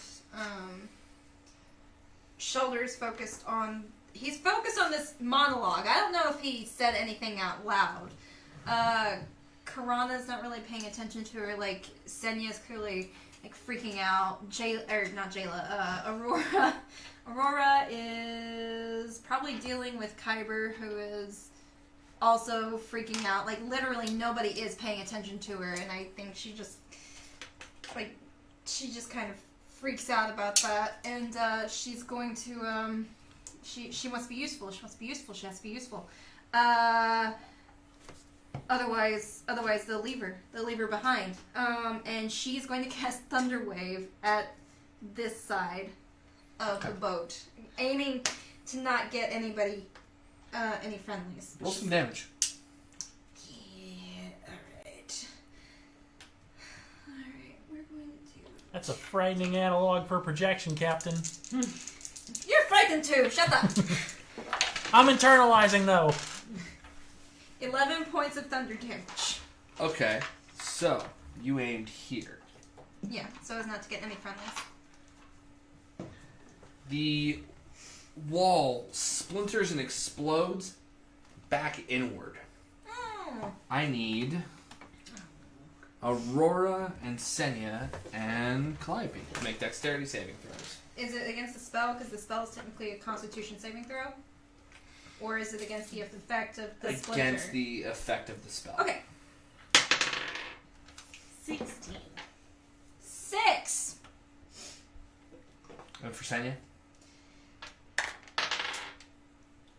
[SPEAKER 5] Shoulders focused on he's focused on this monologue. I don't know if he said anything out loud. Karana's not really paying attention to her. Like Senya's clearly like freaking out. Not Jayla. Aurora. Aurora is probably dealing with Kyber, who is also freaking out. Like literally nobody is paying attention to her, and I think she just kind of freaks out about that, and she's going to she wants to be useful. She wants to be useful. She has to be useful. Otherwise they'll leave her. They'll leave her behind. And she's going to cast Thunder Wave at this side of the boat, aiming to not get anybody any friendlies.
[SPEAKER 2] Roll some damage.
[SPEAKER 5] Yeah. All right. We're going to.
[SPEAKER 4] That's a frightening analog for projection, Captain.
[SPEAKER 5] You're frightened too. Shut up.
[SPEAKER 4] I'm internalizing, though.
[SPEAKER 5] 11 points of thunder damage.
[SPEAKER 2] Okay, so you aimed here.
[SPEAKER 5] Yeah, so as not to get any friendlies.
[SPEAKER 2] The wall splinters and explodes back inward.
[SPEAKER 5] Oh.
[SPEAKER 2] I need Aurora and Senya and Calliope to make dexterity saving throws.
[SPEAKER 5] Is it against the spell? Because the spell is technically a Constitution saving throw? Or is it against the effect of the splinter?
[SPEAKER 2] Against the effect of the spell.
[SPEAKER 5] Okay.
[SPEAKER 3] 16.
[SPEAKER 5] 6!
[SPEAKER 2] And for Senya?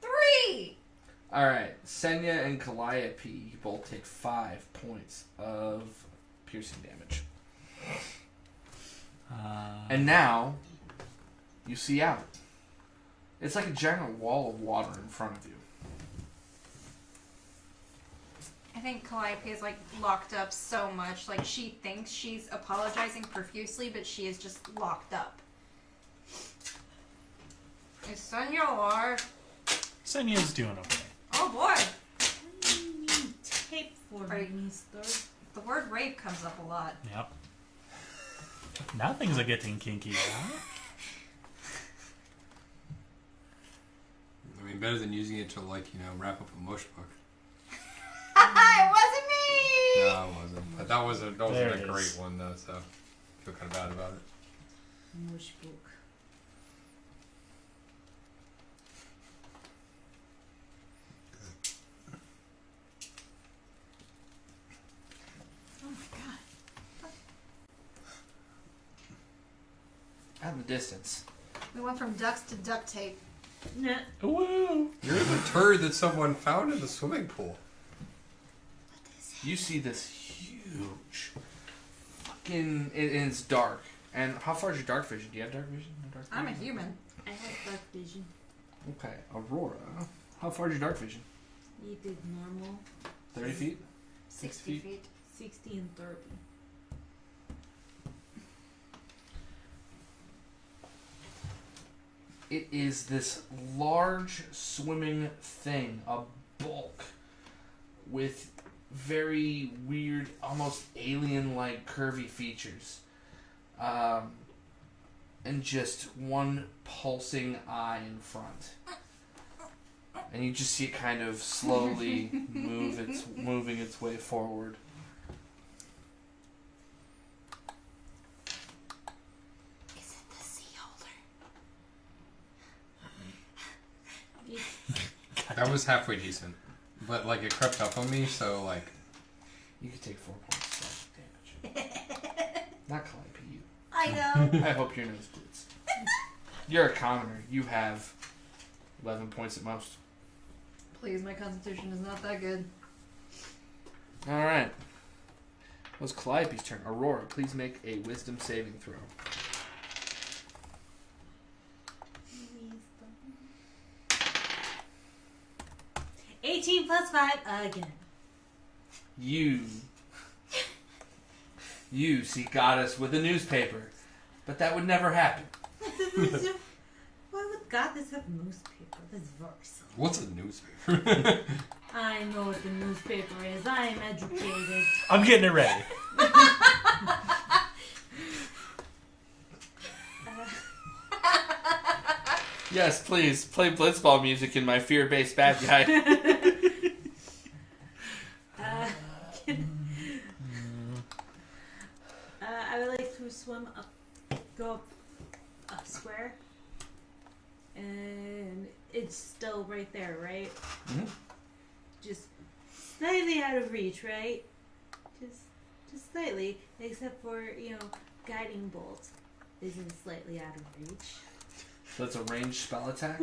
[SPEAKER 5] 3!
[SPEAKER 2] Alright, Senya and Calliope, you both take 5 points of piercing damage. And now, you see out. It's like a giant wall of water in front of you.
[SPEAKER 5] I think Calliope is like locked up so much. Like she thinks she's apologizing profusely, but she is just locked up. Is Sonya alive?
[SPEAKER 4] Senya's doing okay.
[SPEAKER 5] Oh boy!
[SPEAKER 3] You need tape for
[SPEAKER 5] Right.
[SPEAKER 3] me, mister.
[SPEAKER 5] The word rape comes up a lot.
[SPEAKER 4] Yep. Now things are getting kinky, huh?
[SPEAKER 1] I mean, better than using it to, like, wrap up a motion book.
[SPEAKER 5] It wasn't me!
[SPEAKER 1] No, it wasn't. But that wasn't
[SPEAKER 4] There
[SPEAKER 1] a
[SPEAKER 4] it
[SPEAKER 1] great
[SPEAKER 4] is.
[SPEAKER 1] one, though, so I feel kind of bad about it.
[SPEAKER 3] Mush book. Oh my god.
[SPEAKER 2] Out in the distance.
[SPEAKER 5] We went from ducks to duct tape.
[SPEAKER 3] Nah.
[SPEAKER 4] Woo!
[SPEAKER 1] You're the turd that someone found in the swimming pool.
[SPEAKER 2] You see this huge fucking... And it's dark. And how far is your dark vision? Do you have dark vision? No dark
[SPEAKER 5] I'm a
[SPEAKER 2] vision?
[SPEAKER 5] human.
[SPEAKER 3] I have dark vision.
[SPEAKER 2] Okay, Aurora. How far is your dark vision?
[SPEAKER 3] You did normal.
[SPEAKER 2] 30 feet?
[SPEAKER 5] 60 feet.
[SPEAKER 3] 60 and 30.
[SPEAKER 2] It is this large swimming thing, a bulk, with very weird, almost alien-like curvy features. And just one pulsing eye in front. And you just see it kind of slowly moving its way forward.
[SPEAKER 5] Is it the sea holder?
[SPEAKER 1] That was halfway decent. But, like, it crept up on me, so, like...
[SPEAKER 2] You could take 4 points of damage. Not Calliope, you.
[SPEAKER 5] I know.
[SPEAKER 2] I hope your nose bleeds. You're a commoner. You have 11 points at most.
[SPEAKER 5] Please, my constitution is not that good.
[SPEAKER 2] Alright. It was Calliope's turn. Aurora, please make a wisdom saving throw.
[SPEAKER 3] 18 plus 5 again.
[SPEAKER 2] You see Goddess with a newspaper. But that would never happen.
[SPEAKER 3] Why would Goddess have a newspaper? That's very silly.
[SPEAKER 1] What's a newspaper?
[SPEAKER 3] I know what the newspaper is. I am educated.
[SPEAKER 4] I'm getting it ready.
[SPEAKER 2] Yes, please, play blitzball music in my fear-based bad guy.
[SPEAKER 3] I would like to swim up, go up a square, and it's still right there, right?
[SPEAKER 2] Mhm.
[SPEAKER 3] Just slightly out of reach, right? Just slightly, except for guiding bolt isn't slightly out of reach.
[SPEAKER 2] So it's a ranged spell attack?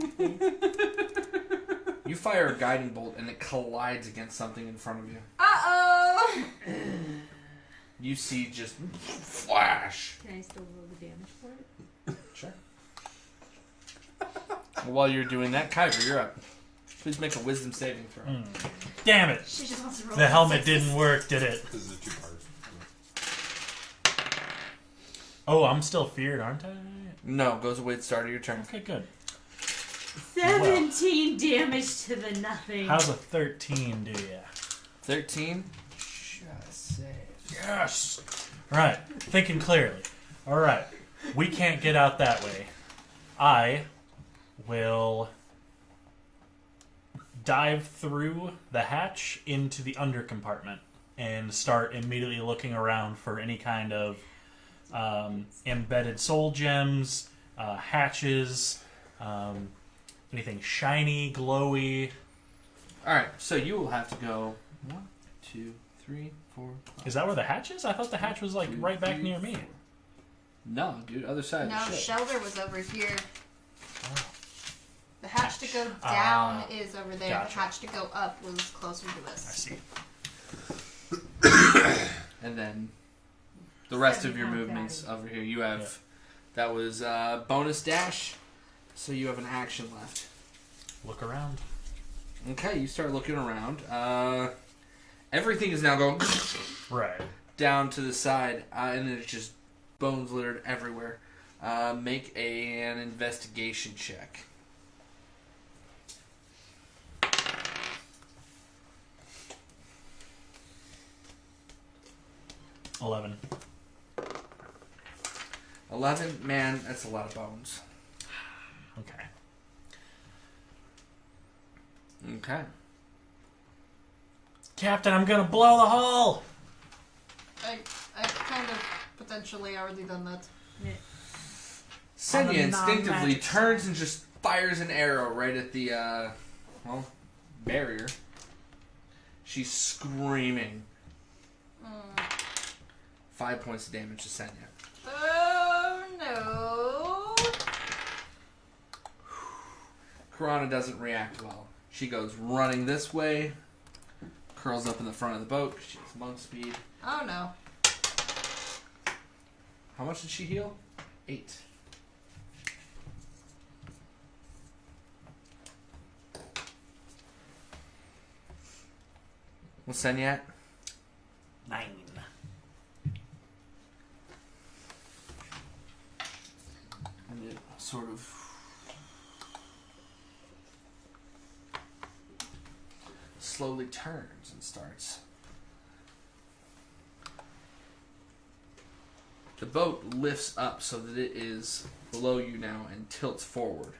[SPEAKER 2] You fire a guiding bolt and it collides against something in front of you.
[SPEAKER 5] Uh-oh!
[SPEAKER 2] You see just flash.
[SPEAKER 3] Can I still roll the damage for it?
[SPEAKER 2] Sure. While you're doing that, Kyber, you're up. Please make a wisdom saving throw.
[SPEAKER 4] Damn it!
[SPEAKER 5] She just wants to roll
[SPEAKER 4] The helmet
[SPEAKER 5] sixes.
[SPEAKER 4] didn't work, did it?
[SPEAKER 1] This is a two-part.
[SPEAKER 4] Oh, I'm still feared, aren't I?
[SPEAKER 2] No, goes away at the start of your turn.
[SPEAKER 4] Okay, good.
[SPEAKER 3] 17 damage to the nothing.
[SPEAKER 4] How's a 13 do ya?
[SPEAKER 2] 13. Just save.
[SPEAKER 4] Yes! Right, thinking clearly. Alright, we can't get out that way. I will dive through the hatch into the under compartment and start immediately looking around for any kind of embedded soul gems, hatches, anything shiny, glowy.
[SPEAKER 2] All right, so you will have to go 1, 2, 3, 4.
[SPEAKER 4] Is that where the hatch is? I thought the hatch was like right back near me.
[SPEAKER 2] No, dude, other side
[SPEAKER 5] No,
[SPEAKER 2] of the ship.
[SPEAKER 5] shelter was over here.
[SPEAKER 4] Oh.
[SPEAKER 5] The hatch to go down is over there.
[SPEAKER 4] Gotcha.
[SPEAKER 5] The hatch to go up was closer to
[SPEAKER 4] I
[SPEAKER 5] us.
[SPEAKER 4] see.
[SPEAKER 2] And then the rest of your
[SPEAKER 3] 75
[SPEAKER 2] movements
[SPEAKER 3] battery.
[SPEAKER 2] over here, you have.
[SPEAKER 4] Yeah.
[SPEAKER 2] That was bonus dash, so you have an action left.
[SPEAKER 4] Look around.
[SPEAKER 2] Okay, you start looking around. Everything is now going
[SPEAKER 4] Right.
[SPEAKER 2] down to the side, and it's just bones littered everywhere. Make an investigation check.
[SPEAKER 4] Uh, 11.
[SPEAKER 2] 11, man, that's a lot of bones.
[SPEAKER 4] Okay.
[SPEAKER 2] Okay.
[SPEAKER 4] Captain, I'm gonna blow the hull!
[SPEAKER 5] I kind of potentially already done that.
[SPEAKER 2] Senya
[SPEAKER 4] On the
[SPEAKER 2] instinctively
[SPEAKER 4] non-magic
[SPEAKER 2] turns
[SPEAKER 4] side.
[SPEAKER 2] and just fires an arrow right at the, barrier. She's screaming. 5 points of damage to Senya.
[SPEAKER 5] Oh no!
[SPEAKER 2] Karana doesn't react well. She goes running this way, curls up in the front of the boat because she has monk speed.
[SPEAKER 5] Oh no!
[SPEAKER 2] How much did she heal? 8. What's Senya at?
[SPEAKER 4] 9.
[SPEAKER 2] And it sort of slowly turns and starts. The boat lifts up so that it is below you now and tilts forward.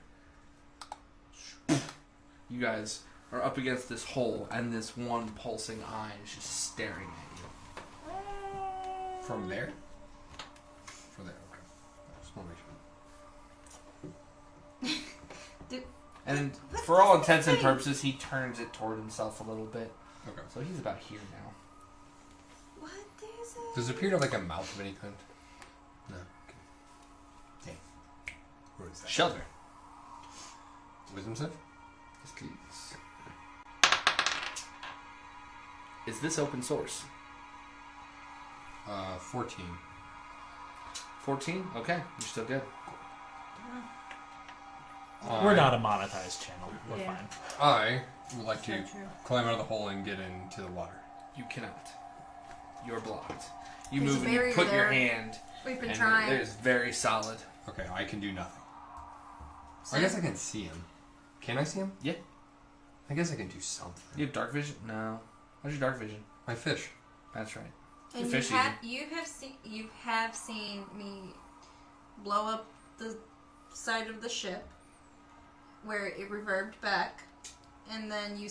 [SPEAKER 2] You guys are up against this hole, and this one pulsing eye is just staring at you.
[SPEAKER 1] From there? From there, okay. Just want to make sure.
[SPEAKER 2] And
[SPEAKER 5] What
[SPEAKER 2] for all
[SPEAKER 5] does it
[SPEAKER 2] intents and
[SPEAKER 5] say?
[SPEAKER 2] purposes, he turns it toward himself a little bit.
[SPEAKER 1] Okay.
[SPEAKER 2] So he's about here now.
[SPEAKER 5] What is it?
[SPEAKER 1] Does it appear to have like a mouth of any kind? No. Okay. Where is that?
[SPEAKER 2] Shelter.
[SPEAKER 1] Wisdom save?
[SPEAKER 2] Yes, please. Is this open source?
[SPEAKER 1] 14.
[SPEAKER 2] 14? Okay, you're still good.
[SPEAKER 4] We're not a monetized channel. We're
[SPEAKER 3] Yeah.
[SPEAKER 4] fine.
[SPEAKER 1] I would like
[SPEAKER 3] So
[SPEAKER 1] to
[SPEAKER 3] true.
[SPEAKER 1] climb out of the hole and get into the water.
[SPEAKER 2] You cannot. You're blocked. You
[SPEAKER 5] There's a
[SPEAKER 2] move and you
[SPEAKER 5] barrier
[SPEAKER 2] put your
[SPEAKER 5] there.
[SPEAKER 2] hand,
[SPEAKER 5] We've been
[SPEAKER 2] and
[SPEAKER 5] trying.
[SPEAKER 2] it is very solid.
[SPEAKER 1] Okay, I can do nothing. I
[SPEAKER 5] Same.
[SPEAKER 1] guess I can see him. Can I see him?
[SPEAKER 2] Yeah.
[SPEAKER 1] I guess I can do something.
[SPEAKER 2] You have dark vision? No. What's your dark vision?
[SPEAKER 1] My fish.
[SPEAKER 2] That's right.
[SPEAKER 5] And
[SPEAKER 2] Fish
[SPEAKER 5] you have seen me blow up the side of the ship where it reverbed back, and then you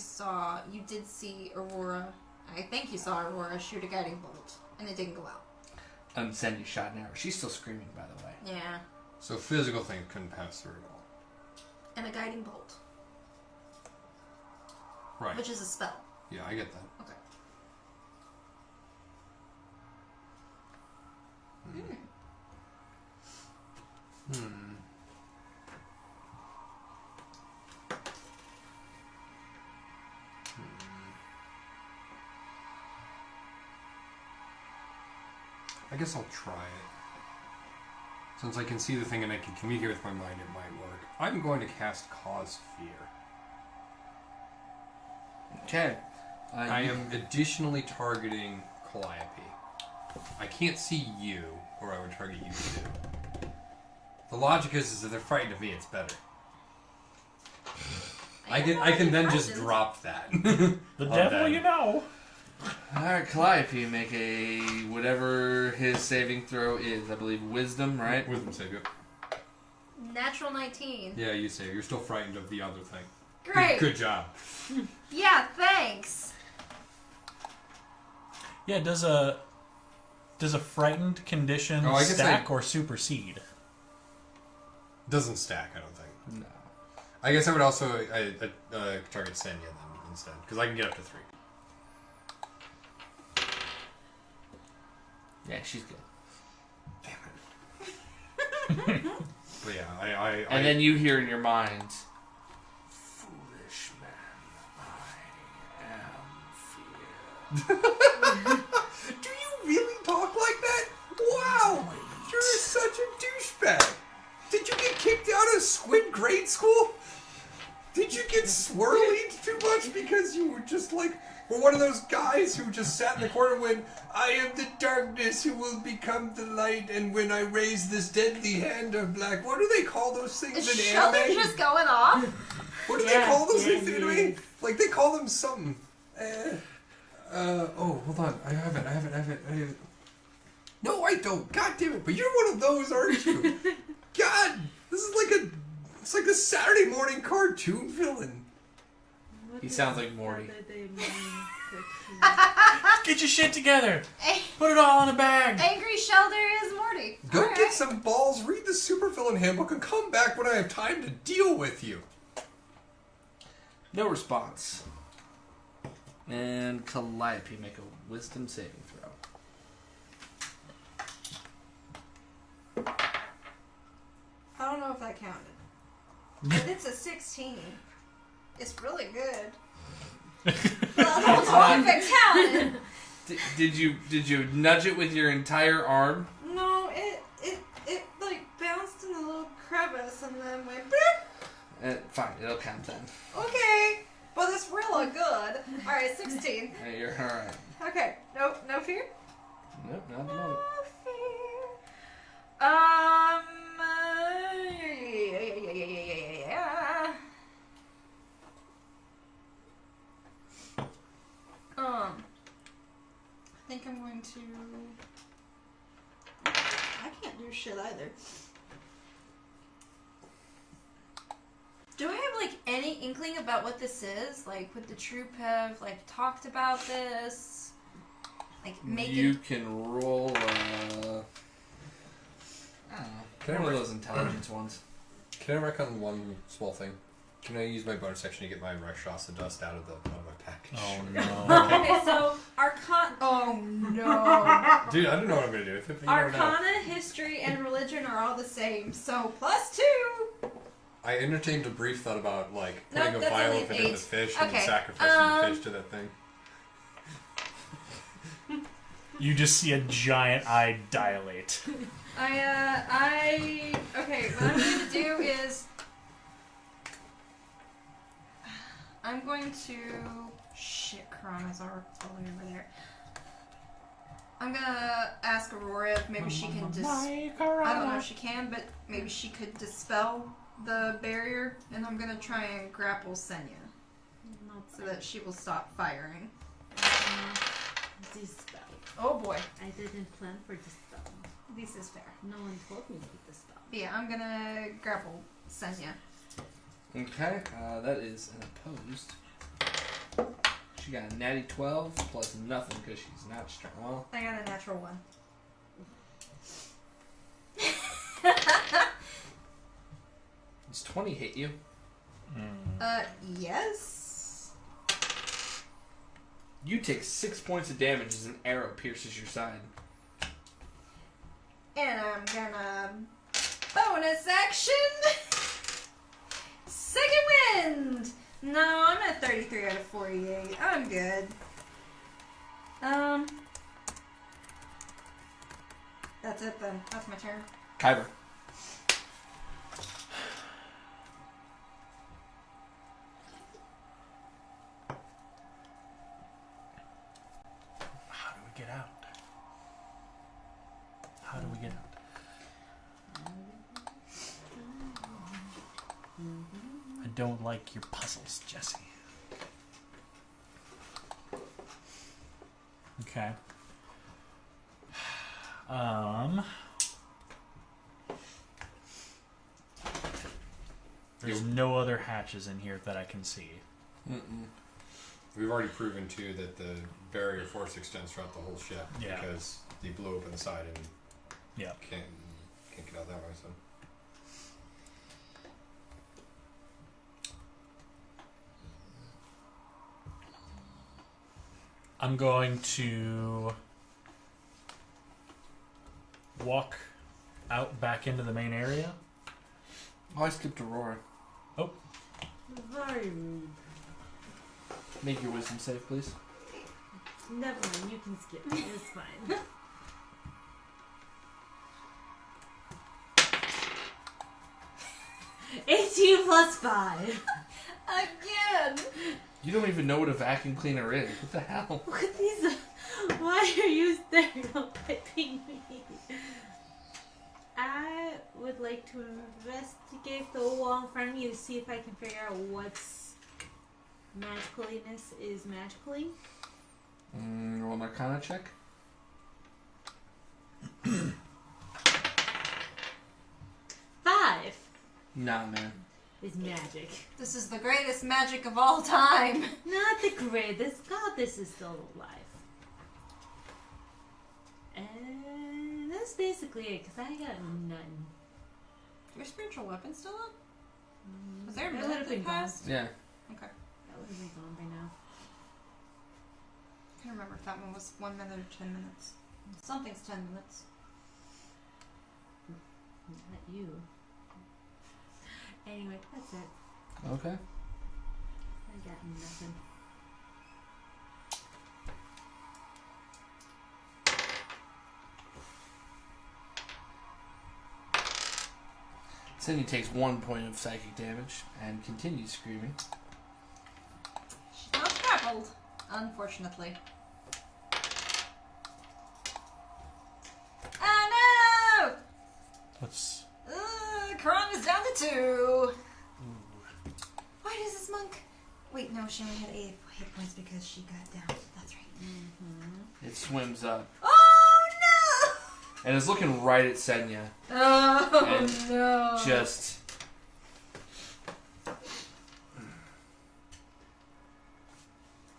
[SPEAKER 5] did see Aurora. I think you saw Aurora shoot a guiding bolt, and it didn't go out.
[SPEAKER 2] Send shot an arrow. She's still screaming, by the way.
[SPEAKER 5] Yeah,
[SPEAKER 1] So physical things couldn't pass through at all.
[SPEAKER 5] and a guiding bolt,
[SPEAKER 1] Right.
[SPEAKER 5] which is a spell.
[SPEAKER 1] Yeah, I get that.
[SPEAKER 5] Okay.
[SPEAKER 1] Hmm. I guess I'll try it. Since I can see the thing and I can communicate with my mind, it might work. I'm going to cast Cause Fear.
[SPEAKER 2] Okay.
[SPEAKER 1] I am additionally targeting Calliope. I can't see you, or I would target you too. The logic is if they're frightened of me, it's better. I can then just drop that.
[SPEAKER 4] The
[SPEAKER 1] Oh,
[SPEAKER 4] devil,
[SPEAKER 1] dang.
[SPEAKER 4] you know.
[SPEAKER 2] Alright, Calliope, make a whatever his saving throw is. I believe wisdom, right?
[SPEAKER 1] Wisdom save, yep.
[SPEAKER 5] Natural 19.
[SPEAKER 1] Yeah, you say you're still frightened of the other thing.
[SPEAKER 5] Great.
[SPEAKER 1] Good job.
[SPEAKER 5] Yeah, thanks.
[SPEAKER 4] Yeah, does a frightened condition
[SPEAKER 1] Oh, I guess
[SPEAKER 4] stack or supersede?
[SPEAKER 1] Doesn't stack, I don't think.
[SPEAKER 2] No.
[SPEAKER 1] I guess I would also target Senya then instead, because I can get up to 3.
[SPEAKER 2] Yeah, she's good.
[SPEAKER 1] Damn it. But yeah,
[SPEAKER 2] And then you hear in your mind, "Foolish man, I am fear."
[SPEAKER 1] Do you really talk like that? Wow! You're such a douchebag! Did you get kicked out of Squid grade school? Did you get swirly too much because you were just like, were one of those guys who just sat in the corner and went, I am the darkness who will become the light, and when I raise this deadly hand of black, what do they call those things
[SPEAKER 5] Is
[SPEAKER 1] in
[SPEAKER 5] shoulder
[SPEAKER 1] anime?
[SPEAKER 5] just going off?
[SPEAKER 1] What do they call those things in anime? Like, they call them something. Oh, hold on. I have it. No, I don't. God damn it. But you're one of those, aren't you? God, this is it's like a Saturday morning cartoon villain.
[SPEAKER 2] He sounds like Morty.
[SPEAKER 4] Get your shit together. Put it all in a bag.
[SPEAKER 5] Angry Shelter is Morty.
[SPEAKER 1] Go
[SPEAKER 5] Alright.
[SPEAKER 1] get some balls, read the supervillain handbook, and come back when I have time to deal with you.
[SPEAKER 2] No response. And Calliope, make a wisdom saving throw.
[SPEAKER 5] I don't know if that counted. But it's a 16. It's really good. Well, I don't know if it counted.
[SPEAKER 2] Did you nudge it with your entire arm?
[SPEAKER 5] No, it like bounced in a little crevice and then went bloop.
[SPEAKER 2] Fine, it'll count then.
[SPEAKER 5] Okay, but it's really good. All right, 16.
[SPEAKER 2] Hey, you're all right.
[SPEAKER 5] Okay, no fear.
[SPEAKER 2] Nope, not at the
[SPEAKER 5] No
[SPEAKER 2] moment.
[SPEAKER 5] fear. I think I'm going to. I can't do shit either. Do I have like any inkling about what this is? Like, would the troop have like talked about this? Like, make
[SPEAKER 2] You
[SPEAKER 5] it.
[SPEAKER 2] can roll. I don't know.
[SPEAKER 1] Can I
[SPEAKER 2] One of
[SPEAKER 1] roll-
[SPEAKER 2] those intelligence ones.
[SPEAKER 1] Can I wreck on one small thing? Can I use my bonus section to get my Rakshasa dust out of my package?
[SPEAKER 4] Oh no.
[SPEAKER 3] Okay, so
[SPEAKER 5] Oh no.
[SPEAKER 1] Dude, I don't know what I'm gonna do. You never know.
[SPEAKER 5] Arcana, history, and religion are all the same. So +2.
[SPEAKER 1] I entertained a brief thought about like
[SPEAKER 5] No,
[SPEAKER 1] putting a
[SPEAKER 5] that's
[SPEAKER 1] vial
[SPEAKER 5] only
[SPEAKER 1] of
[SPEAKER 5] an
[SPEAKER 1] it in the
[SPEAKER 5] 8.
[SPEAKER 1] fish and
[SPEAKER 5] Okay,
[SPEAKER 1] sacrificing the fish to that thing.
[SPEAKER 4] You just see a giant eye dilate.
[SPEAKER 5] Okay, what I'm going to do is I'm going to shit, Karan is totally over there. I'm gonna ask Aurora if maybe she can I don't know if she can, but maybe she could dispel the barrier, and I'm gonna try and grapple Senya so that she will stop firing.
[SPEAKER 3] Dispel.
[SPEAKER 5] Oh boy,
[SPEAKER 3] I didn't plan for dispel.
[SPEAKER 5] this is fair.
[SPEAKER 3] No one told me to dispel.
[SPEAKER 5] Yeah, I'm gonna grapple Senya.
[SPEAKER 2] Okay, that is an opposed. She got a natty 12 plus nothing because she's not strong. Well,
[SPEAKER 5] I got a natural 1.
[SPEAKER 2] does 20 hit you?
[SPEAKER 5] Yes.
[SPEAKER 2] You take 6 points of damage as an arrow pierces your side.
[SPEAKER 5] And I'm gonna bonus action. Second wind. No, I'm at 33 out of 48. I'm good. That's it then. That's my turn.
[SPEAKER 2] Kyber.
[SPEAKER 4] How do we get out? How do we get out? I don't like your puzzles, Jesse. Okay. There's no other hatches in here that I can see.
[SPEAKER 1] We've already proven too that the barrier force extends throughout the whole ship
[SPEAKER 4] Yeah.
[SPEAKER 1] because they blew open the side and
[SPEAKER 4] Yeah.
[SPEAKER 1] can't get out that way. So
[SPEAKER 4] I'm going to walk out back into the main area.
[SPEAKER 2] Oh, I skipped Aurora.
[SPEAKER 3] Very rude.
[SPEAKER 2] Make your wisdom save, please.
[SPEAKER 3] Never mind, you can skip it. It's fine. +18 +5.
[SPEAKER 5] Again!
[SPEAKER 2] You don't even know what a vacuum cleaner is. What the hell?
[SPEAKER 3] Look at these. Why are you stereotyping me? I would like to investigate the wall in front of you to see if I can figure out what's magicaliness is magically.
[SPEAKER 2] Roll an Arcana check.
[SPEAKER 3] 5
[SPEAKER 2] Nah, man.
[SPEAKER 3] is magic.
[SPEAKER 5] This is the greatest magic of all time.
[SPEAKER 3] Not the greatest. God, this is still alive. And that's basically it, because I got none.
[SPEAKER 5] Your spiritual weapon still up? Was there a
[SPEAKER 3] That
[SPEAKER 5] minute
[SPEAKER 3] would've been
[SPEAKER 5] that passed?
[SPEAKER 2] Yeah.
[SPEAKER 5] Okay.
[SPEAKER 3] That would have been gone by now.
[SPEAKER 5] I can't remember if that one was 1 minute or 10 minutes. Something's 10 minutes.
[SPEAKER 3] Not you. Anyway, that's it.
[SPEAKER 2] Okay.
[SPEAKER 3] I got nothing.
[SPEAKER 2] Cindy takes 1 point of psychic damage and continues screaming.
[SPEAKER 5] She's not grappled, unfortunately. Oh no!
[SPEAKER 4] What's...
[SPEAKER 5] Karan is down to 2. Why does this monk... Wait, no, she only had 8 hit points because she got down. That's right.
[SPEAKER 3] Mm-hmm.
[SPEAKER 2] It swims up
[SPEAKER 5] Oh no!
[SPEAKER 2] and is looking right at Senya.
[SPEAKER 5] Oh
[SPEAKER 2] And
[SPEAKER 5] no!
[SPEAKER 2] Just...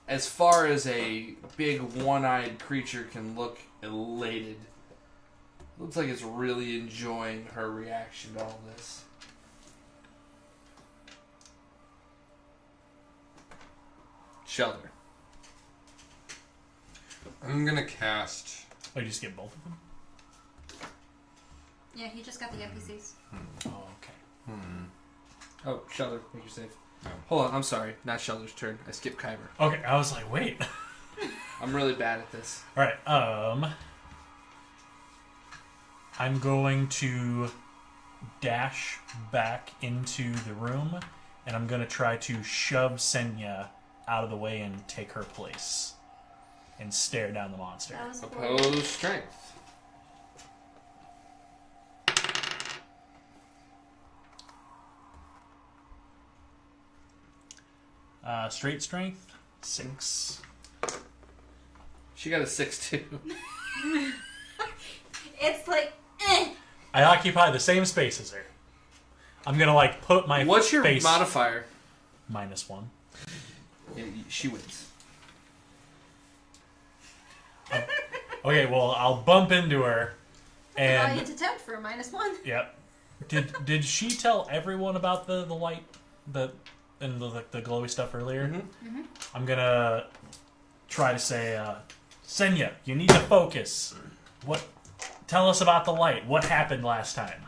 [SPEAKER 2] As far as a big one-eyed creature can look elated, looks like it's really enjoying her reaction to all this. Shelter.
[SPEAKER 1] I'm gonna cast.
[SPEAKER 4] Oh, you just get both of them?
[SPEAKER 5] Yeah, he just got the NPCs.
[SPEAKER 4] Oh, okay.
[SPEAKER 2] Oh, Shelter, make your save.
[SPEAKER 1] Oh.
[SPEAKER 2] Hold on, I'm sorry. Not Shelter's turn. I skipped Kyber.
[SPEAKER 4] Okay, I was like, wait.
[SPEAKER 2] I'm really bad at this.
[SPEAKER 4] Alright, I'm going to dash back into the room, and I'm going to try to shove Senya out of the way and take her place. And stare down the monster.
[SPEAKER 5] That was
[SPEAKER 2] Opposed strength.
[SPEAKER 4] Straight strength, 6.
[SPEAKER 2] She got a 6 too.
[SPEAKER 5] It's like,
[SPEAKER 4] I occupy the same space as her. I'm gonna like put my
[SPEAKER 2] What's your
[SPEAKER 4] face
[SPEAKER 2] modifier?
[SPEAKER 4] -1.
[SPEAKER 2] Yeah, she wins.
[SPEAKER 4] Okay, well I'll bump into her, and
[SPEAKER 5] valiant attempt for a -1.
[SPEAKER 4] yep. Did she tell everyone about the light, the glowy stuff earlier?
[SPEAKER 2] Mm-hmm.
[SPEAKER 4] I'm gonna try to say, Senya, you need to focus. What? Tell us about the light. What happened last time?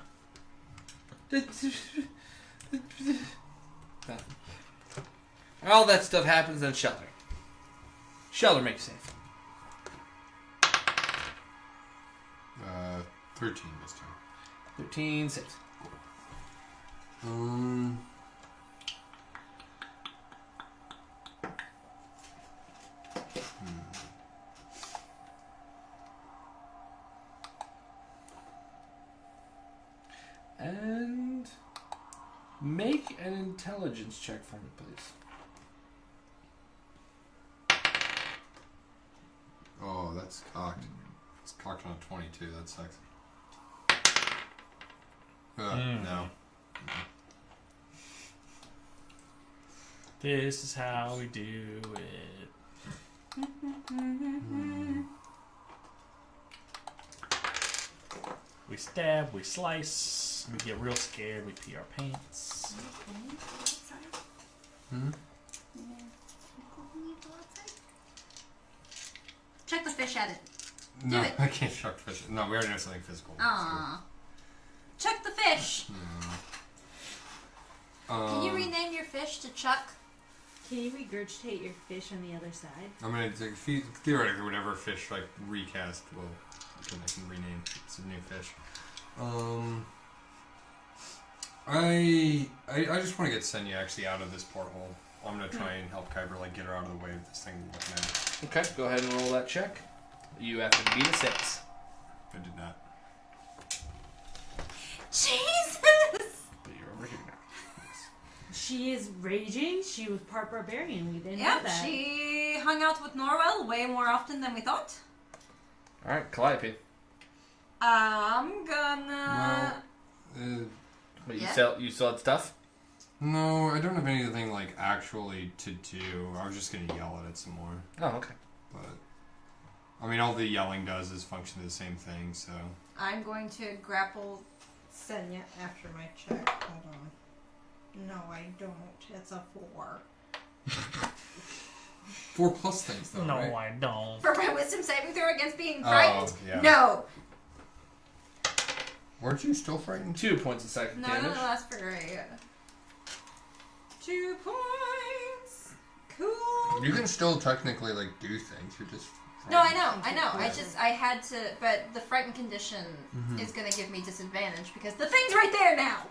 [SPEAKER 2] All that stuff happens in Shelter. Shelter, make a save.
[SPEAKER 1] 13 this time.
[SPEAKER 2] 13 saves. And make an intelligence check for me, please.
[SPEAKER 1] Oh, that's cocked. It's cocked on a 22. That sucks. No.
[SPEAKER 4] This is how we do it. We stab, we slice, we get real scared, we pee our pants.
[SPEAKER 5] fish at it.
[SPEAKER 1] No,
[SPEAKER 5] it.
[SPEAKER 1] I can't chuck fish. No, we already know something physical.
[SPEAKER 5] Aww. Chuck the fish. Can you rename your fish to Chuck?
[SPEAKER 3] Can you regurgitate your fish on the other side?
[SPEAKER 1] I mean, theoretically, whatever fish like recast, well, I can rename. It's a new fish. I just want to get Senya actually out of this porthole. I'm gonna try and help Kyber like get her out of the way of this thing looking at it.
[SPEAKER 2] Okay, go ahead and roll that check. You have to beat a 6.
[SPEAKER 1] I did not.
[SPEAKER 5] Jesus!
[SPEAKER 2] But you're over here now.
[SPEAKER 3] She is raging. She was part barbarian. We didn't know
[SPEAKER 5] Yep,
[SPEAKER 3] that.
[SPEAKER 5] she hung out with Norwell way more often than we thought.
[SPEAKER 2] Alright, Calliope.
[SPEAKER 5] I'm gonna.
[SPEAKER 2] But
[SPEAKER 5] Yeah.
[SPEAKER 2] you still had stuff?
[SPEAKER 1] No, I don't have anything like actually to do. I was just gonna yell at it some more.
[SPEAKER 2] Oh, okay.
[SPEAKER 1] But I mean, all the yelling does is function the same thing. So
[SPEAKER 5] I'm going to grapple Senya after my check. Hold on. No, I don't. It's a 4.
[SPEAKER 1] 4+ things though,
[SPEAKER 4] No,
[SPEAKER 1] right?
[SPEAKER 4] I don't.
[SPEAKER 5] For my wisdom saving throw against being frightened?
[SPEAKER 1] yeah.
[SPEAKER 5] No.
[SPEAKER 1] Weren't you still frightened?
[SPEAKER 2] 2 points of psychic
[SPEAKER 5] No,
[SPEAKER 2] damage.
[SPEAKER 5] no, that's for 2 points. Cool.
[SPEAKER 1] You can still technically like do things. You're just
[SPEAKER 5] No, I
[SPEAKER 1] frightened.
[SPEAKER 5] know. I had to, but the frightened condition is going to give me disadvantage because the thing's right there now.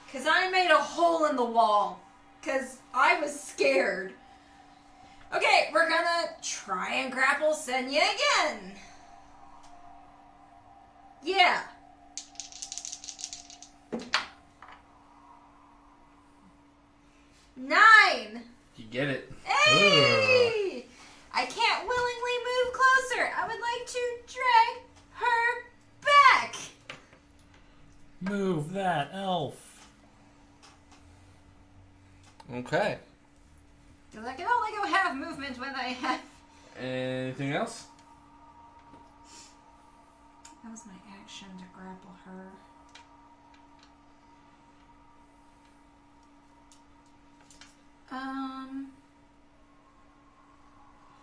[SPEAKER 5] Because I made a hole in the wall. Because I was scared. Okay, we're going to try and grapple Senya again. Yeah. Nine.
[SPEAKER 2] You get it.
[SPEAKER 5] Hey! I can't willingly move closer. I would like to drag her back.
[SPEAKER 4] Move that elf.
[SPEAKER 2] Okay.
[SPEAKER 5] Because I can only go half movement when I have.
[SPEAKER 2] Anything else?
[SPEAKER 5] That was my action to grapple her.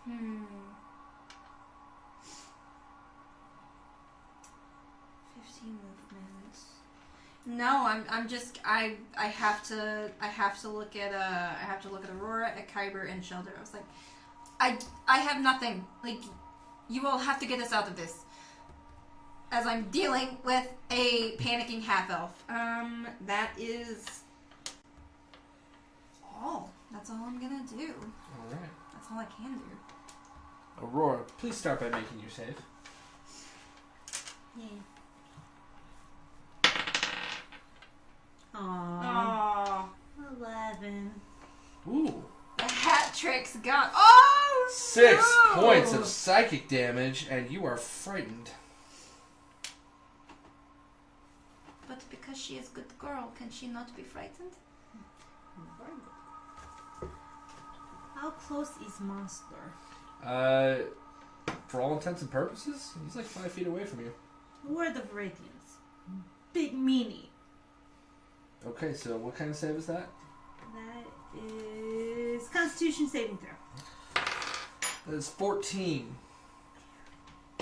[SPEAKER 5] Hmm. 15 movements. No, I'm just I have to look at Aurora, at Kyber, and Shelter. I was like, I have nothing. Like, you all have to get us out of this. As I'm dealing with a panicking half elf. That is all. That's all I'm gonna do.
[SPEAKER 2] Alright.
[SPEAKER 5] That's all I can do.
[SPEAKER 2] Aurora, please start by making your save.
[SPEAKER 3] Yeah. Aww. 11.
[SPEAKER 2] Ooh.
[SPEAKER 5] The hat trick's gone. Oh!
[SPEAKER 2] 6
[SPEAKER 5] no!
[SPEAKER 2] points of psychic damage, and you are frightened.
[SPEAKER 5] But because she is a good girl, can she not be frightened?
[SPEAKER 3] How close is monster?
[SPEAKER 2] For all intents and purposes, he's like 5 feet away from you.
[SPEAKER 3] Word of Radiance. Big meanie.
[SPEAKER 2] Okay, so what kind of save is that?
[SPEAKER 3] That is Constitution saving throw.
[SPEAKER 2] That is 14.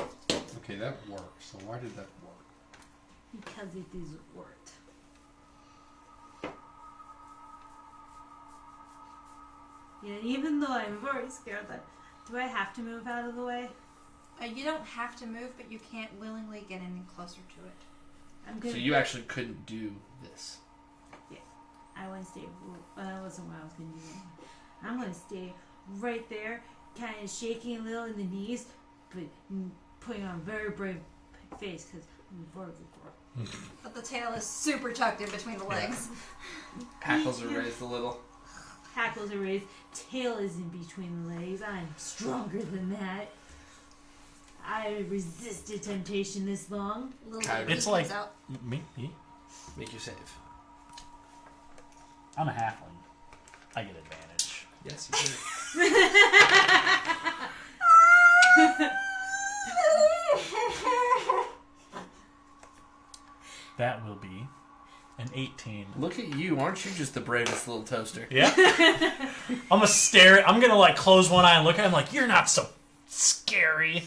[SPEAKER 1] Okay, that works. So why did that work?
[SPEAKER 3] Because it is worth. Yeah, even though I'm very scared that, do I have to move out of the way?
[SPEAKER 5] You don't have to move, but you can't willingly get any closer to it.
[SPEAKER 3] I'm gonna.
[SPEAKER 2] So you actually couldn't do this.
[SPEAKER 3] I want to stay. That wasn't what I was gonna do. I'm gonna stay right there, kind of shaking a little in the knees, but putting on a very brave face because I'm a very good girl.
[SPEAKER 5] But the tail is super tucked in between the legs.
[SPEAKER 2] Hackles are raised a little.
[SPEAKER 3] Hackles are raised, tail is in between the legs. I'm stronger than that. I resisted temptation this long.
[SPEAKER 5] Little
[SPEAKER 2] Kyber.
[SPEAKER 5] baby
[SPEAKER 4] It's
[SPEAKER 5] comes
[SPEAKER 4] like
[SPEAKER 5] out.
[SPEAKER 4] me.
[SPEAKER 2] Make your save.
[SPEAKER 4] I'm a halfling. I get advantage.
[SPEAKER 2] Yes, you do.
[SPEAKER 4] That will be an 18.
[SPEAKER 2] Look at you. Aren't you just the bravest little toaster?
[SPEAKER 4] Yeah. I'm gonna stare. I'm gonna like close one eye and look at him like, you're not so scary.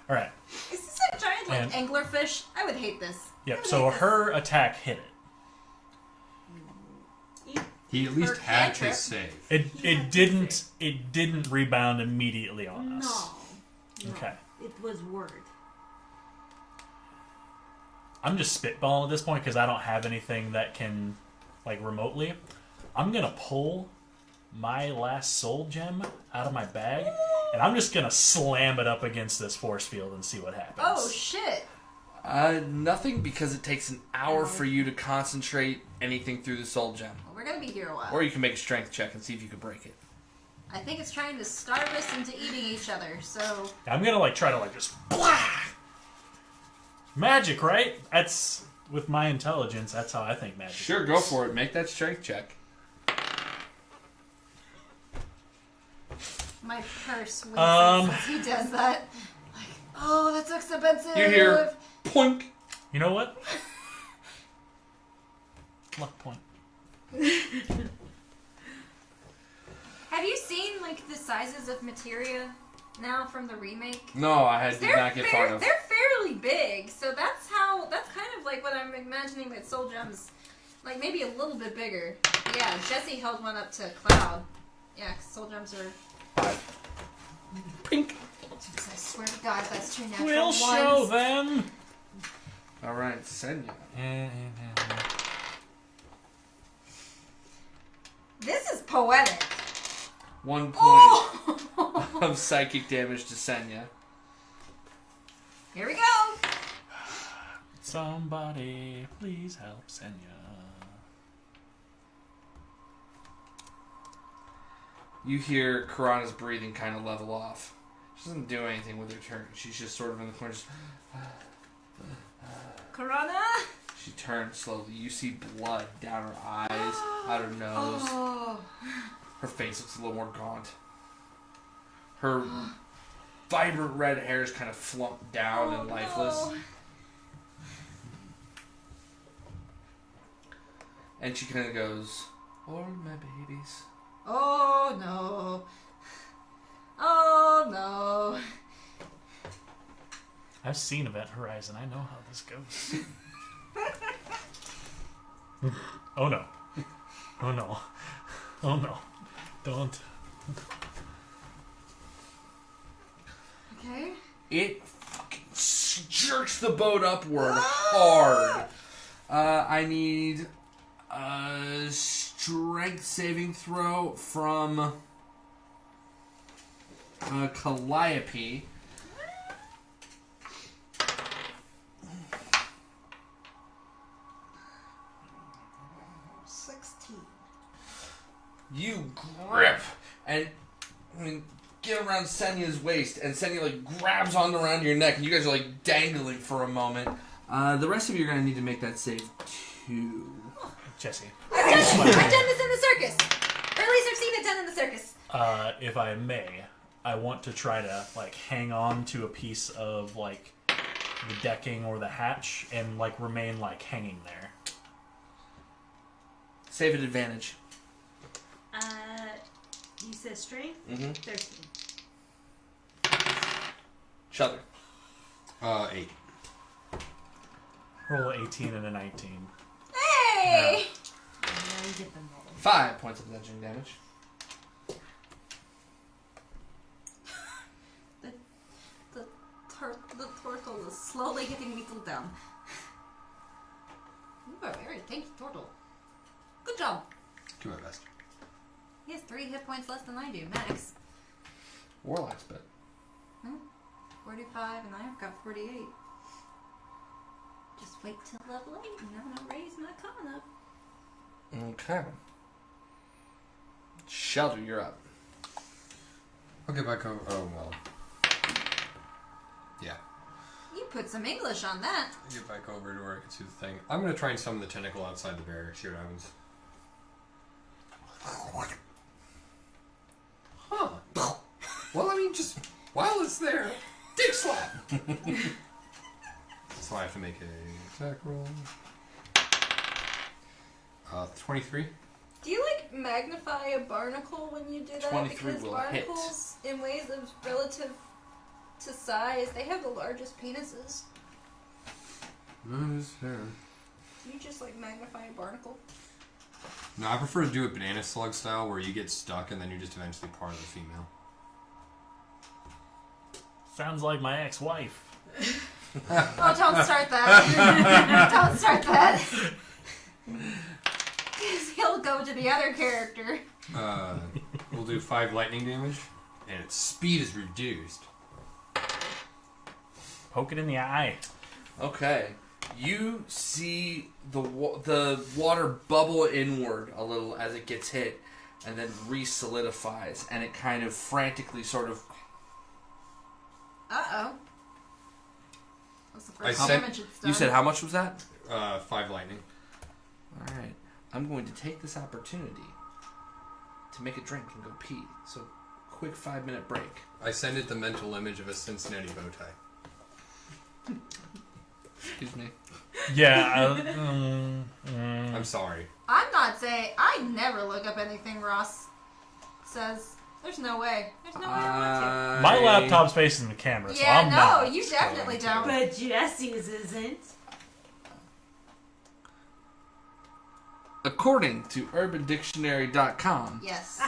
[SPEAKER 4] All right.
[SPEAKER 5] Is this a giant
[SPEAKER 4] And-
[SPEAKER 5] anglerfish? I would hate this. I
[SPEAKER 4] Yep.
[SPEAKER 5] would
[SPEAKER 4] So
[SPEAKER 5] hate this.
[SPEAKER 4] her attack hit it.
[SPEAKER 1] He at least
[SPEAKER 5] Her
[SPEAKER 1] had
[SPEAKER 5] cantrip.
[SPEAKER 1] to save.
[SPEAKER 4] It didn't rebound immediately on us.
[SPEAKER 3] No.
[SPEAKER 4] Okay.
[SPEAKER 3] It was word.
[SPEAKER 4] I'm just spitballing at this point because I don't have anything that can, like, remotely. I'm gonna pull my last soul gem out of my bag, and I'm just gonna slam it up against this force field and see what happens.
[SPEAKER 5] Oh shit!
[SPEAKER 2] Nothing, because it takes an hour for you to concentrate anything through the soul gem.
[SPEAKER 5] Well, we're gonna be here a while.
[SPEAKER 2] Or you can make a strength check and see if you can break it.
[SPEAKER 5] I think it's trying to starve us into eating each other. So
[SPEAKER 4] I'm gonna like try to like just blah! Magic, right? That's with my intelligence. That's how I think magic.
[SPEAKER 2] Sure, go for it. Make that strength check.
[SPEAKER 5] my purse winces as he does that. Like, oh, that's expensive.
[SPEAKER 2] You hear poink.
[SPEAKER 4] You know what? Luck point.
[SPEAKER 5] Have you seen like the sizes of materia now from the remake?
[SPEAKER 2] No, I did not get far enough.
[SPEAKER 5] They're fairly big, so that's kind of like what I'm imagining that Soul Gem's like, maybe a little bit bigger. Yeah, Jesse held one up to Cloud. Yeah, 'cause Soul Gems are.
[SPEAKER 2] Pink.
[SPEAKER 5] I swear to God, if that's two natural
[SPEAKER 4] We'll
[SPEAKER 5] ones.
[SPEAKER 4] show them.
[SPEAKER 2] All right, Senya.
[SPEAKER 5] This is poetic.
[SPEAKER 2] 1 point
[SPEAKER 5] Oh!
[SPEAKER 2] of psychic damage to Senya.
[SPEAKER 5] Here we go.
[SPEAKER 4] Somebody, please help Senya.
[SPEAKER 2] You hear Karana's breathing kind of level off. She doesn't do anything with her turn. She's just sort of in the corner. Just...
[SPEAKER 5] Karana.
[SPEAKER 2] She turns slowly. You see blood down her eyes, out her nose.
[SPEAKER 5] Oh.
[SPEAKER 2] Her face looks a little more gaunt. Her vibrant red hair is kind of flumped down and lifeless.
[SPEAKER 5] No.
[SPEAKER 2] And she kind of goes, "Oh, my babies."
[SPEAKER 5] Oh no. Oh no.
[SPEAKER 4] I've seen Event Horizon. I know how this goes. Oh no. Oh no. Oh no. Don't.
[SPEAKER 5] Okay.
[SPEAKER 2] It fucking jerks the boat upward hard. I need a strength saving throw from Calliope. You grip and get around Senya's waist, and Senya like grabs on around your neck, and you guys are like dangling for a moment. The rest of you are gonna need to make that save too.
[SPEAKER 4] Jesse.
[SPEAKER 5] I've done this in the circus. Or at least I've seen it done in the circus.
[SPEAKER 4] If I may, I want to try to like hang on to a piece of like the decking or the hatch and like remain like hanging there.
[SPEAKER 2] Save at advantage.
[SPEAKER 3] You said strength?
[SPEAKER 2] Mm-hmm.
[SPEAKER 3] 13.
[SPEAKER 2] Shudder.
[SPEAKER 1] 8.
[SPEAKER 4] Roll 18 and a 19.
[SPEAKER 5] Hey!
[SPEAKER 3] Now you get them all.
[SPEAKER 2] 5 points of bludgeoning damage.
[SPEAKER 5] The turtle is slowly getting whittled down. You are very tanky turtle. Good job.
[SPEAKER 1] Do my best.
[SPEAKER 5] He has 3 hit points less than I do, max.
[SPEAKER 2] Warlock's bet.
[SPEAKER 5] 45, and I've got 48. Just wait till level 8, and I'm gonna raise my con up.
[SPEAKER 2] Okay. Shelter, you're up.
[SPEAKER 1] I'll get back over. Oh, well. Yeah.
[SPEAKER 5] You put some English on that.
[SPEAKER 1] I'll get back over to where I can see the thing. I'm going to try and summon the tentacle outside the barrier, see what happens. Huh. Well, I mean, just while it's there, dick slap! So I have to make a attack roll. 23.
[SPEAKER 5] Do you like magnify a barnacle when you do that?
[SPEAKER 2] 23
[SPEAKER 5] because
[SPEAKER 2] will hit.
[SPEAKER 5] barnacles, in ways of relative to size, they have the largest penises.
[SPEAKER 1] No, it's fair.
[SPEAKER 5] Can you just like magnify a barnacle?
[SPEAKER 1] No, I prefer to do it banana slug style, where you get stuck and then you're just eventually part of the female.
[SPEAKER 4] Sounds like my ex-wife.
[SPEAKER 5] Oh, don't start that. Don't start that. Because he'll go to the other character.
[SPEAKER 1] We'll do 5 lightning damage, and its speed is reduced.
[SPEAKER 4] Poke it in the eye.
[SPEAKER 2] Okay. You see the water bubble inward a little as it gets hit, and then re-solidifies, and it kind of frantically sort of...
[SPEAKER 5] Uh-oh. That's the
[SPEAKER 1] I
[SPEAKER 5] first
[SPEAKER 1] said-
[SPEAKER 5] damage it's done.
[SPEAKER 2] You said how much was that?
[SPEAKER 1] 5 lightning.
[SPEAKER 2] Alright. I'm going to take this opportunity to make a drink and go pee. So, quick 5-minute break.
[SPEAKER 1] I send it the mental image of a Cincinnati bow tie.
[SPEAKER 2] Excuse me.
[SPEAKER 4] Yeah.
[SPEAKER 1] I'm sorry.
[SPEAKER 5] I'm not saying... I never look up anything Ross says. There's no way. There's no way I want
[SPEAKER 4] My laptop's facing the camera,
[SPEAKER 5] to.
[SPEAKER 4] so
[SPEAKER 5] Yeah,
[SPEAKER 4] I'm
[SPEAKER 5] no,
[SPEAKER 4] not.
[SPEAKER 5] you definitely don't.
[SPEAKER 3] But Jesse's isn't.
[SPEAKER 2] According to UrbanDictionary.com,
[SPEAKER 5] Yes.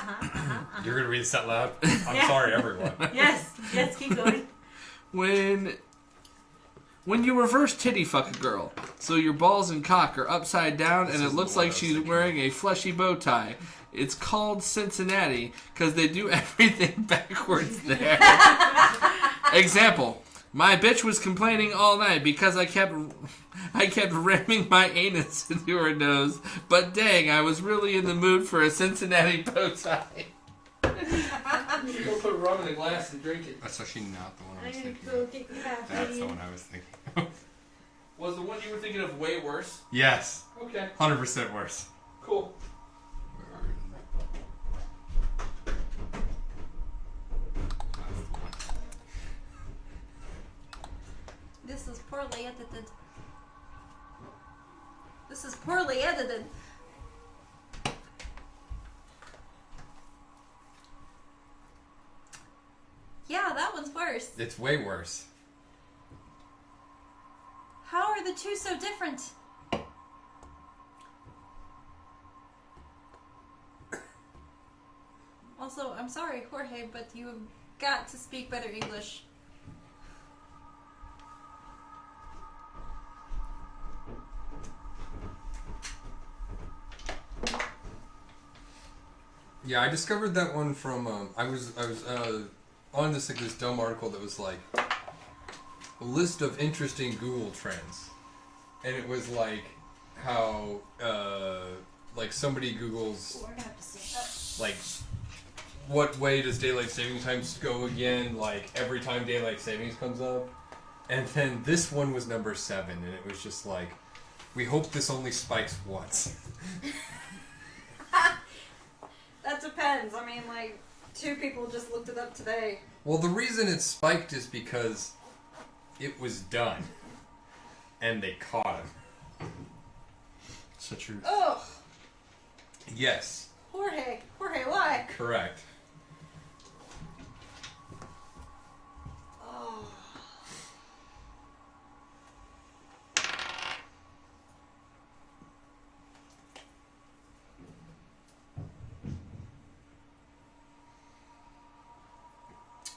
[SPEAKER 1] You're going to read this out loud? I'm
[SPEAKER 3] Yeah.
[SPEAKER 1] sorry, everyone.
[SPEAKER 3] Yes, keep going.
[SPEAKER 2] when you reverse titty fuck a girl, so your balls and cock are upside down
[SPEAKER 1] This
[SPEAKER 2] and
[SPEAKER 1] is
[SPEAKER 2] it looks
[SPEAKER 1] the one
[SPEAKER 2] like
[SPEAKER 1] I was
[SPEAKER 2] she's
[SPEAKER 1] thinking
[SPEAKER 2] wearing a fleshy bow tie, it's called Cincinnati because they do everything backwards there. Example: my bitch was complaining all night because I kept ramming my anus into her nose, but dang, I was really in the mood for a Cincinnati bow tie. Go put rum in a glass and drink it.
[SPEAKER 1] That's actually not the one I
[SPEAKER 3] I'm
[SPEAKER 1] was
[SPEAKER 3] gonna
[SPEAKER 1] thinking
[SPEAKER 3] go
[SPEAKER 1] of.
[SPEAKER 3] get
[SPEAKER 1] That's the
[SPEAKER 3] caffeine.
[SPEAKER 1] one I was thinking of.
[SPEAKER 2] Was the one you were thinking of way worse?
[SPEAKER 1] Yes.
[SPEAKER 2] Okay,
[SPEAKER 1] 100% worse.
[SPEAKER 2] cool.
[SPEAKER 5] This is poorly edited. This is poorly edited. Yeah, that one's worse.
[SPEAKER 1] It's way worse.
[SPEAKER 5] How are the two so different? Also, I'm sorry, Jorge, but you have got to speak better English.
[SPEAKER 1] Yeah, I discovered that one from I was on this dumb article that was like a list of interesting Google trends, and it was like how like somebody Googles
[SPEAKER 5] We're gonna have to see that.
[SPEAKER 1] like what way does daylight savings times go again, like every time daylight savings comes up, and then this one was number 7, and it was just like, we hope this only spikes once.
[SPEAKER 5] That depends. I mean, like, 2 people just looked it up today.
[SPEAKER 1] Well, the reason it spiked is because it was done, and they caught him.
[SPEAKER 4] It's the truth.
[SPEAKER 5] Oh,
[SPEAKER 1] Yes,
[SPEAKER 5] Jorge, why?
[SPEAKER 1] correct.
[SPEAKER 5] Oh.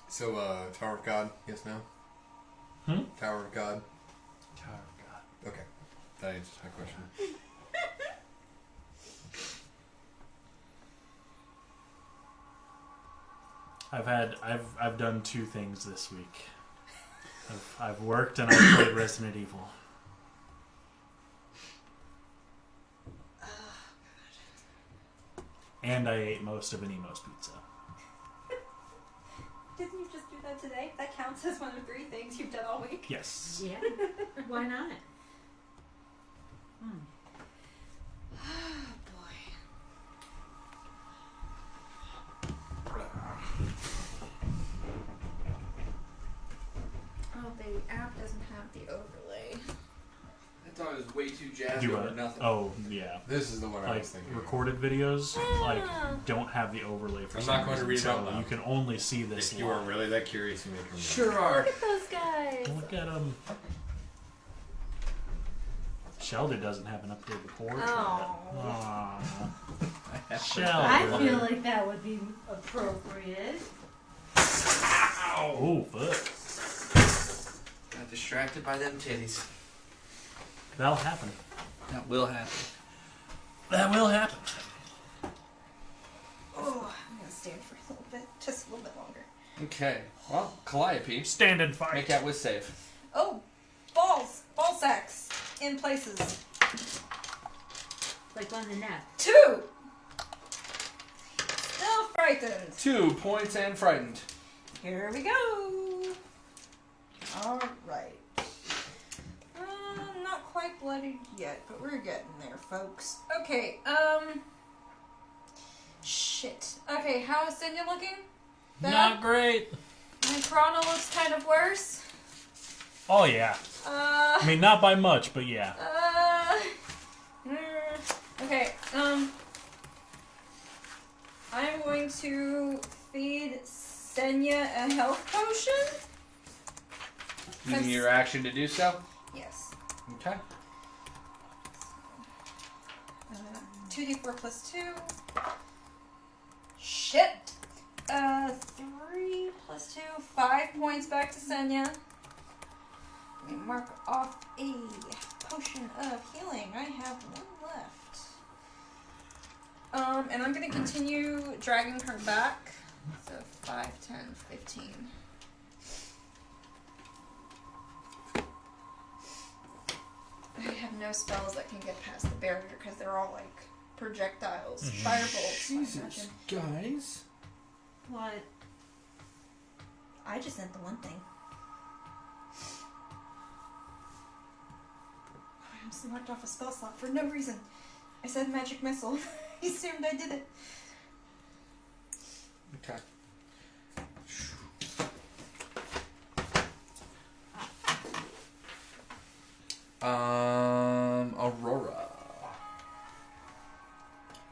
[SPEAKER 1] So, Tower of God, yes, no? Tower of God?
[SPEAKER 4] Tower of God.
[SPEAKER 1] Okay, that answers my question.
[SPEAKER 4] I've done 2 things this week. I've worked and I've played Resident Evil. And I ate most of an Emo's pizza.
[SPEAKER 5] Didn't you just do that today? That counts as one of 3 things you've done all week.
[SPEAKER 4] Yes.
[SPEAKER 3] Yeah. Why not?
[SPEAKER 5] Oh boy. Oh, the app doesn't have the overlay.
[SPEAKER 2] thought it was way too jazzy
[SPEAKER 4] Do
[SPEAKER 2] over
[SPEAKER 4] it.
[SPEAKER 2] nothing.
[SPEAKER 4] Oh yeah.
[SPEAKER 1] This is the one I
[SPEAKER 4] Like
[SPEAKER 1] was thinking.
[SPEAKER 4] recorded videos, like don't have the overlay for
[SPEAKER 1] I'm
[SPEAKER 4] some
[SPEAKER 1] not going to
[SPEAKER 4] reason,
[SPEAKER 1] read it out
[SPEAKER 4] so
[SPEAKER 1] loud.
[SPEAKER 4] you can only see this.
[SPEAKER 1] If you are
[SPEAKER 4] live.
[SPEAKER 1] really that curious, you make them.
[SPEAKER 2] Sure are.
[SPEAKER 5] Look at those guys.
[SPEAKER 4] Look at them. Shelder doesn't have an updated portrait.
[SPEAKER 5] Oh.
[SPEAKER 4] Aw.
[SPEAKER 3] I
[SPEAKER 4] Shelder.
[SPEAKER 3] feel like that would be appropriate.
[SPEAKER 4] Oh, foot.
[SPEAKER 2] Got distracted by them titties.
[SPEAKER 4] That'll happen.
[SPEAKER 2] That will happen.
[SPEAKER 4] That will happen.
[SPEAKER 5] Oh, I'm gonna stand for a little bit, just a little bit longer.
[SPEAKER 2] Okay. Well, Calliope,
[SPEAKER 4] Stand and fight.
[SPEAKER 2] make that with save.
[SPEAKER 5] Oh, ball sacks in places.
[SPEAKER 3] Like on the nap.
[SPEAKER 5] 2. Still frightened.
[SPEAKER 2] 2 points and frightened.
[SPEAKER 5] Here we go. All right. Not quite bloodied yet, but we're getting there, folks. Okay. Shit. Okay, how is Cindy looking?
[SPEAKER 4] Not great.
[SPEAKER 5] My Chrono looks kind of worse.
[SPEAKER 4] Oh yeah. I mean, not by much, but yeah.
[SPEAKER 5] Okay, I'm going to feed Senya a health potion.
[SPEAKER 2] Using your action to do so?
[SPEAKER 5] Yes.
[SPEAKER 2] Okay.
[SPEAKER 5] 2d4 plus 2. Shit. 3 plus 2, 5 points back to Senya. Let me mark off a potion of healing. I have 1 left. And I'm going to continue dragging her back. So 5, 10, 15. I have no spells that can get past the barrier because they're all like projectiles, firebolts. I imagine.
[SPEAKER 2] Guys.
[SPEAKER 3] What?
[SPEAKER 5] I just sent the one thing. I just marked off a spell slot for no reason. I said magic missile. He assumed I did it.
[SPEAKER 2] Okay. Aurora.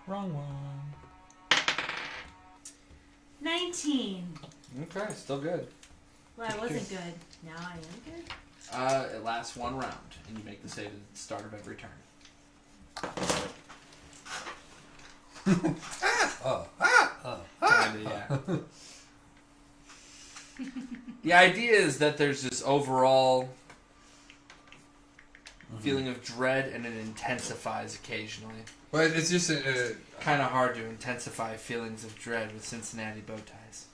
[SPEAKER 4] Wrong one.
[SPEAKER 3] 19.
[SPEAKER 2] Okay, still good.
[SPEAKER 3] Well, I wasn't good. Now I am good.
[SPEAKER 2] It lasts 1 round, and you make the save at the start of every turn. Yeah. The idea is that there's this overall feeling of dread, and it intensifies occasionally.
[SPEAKER 1] Well, it's just
[SPEAKER 2] Kind of hard to intensify feelings of dread with Cincinnati bow ties.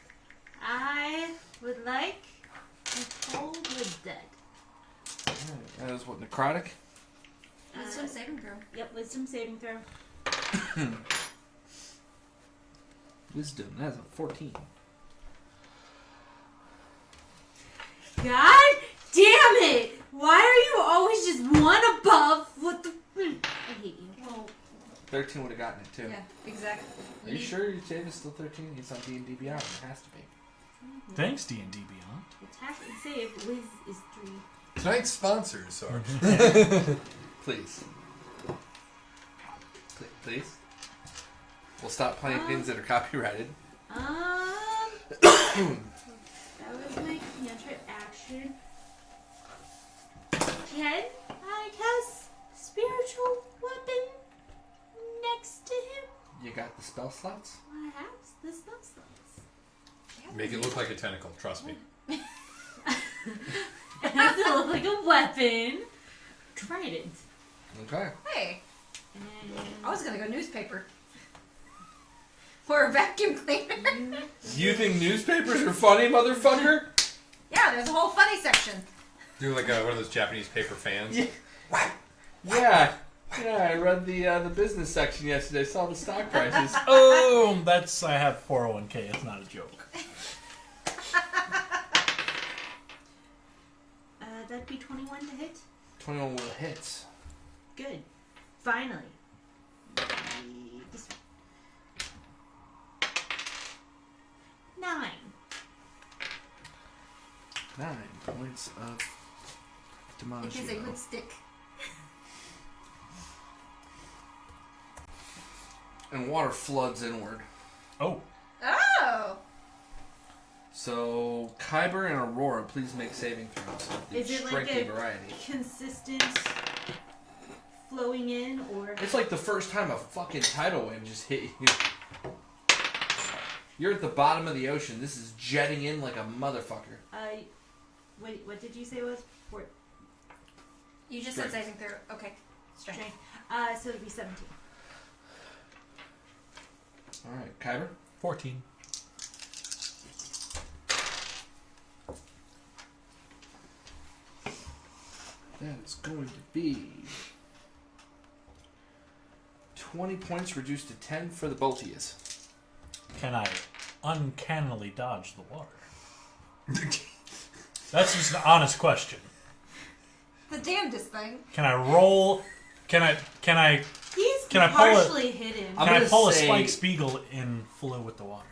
[SPEAKER 3] I would like to hold the dead.
[SPEAKER 2] That is what, necrotic?
[SPEAKER 5] Wisdom saving throw.
[SPEAKER 3] Yep, wisdom saving throw.
[SPEAKER 2] Wisdom, that's a 14.
[SPEAKER 3] God damn it! Why are you always just one above? What the? I hate you.
[SPEAKER 5] Well,
[SPEAKER 2] 13 would have gotten it, too.
[SPEAKER 5] yeah, exactly.
[SPEAKER 2] Are you sure your save is still 13? It's on D&D Beyond. It has to be.
[SPEAKER 4] Thanks, D&D Beyond.
[SPEAKER 3] Attack and save. Wiz is 3.
[SPEAKER 1] tonight's sponsors are.
[SPEAKER 2] Please. Please. We'll stop playing things that are copyrighted.
[SPEAKER 3] That was my cantrip action. Can I cast spiritual weapon next to him?
[SPEAKER 2] You got the spell slots?
[SPEAKER 3] I have the spell slots.
[SPEAKER 1] Make it look like a tentacle. Trust me.
[SPEAKER 3] It has to look like a weapon. Trident.
[SPEAKER 2] Okay.
[SPEAKER 5] Hey,
[SPEAKER 3] And
[SPEAKER 5] I was gonna go newspaper. Or a vacuum cleaner.
[SPEAKER 2] You think newspapers are funny, motherfucker?
[SPEAKER 5] Yeah, there's a whole funny section.
[SPEAKER 1] Do like one of those Japanese paper fans.
[SPEAKER 2] Yeah. Yeah. Yeah, I read the business section yesterday. Saw the stock prices.
[SPEAKER 4] Oh, that's I have 401k. It's not a joke.
[SPEAKER 3] that'd be 21 to hit.
[SPEAKER 2] 21 will hits.
[SPEAKER 3] Good. Finally. This one. 9.
[SPEAKER 2] 9 points of
[SPEAKER 5] It is a
[SPEAKER 2] DiMaggio.
[SPEAKER 5] good stick.
[SPEAKER 2] and water floods inward.
[SPEAKER 4] Oh.
[SPEAKER 5] Oh!
[SPEAKER 2] So, Kyber and Aurora, please make saving throws. of the
[SPEAKER 3] Is it like
[SPEAKER 2] strengthy
[SPEAKER 3] a
[SPEAKER 2] variety.
[SPEAKER 3] consistent flowing in, or
[SPEAKER 2] It's like the first time a fucking tidal wave just hit you. You're at the bottom of the ocean. This is jetting in like a motherfucker.
[SPEAKER 3] what did you say was
[SPEAKER 5] You just
[SPEAKER 2] Strength.
[SPEAKER 5] said saving throw. Okay. Strength.
[SPEAKER 3] strength? So it'd be 17.
[SPEAKER 2] Alright, Kyber?
[SPEAKER 4] 14.
[SPEAKER 2] That is going to be 20 points reduced to 10 for the both of yous.
[SPEAKER 4] Can I uncannily dodge the water? That's just an honest question.
[SPEAKER 5] The damnedest thing.
[SPEAKER 4] Can I roll? Can I
[SPEAKER 3] He's
[SPEAKER 4] Can I pull it?
[SPEAKER 3] partially hidden.
[SPEAKER 2] I'm
[SPEAKER 4] can I
[SPEAKER 2] gonna
[SPEAKER 4] pull a
[SPEAKER 2] say-
[SPEAKER 4] Spike Spiegel and flow with the water?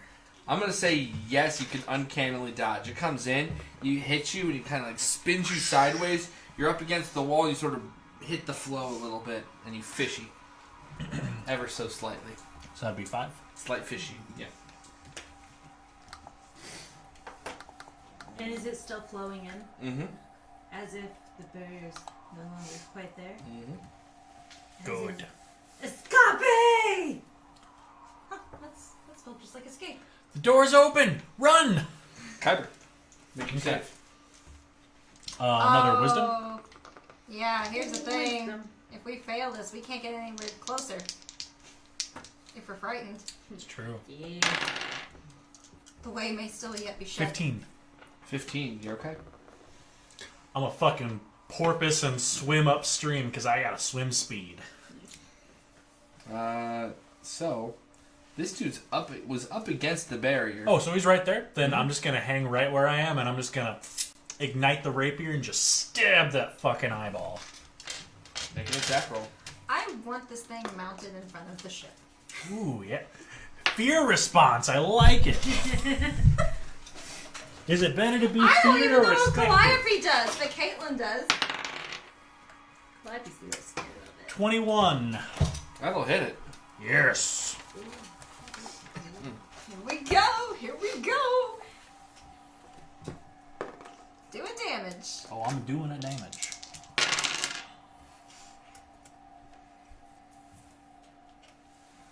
[SPEAKER 2] I'm going to say yes, you can uncannily dodge. It comes in, you hit you, and it kind of like spins you sideways. You're up against the wall, you sort of hit the flow a little bit, and you fishy. Ever so slightly.
[SPEAKER 4] So that'd be 5.
[SPEAKER 2] Slight fishy, yeah.
[SPEAKER 3] And is it still flowing in?
[SPEAKER 2] Mm-hmm.
[SPEAKER 3] As if the barrier's no longer quite there?
[SPEAKER 2] Mm-hmm.
[SPEAKER 3] As
[SPEAKER 4] Good.
[SPEAKER 3] in, Escape!
[SPEAKER 5] Huh, that's felt just like escape.
[SPEAKER 4] The door's open. Run.
[SPEAKER 2] Kyber, make you
[SPEAKER 4] Okay.
[SPEAKER 2] safe.
[SPEAKER 4] Another wisdom.
[SPEAKER 5] Yeah, here's the thing.
[SPEAKER 3] Wisdom.
[SPEAKER 5] If we fail this, we can't get anywhere closer. If we're frightened.
[SPEAKER 4] It's true.
[SPEAKER 3] Yeah.
[SPEAKER 5] The way may still yet be shut.
[SPEAKER 4] 15.
[SPEAKER 2] 15, you okay?
[SPEAKER 4] I'm a fucking porpoise and swim upstream because I got a swim speed.
[SPEAKER 2] So, this dude's was up against the barrier.
[SPEAKER 4] Oh, so he's right there? Then I'm just gonna hang right where I am and I'm just gonna ignite the rapier and just stab that fucking eyeball.
[SPEAKER 2] Make an attack roll.
[SPEAKER 5] I want this thing mounted in front of the ship.
[SPEAKER 4] Ooh, yeah. Fear response. I like it. Is it better to be
[SPEAKER 5] I don't
[SPEAKER 4] feared
[SPEAKER 5] even
[SPEAKER 4] or
[SPEAKER 5] know what
[SPEAKER 4] respected?
[SPEAKER 5] Calliope does, but Caitlin does.
[SPEAKER 3] Calliope's a little scared of it.
[SPEAKER 4] 21.
[SPEAKER 2] That'll hit it.
[SPEAKER 4] Yes.
[SPEAKER 5] Here we go! Here we go! Doing damage.
[SPEAKER 4] Oh, I'm doing a damage.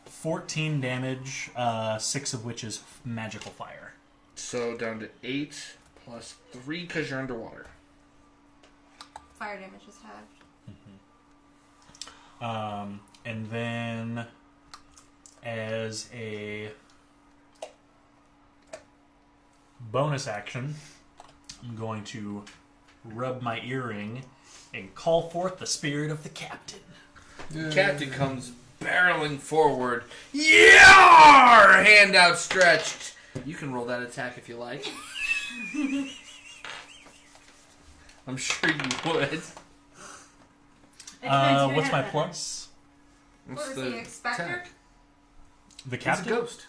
[SPEAKER 4] $14 damage, 6 of which is magical fire.
[SPEAKER 2] So, down to 8 plus 3 because you're underwater.
[SPEAKER 5] Fire damage is halved.
[SPEAKER 4] And then as a bonus action, I'm going to rub my earring and call forth the spirit of the captain.
[SPEAKER 2] Captain comes barreling forward. Yeah! Hand outstretched. You can roll that attack if you like. I'm sure you would.
[SPEAKER 4] What's my plus?
[SPEAKER 2] What's
[SPEAKER 5] What was
[SPEAKER 2] the
[SPEAKER 5] he, Expector?
[SPEAKER 2] attack?
[SPEAKER 4] The
[SPEAKER 2] It's a
[SPEAKER 4] captain?
[SPEAKER 2] ghost.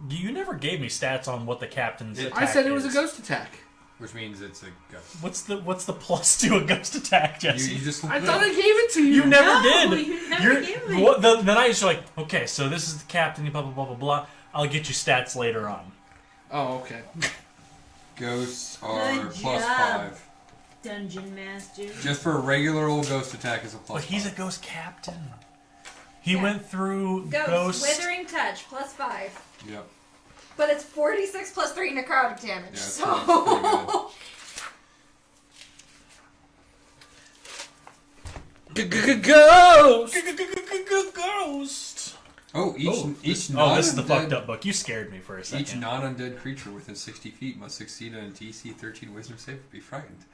[SPEAKER 4] You never gave me stats on what the captain's attack
[SPEAKER 2] I said it was a
[SPEAKER 4] is.
[SPEAKER 2] ghost attack.
[SPEAKER 1] Which means it's a ghost.
[SPEAKER 4] What's the plus to a ghost attack, Jesse?
[SPEAKER 1] You just
[SPEAKER 2] I thought I gave it to you.
[SPEAKER 4] You never
[SPEAKER 3] No,
[SPEAKER 4] did.
[SPEAKER 3] you never gave me.
[SPEAKER 4] The night you're like, okay, so this is the captain, blah blah blah blah blah. I'll get you stats later on.
[SPEAKER 2] Oh, okay.
[SPEAKER 1] Ghosts are
[SPEAKER 3] Good
[SPEAKER 1] plus
[SPEAKER 3] job.
[SPEAKER 1] 5.
[SPEAKER 3] Dungeon Master.
[SPEAKER 1] Just for a regular old ghost attack is a plus
[SPEAKER 4] But he's a
[SPEAKER 1] 5.
[SPEAKER 4] ghost captain. He
[SPEAKER 5] Yeah.
[SPEAKER 4] went through
[SPEAKER 5] Ghost,
[SPEAKER 4] ghost.
[SPEAKER 5] Withering Touch, plus 5.
[SPEAKER 1] Yep.
[SPEAKER 5] But it's 46 plus 3 necrotic damage,
[SPEAKER 1] Yeah, it's
[SPEAKER 5] so...
[SPEAKER 1] pretty
[SPEAKER 2] Ghost!
[SPEAKER 4] Ghost.
[SPEAKER 1] Oh, each
[SPEAKER 4] Oh, this is the
[SPEAKER 1] non-undead-
[SPEAKER 4] fucked up book. You scared me for a
[SPEAKER 1] Each
[SPEAKER 4] second.
[SPEAKER 1] non-undead creature within 60 feet must succeed on a DC 13 Wisdom save to be frightened.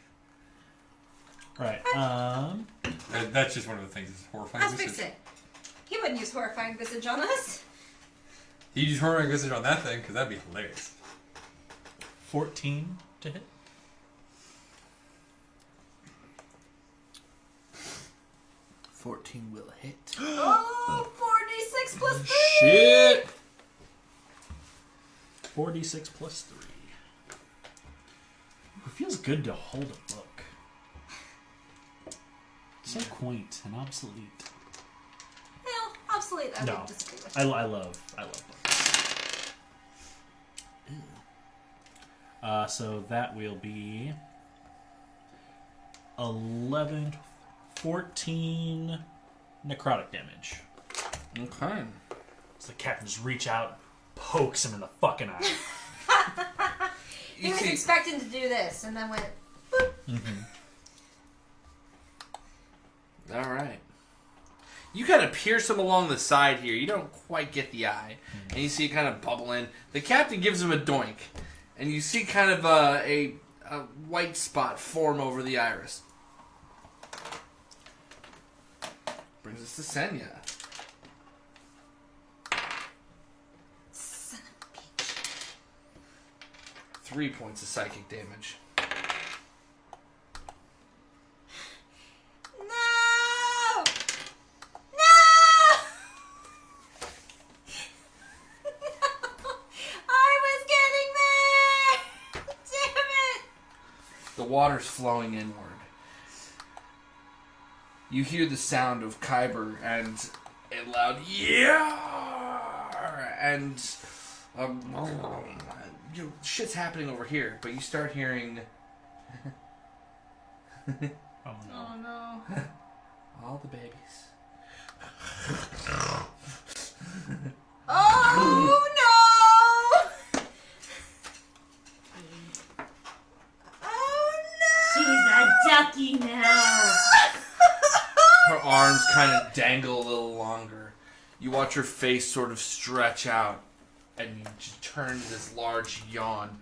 [SPEAKER 4] Right.
[SPEAKER 1] That's just one of the things that's horrifying.
[SPEAKER 5] Let's fix it. He wouldn't use Horrifying Visage on us.
[SPEAKER 1] He used horrifying visage on that thing because that'd be hilarious.
[SPEAKER 4] 14 to hit.
[SPEAKER 2] Will hit.
[SPEAKER 5] Oh, 46 plus 3!
[SPEAKER 2] Shit!
[SPEAKER 4] 4d6 plus 3. It feels good to hold a book. So quaint and obsolete.
[SPEAKER 5] Well, obsolete Slate, I
[SPEAKER 4] No.
[SPEAKER 5] would disagree with.
[SPEAKER 4] I love books. So that will be 11, 14 necrotic damage.
[SPEAKER 2] Okay.
[SPEAKER 4] So the captain just reach out, pokes him in the fucking eye.
[SPEAKER 5] He was expecting to do this, and then went.
[SPEAKER 2] All right. You kind of pierce him along the side here. You don't quite get the eye. And you see it kind of bubbling. The captain gives him a doink. And you see kind of a white spot form over the iris. Brings us to Senya.
[SPEAKER 5] Son of a bitch.
[SPEAKER 2] 3 points of psychic damage.
[SPEAKER 5] No! No! I was getting there! Damn it!
[SPEAKER 2] The water's flowing inward. You hear the sound of Kyber and a loud yeah, and shit's happening over here. But you start hearing
[SPEAKER 4] Oh no.
[SPEAKER 5] Oh no.
[SPEAKER 2] all the babies.
[SPEAKER 5] Oh no! Oh
[SPEAKER 3] She's
[SPEAKER 5] no!
[SPEAKER 3] a ducky now.
[SPEAKER 2] Her arms kind of dangle a little longer. You watch her face sort of stretch out, and you just turn this large yawn.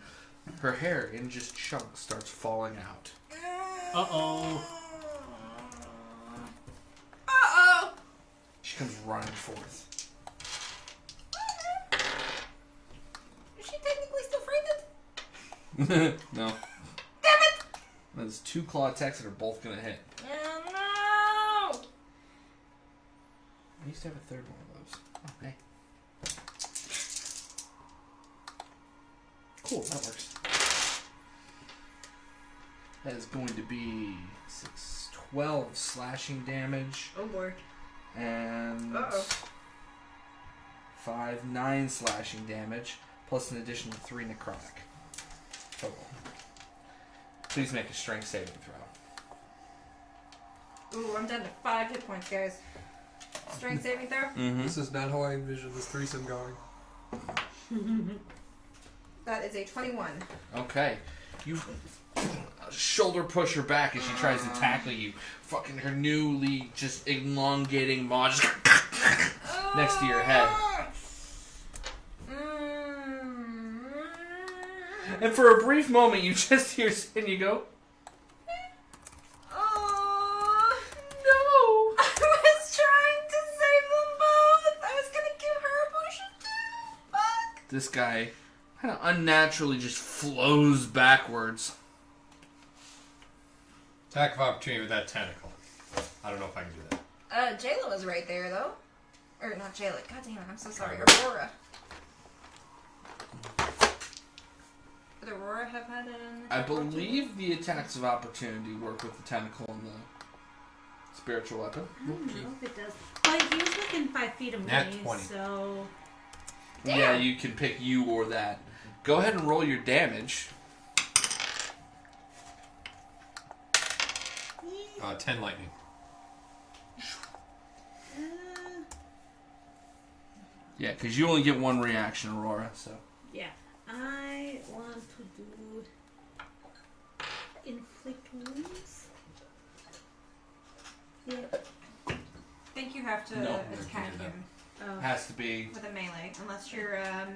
[SPEAKER 2] Her hair in just chunks starts falling out.
[SPEAKER 4] Uh-oh.
[SPEAKER 5] Uh-oh!
[SPEAKER 2] She comes running forth.
[SPEAKER 5] Is she technically still frightened?
[SPEAKER 2] No.
[SPEAKER 5] Damn it!
[SPEAKER 2] There's 2 claw attacks that are both gonna hit.
[SPEAKER 5] Oh no!
[SPEAKER 2] I used to have a third one of those. Oh, hey. Cool, that works. That is going to be 6, 12 slashing damage.
[SPEAKER 5] Oh boy.
[SPEAKER 2] And
[SPEAKER 5] Uh-oh.
[SPEAKER 2] 5, 9 slashing damage, plus an additional 3 necrotic. Total. Please make a strength saving throw.
[SPEAKER 5] Ooh, I'm down to 5 hit points, guys. Strength saving throw?
[SPEAKER 2] Mm-hmm.
[SPEAKER 1] This is not how I envisioned this threesome going.
[SPEAKER 5] That is a 21.
[SPEAKER 2] Okay. You shoulder push her back as she tries to tackle you. Fucking her newly just elongating maw just next to your head. And for a brief moment, you just hear Senya go,
[SPEAKER 5] Oh, no. I was trying to save them both. I was going to give her a potion too. Fuck.
[SPEAKER 2] this guy kind of unnaturally just flows backwards.
[SPEAKER 1] Attack of opportunity with that tentacle. I don't know if I can do that.
[SPEAKER 5] Jayla was right there, though. Or not Jayla. God damn it, I'm so sorry.
[SPEAKER 1] Alright.
[SPEAKER 5] Aurora. Would Aurora have had an
[SPEAKER 2] I
[SPEAKER 5] attack opportunity?
[SPEAKER 2] believe the attacks of opportunity work with the tentacle and the spiritual weapon.
[SPEAKER 3] I don't know if it does. But he was within 5 feet of me,
[SPEAKER 1] Nat 20.
[SPEAKER 3] so
[SPEAKER 5] Damn.
[SPEAKER 2] Yeah, you can pick you or that. Go ahead and roll your damage.
[SPEAKER 1] 10 lightning.
[SPEAKER 2] Yeah, because you only get one reaction, Aurora. So
[SPEAKER 3] yeah. I want to do inflict wounds. Yeah.
[SPEAKER 5] I think you have to
[SPEAKER 2] No,
[SPEAKER 5] attack
[SPEAKER 1] you do that.
[SPEAKER 5] him
[SPEAKER 3] Oh.
[SPEAKER 2] has to be.
[SPEAKER 5] with a melee, unless you're a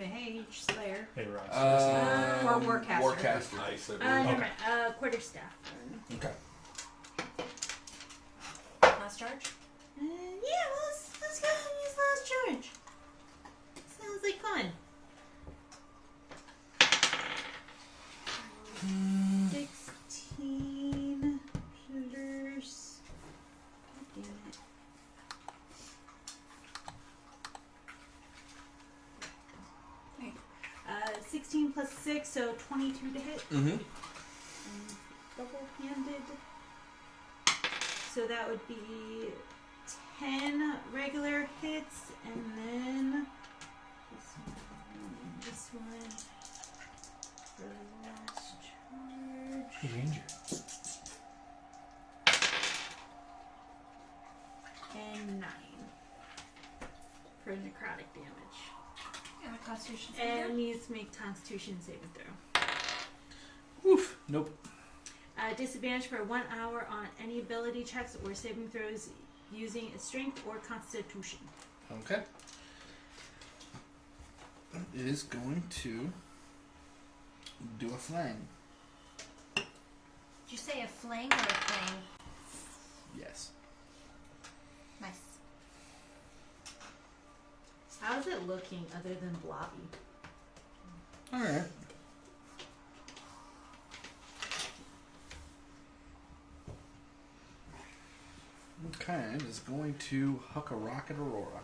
[SPEAKER 5] mage slayer.
[SPEAKER 4] Hey, Rox.
[SPEAKER 5] Or Warcaster.
[SPEAKER 2] Warcaster.
[SPEAKER 1] Nice.
[SPEAKER 3] Never
[SPEAKER 4] Okay.
[SPEAKER 3] mind. Quarterstaff.
[SPEAKER 2] Okay.
[SPEAKER 5] Last charge.
[SPEAKER 3] Yeah, let's go and use last charge. Sounds like fun. 16 plus. God damn it. 16 plus 6, so 22 to hit.
[SPEAKER 2] Mm-hmm.
[SPEAKER 3] Double-handed. So that would be 10 regular hits, and then this one for the last charge.
[SPEAKER 2] Ranger.
[SPEAKER 3] And 9 for necrotic damage.
[SPEAKER 5] And a constitution
[SPEAKER 3] And
[SPEAKER 5] saving
[SPEAKER 3] needs to make Constitution saving throw.
[SPEAKER 2] Oof. Nope.
[SPEAKER 3] Disadvantage for 1 hour on any ability checks or saving throws using a strength or constitution.
[SPEAKER 2] Okay. It is going to do a flang.
[SPEAKER 5] Did you say a flang or a flang?
[SPEAKER 2] Yes.
[SPEAKER 5] Nice.
[SPEAKER 3] How's it looking other than blobby?
[SPEAKER 2] Alright. Okay, it is going to huck a rock at Aurora.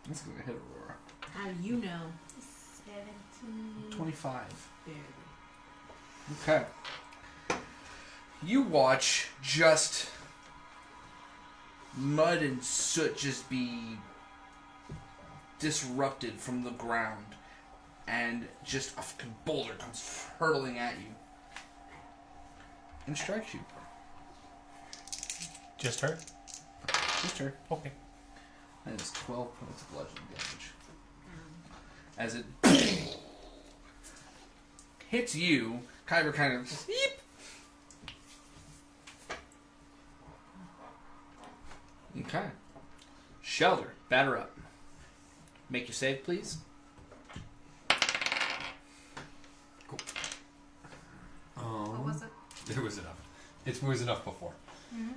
[SPEAKER 2] That's going to hit Aurora.
[SPEAKER 3] How do you know?
[SPEAKER 5] 17.
[SPEAKER 2] 25.
[SPEAKER 3] Barely.
[SPEAKER 2] Okay. You watch just mud and soot just be disrupted from the ground, and just a fucking boulder comes hurtling at you and strikes you.
[SPEAKER 4] Just her?
[SPEAKER 2] Just her.
[SPEAKER 4] Okay.
[SPEAKER 2] That is 12 points of bludgeoning damage. As it hits you, Kyber kind of yeep. Okay. Shelter, batter up. Make your save, please.
[SPEAKER 5] What was it?
[SPEAKER 1] It was enough. It was enough before.
[SPEAKER 5] Mm-hmm.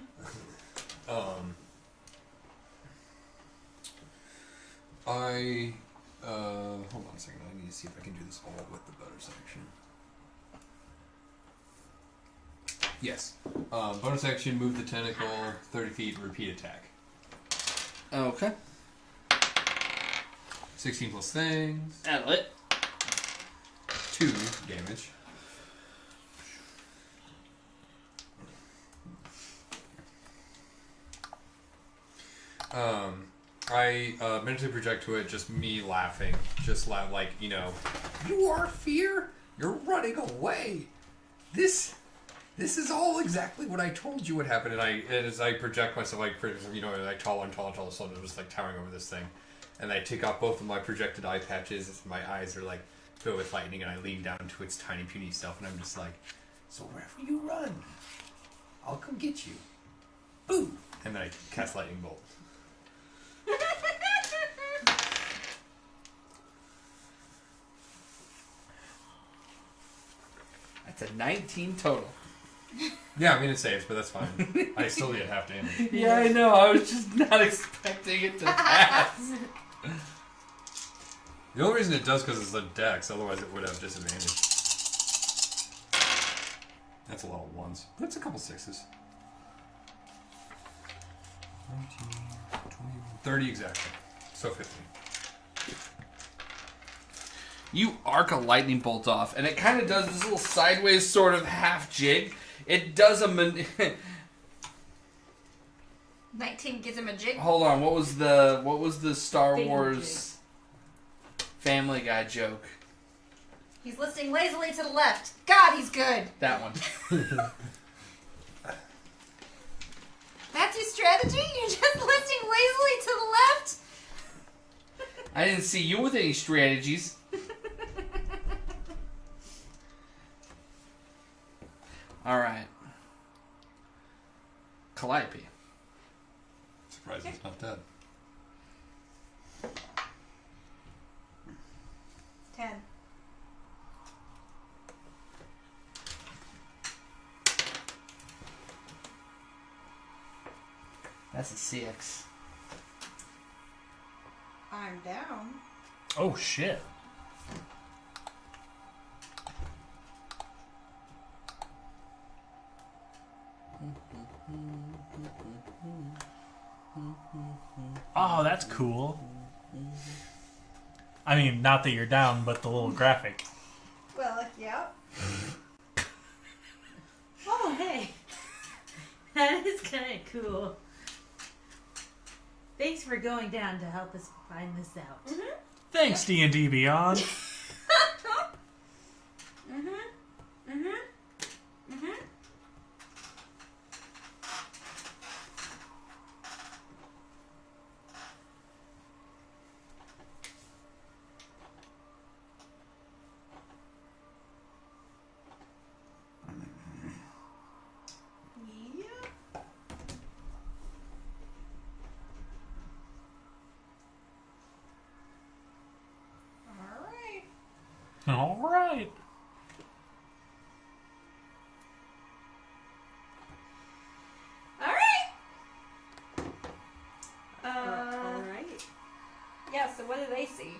[SPEAKER 1] Hold on a second. I need to see if I can do this all with the bonus action. Yes. Bonus action, move the tentacle 30 feet, repeat attack.
[SPEAKER 2] Okay.
[SPEAKER 1] 16 plus things.
[SPEAKER 2] That'll it.
[SPEAKER 1] 2 damage. I mentally project to it just me laughing. Just like, you know, you are fear? You're running away. This is all exactly what I told you would happen. And as I project myself, like, you know, like taller and taller and taller, so I'm just like towering over this thing. And I take off both of my projected eye patches. My eyes are like filled with lightning, and I lean down to its tiny, puny self, and I'm just like, so wherever you run, I'll come get you. Boom! And then I cast lightning bolt.
[SPEAKER 2] That's a 19 total.
[SPEAKER 1] Yeah, I mean it saves, but that's fine. I still get half damage.
[SPEAKER 2] Yeah, I know. I was just not expecting it to pass.
[SPEAKER 1] The only reason it does because it's a dex, otherwise it would have disadvantage. That's a lot of ones. That's a couple sixes. 19, 20, 30 exactly. So 15.
[SPEAKER 2] You arc a lightning bolt off, and it kind of does this little sideways sort of half jig. It does a
[SPEAKER 5] 19 gives him a jig.
[SPEAKER 2] Hold on, what was the Star
[SPEAKER 3] Finger
[SPEAKER 2] Wars Family Guy joke?
[SPEAKER 5] He's listening lazily to the left. God, he's good.
[SPEAKER 2] That one.
[SPEAKER 5] That's your strategy? You're just listening lazily to the left?
[SPEAKER 2] I didn't see you with any strategies. Alright. Calliope.
[SPEAKER 1] Surprised it's not dead.
[SPEAKER 5] 10.
[SPEAKER 2] That's a 6.
[SPEAKER 5] I'm down.
[SPEAKER 4] Oh shit. Oh, that's cool. I mean, not that you're down, but the little graphic.
[SPEAKER 5] Well, yeah.
[SPEAKER 3] Oh, hey. That is kind of cool. Thanks for going down to help us find this out.
[SPEAKER 5] Mm-hmm.
[SPEAKER 4] Thanks, D&D Beyond.
[SPEAKER 5] Mm-hmm. Mm-hmm. Mm-hmm.
[SPEAKER 3] Yep.
[SPEAKER 5] Alright.
[SPEAKER 4] All right.
[SPEAKER 5] Alright. Yeah, so what do they see?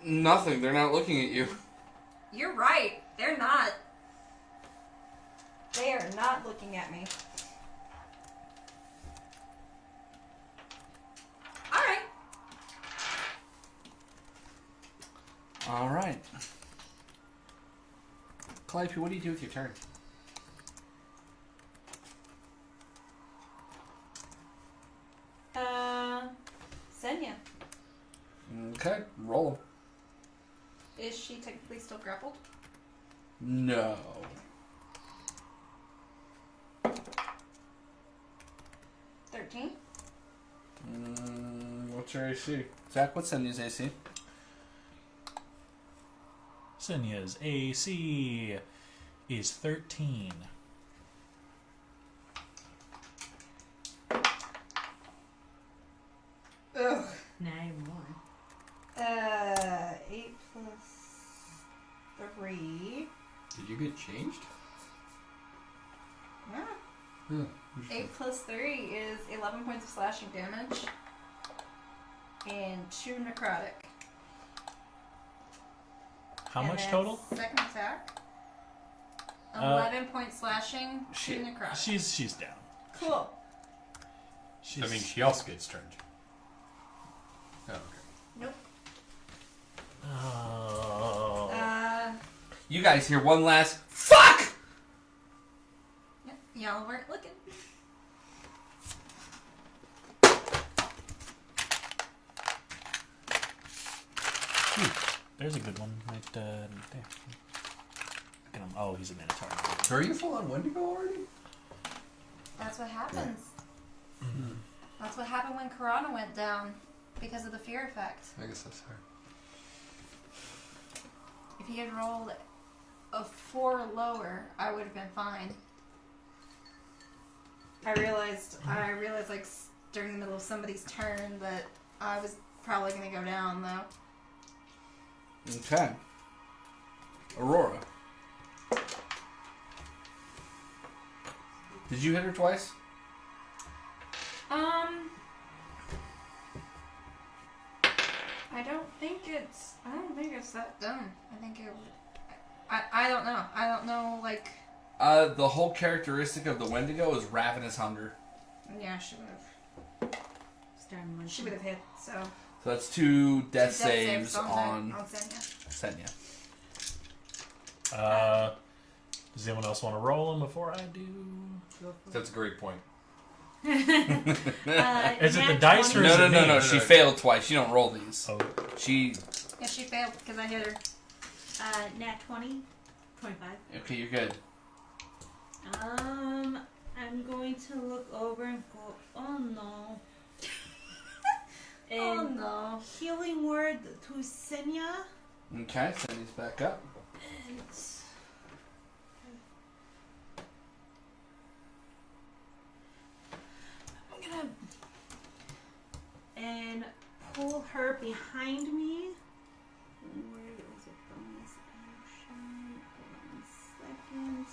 [SPEAKER 2] Nothing. They're not looking at you.
[SPEAKER 5] You're right. They're not. They are not looking at me. Alright.
[SPEAKER 2] All right. Calliope, what do you do with your turn?
[SPEAKER 5] Senya.
[SPEAKER 2] Okay, roll.
[SPEAKER 5] Is she technically still grappled?
[SPEAKER 2] No.
[SPEAKER 5] 13.
[SPEAKER 2] What's your AC? Zach, what's Senya's AC?
[SPEAKER 4] Senya's AC is 13.
[SPEAKER 5] Ugh.
[SPEAKER 3] 9 more.
[SPEAKER 5] 8 plus 3.
[SPEAKER 1] Did you get changed?
[SPEAKER 5] Yeah.
[SPEAKER 1] Yeah.
[SPEAKER 5] 8 plus 3 is 11 points of slashing damage. And 2 necrotic.
[SPEAKER 4] How
[SPEAKER 5] And
[SPEAKER 4] much
[SPEAKER 5] then
[SPEAKER 4] total?
[SPEAKER 5] Second attack. 11 points slashing, 2
[SPEAKER 2] Shit.
[SPEAKER 5] necrotic.
[SPEAKER 4] She's down.
[SPEAKER 5] Cool.
[SPEAKER 4] She's,
[SPEAKER 1] I mean, she also gets turned. Oh, okay.
[SPEAKER 5] Nope.
[SPEAKER 4] Oh.
[SPEAKER 2] You guys hear one last fuck!
[SPEAKER 5] Yep, y'all weren't looking.
[SPEAKER 4] There's a good one right there. Look at him. Oh, he's a Minotaur.
[SPEAKER 1] So are you full on Wendigo already?
[SPEAKER 5] That's what happens. That's what happened when Corona went down because of the fear effect.
[SPEAKER 1] I guess that's fair.
[SPEAKER 5] If he had rolled a 4 lower, I would have been fine. I realized like during the middle of somebody's turn that I was probably gonna go down though.
[SPEAKER 2] Okay. Aurora. Did you hit her twice?
[SPEAKER 5] I don't think it's that dumb. I think it would. I don't know. I don't know. Like.
[SPEAKER 2] The whole characteristic of the Wendigo is ravenous hunger.
[SPEAKER 5] Yeah, she would have.
[SPEAKER 3] Starting with
[SPEAKER 5] She would have hit. So.
[SPEAKER 2] So that's 2 death
[SPEAKER 5] Two
[SPEAKER 2] saves
[SPEAKER 5] on
[SPEAKER 2] on
[SPEAKER 5] Senya.
[SPEAKER 2] Senya.
[SPEAKER 4] Does anyone else want to roll him before I do?
[SPEAKER 1] That's a great point.
[SPEAKER 4] Is it the
[SPEAKER 3] nat
[SPEAKER 4] dice
[SPEAKER 3] 20.
[SPEAKER 4] or is
[SPEAKER 2] No,
[SPEAKER 4] it
[SPEAKER 2] no,
[SPEAKER 4] me?
[SPEAKER 2] no. She failed twice. You don't roll these.
[SPEAKER 4] Oh,
[SPEAKER 2] She.
[SPEAKER 5] Yeah, she failed because I hit her.
[SPEAKER 3] Nat 20. 25.
[SPEAKER 2] Okay, you're good.
[SPEAKER 3] I'm going to look over and go, oh no.
[SPEAKER 5] Oh
[SPEAKER 3] And
[SPEAKER 5] no.
[SPEAKER 3] healing word to Senya.
[SPEAKER 2] Okay, Senya's back up.
[SPEAKER 3] And I'm gonna and pull her behind me. Where is it? Bonus action. 1 second.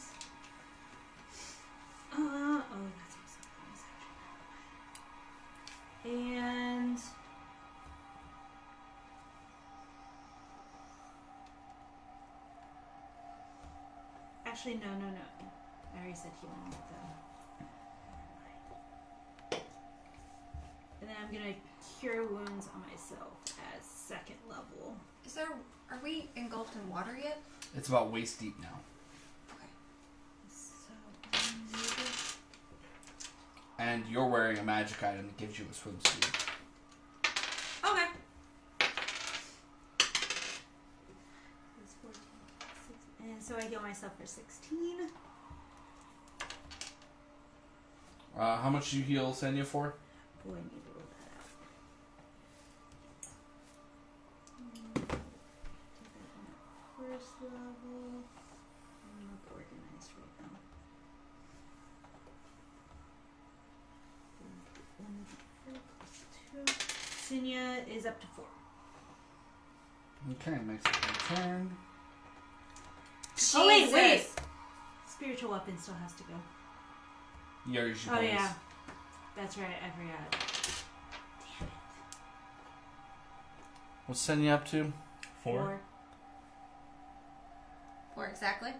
[SPEAKER 3] Oh, that's also bonus action. And actually, no. I already said healing with them. And then I'm gonna cure wounds on myself at 2nd level.
[SPEAKER 5] Are we engulfed in water yet?
[SPEAKER 2] It's about waist deep now. And you're wearing a magic item that gives you a swimsuit.
[SPEAKER 3] Okay. And so I heal myself for 16.
[SPEAKER 2] How much do you heal Senya for?
[SPEAKER 3] Boy, I need to roll that out. First level. I'm not organized right now. Sinya is up to 4.
[SPEAKER 2] Okay, makes it your turn.
[SPEAKER 3] Oh wait.
[SPEAKER 5] Jesus.
[SPEAKER 3] Spiritual weapon still has to go.
[SPEAKER 2] You already used your
[SPEAKER 3] Oh
[SPEAKER 2] bonus.
[SPEAKER 3] yeah. That's right, I forgot. Damn it.
[SPEAKER 2] What's Senya up to?
[SPEAKER 4] 4.
[SPEAKER 5] 4 exactly.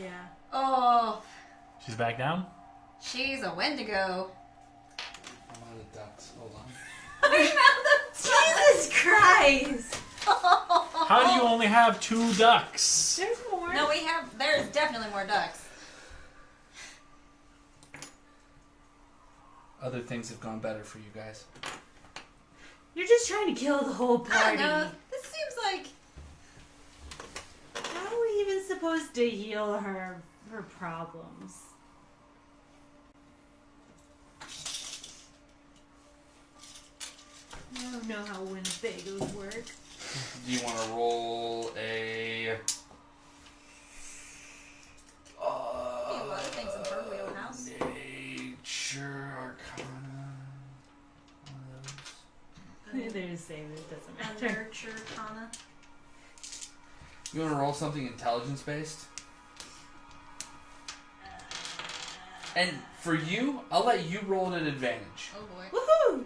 [SPEAKER 3] Yeah.
[SPEAKER 5] Oh,
[SPEAKER 4] She's back down.
[SPEAKER 5] she's a Wendigo.
[SPEAKER 2] I'm out of ducks. Hold on.
[SPEAKER 3] Jesus Christ!
[SPEAKER 4] How do you only have 2 ducks?
[SPEAKER 3] There's more.
[SPEAKER 5] No, there's definitely more ducks.
[SPEAKER 2] Other things have gone better for you guys.
[SPEAKER 3] You're just trying to kill the whole
[SPEAKER 5] I
[SPEAKER 3] party.
[SPEAKER 5] don't know. This seems like
[SPEAKER 3] How are we even supposed to heal her problems? I don't know how Winnebagos work.
[SPEAKER 2] Do you want to roll a...
[SPEAKER 5] a lot of things in her wheelhouse.
[SPEAKER 2] Nature Arcana. One of those.
[SPEAKER 3] They're the same, it doesn't
[SPEAKER 5] A
[SPEAKER 3] matter.
[SPEAKER 5] nurture Kana.
[SPEAKER 2] You want to roll something intelligence based? And for you, I'll let you roll at an advantage.
[SPEAKER 5] Oh boy.
[SPEAKER 3] Woohoo!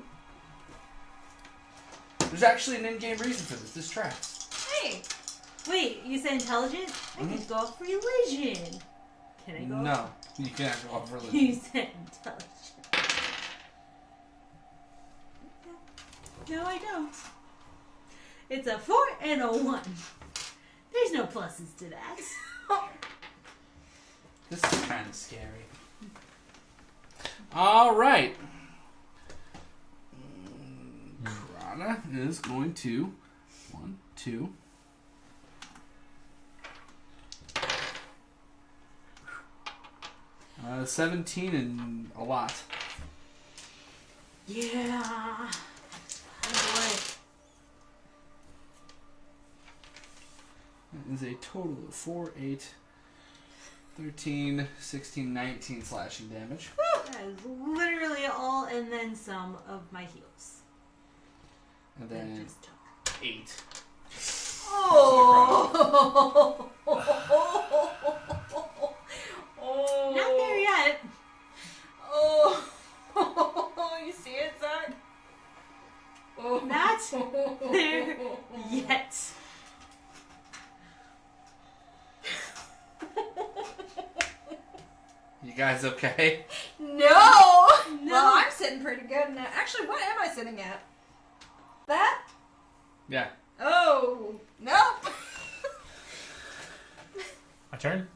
[SPEAKER 2] There's actually an in-game reason for this. This tracks.
[SPEAKER 5] Hey.
[SPEAKER 3] Wait, you said intelligent? I could go off religion. Can I go
[SPEAKER 2] No,
[SPEAKER 3] off?
[SPEAKER 2] you can't go off
[SPEAKER 3] You
[SPEAKER 2] religion.
[SPEAKER 3] said intelligent. No, I don't. It's a 4 and a 1. There's no pluses to that.
[SPEAKER 2] This is kind of scary. All right. Krana is going to 1, 2. Uh, 17 and a lot.
[SPEAKER 3] Yeah. Oh boy.
[SPEAKER 2] That is a total of 4, 8, 13, 16, 19 slashing damage.
[SPEAKER 3] That is literally all and then some of my heals.
[SPEAKER 2] And
[SPEAKER 3] That I
[SPEAKER 2] then
[SPEAKER 3] just took.
[SPEAKER 2] 8.
[SPEAKER 5] Oh.
[SPEAKER 3] Not there yet.
[SPEAKER 5] Oh. You see it, Zach? Oh.
[SPEAKER 3] Not there yet.
[SPEAKER 2] You guys okay?
[SPEAKER 5] No.
[SPEAKER 3] No.
[SPEAKER 5] Well, I'm sitting pretty good now. Actually, what am I sitting at? That?
[SPEAKER 2] Yeah.
[SPEAKER 5] Oh. Nope.
[SPEAKER 4] My turn?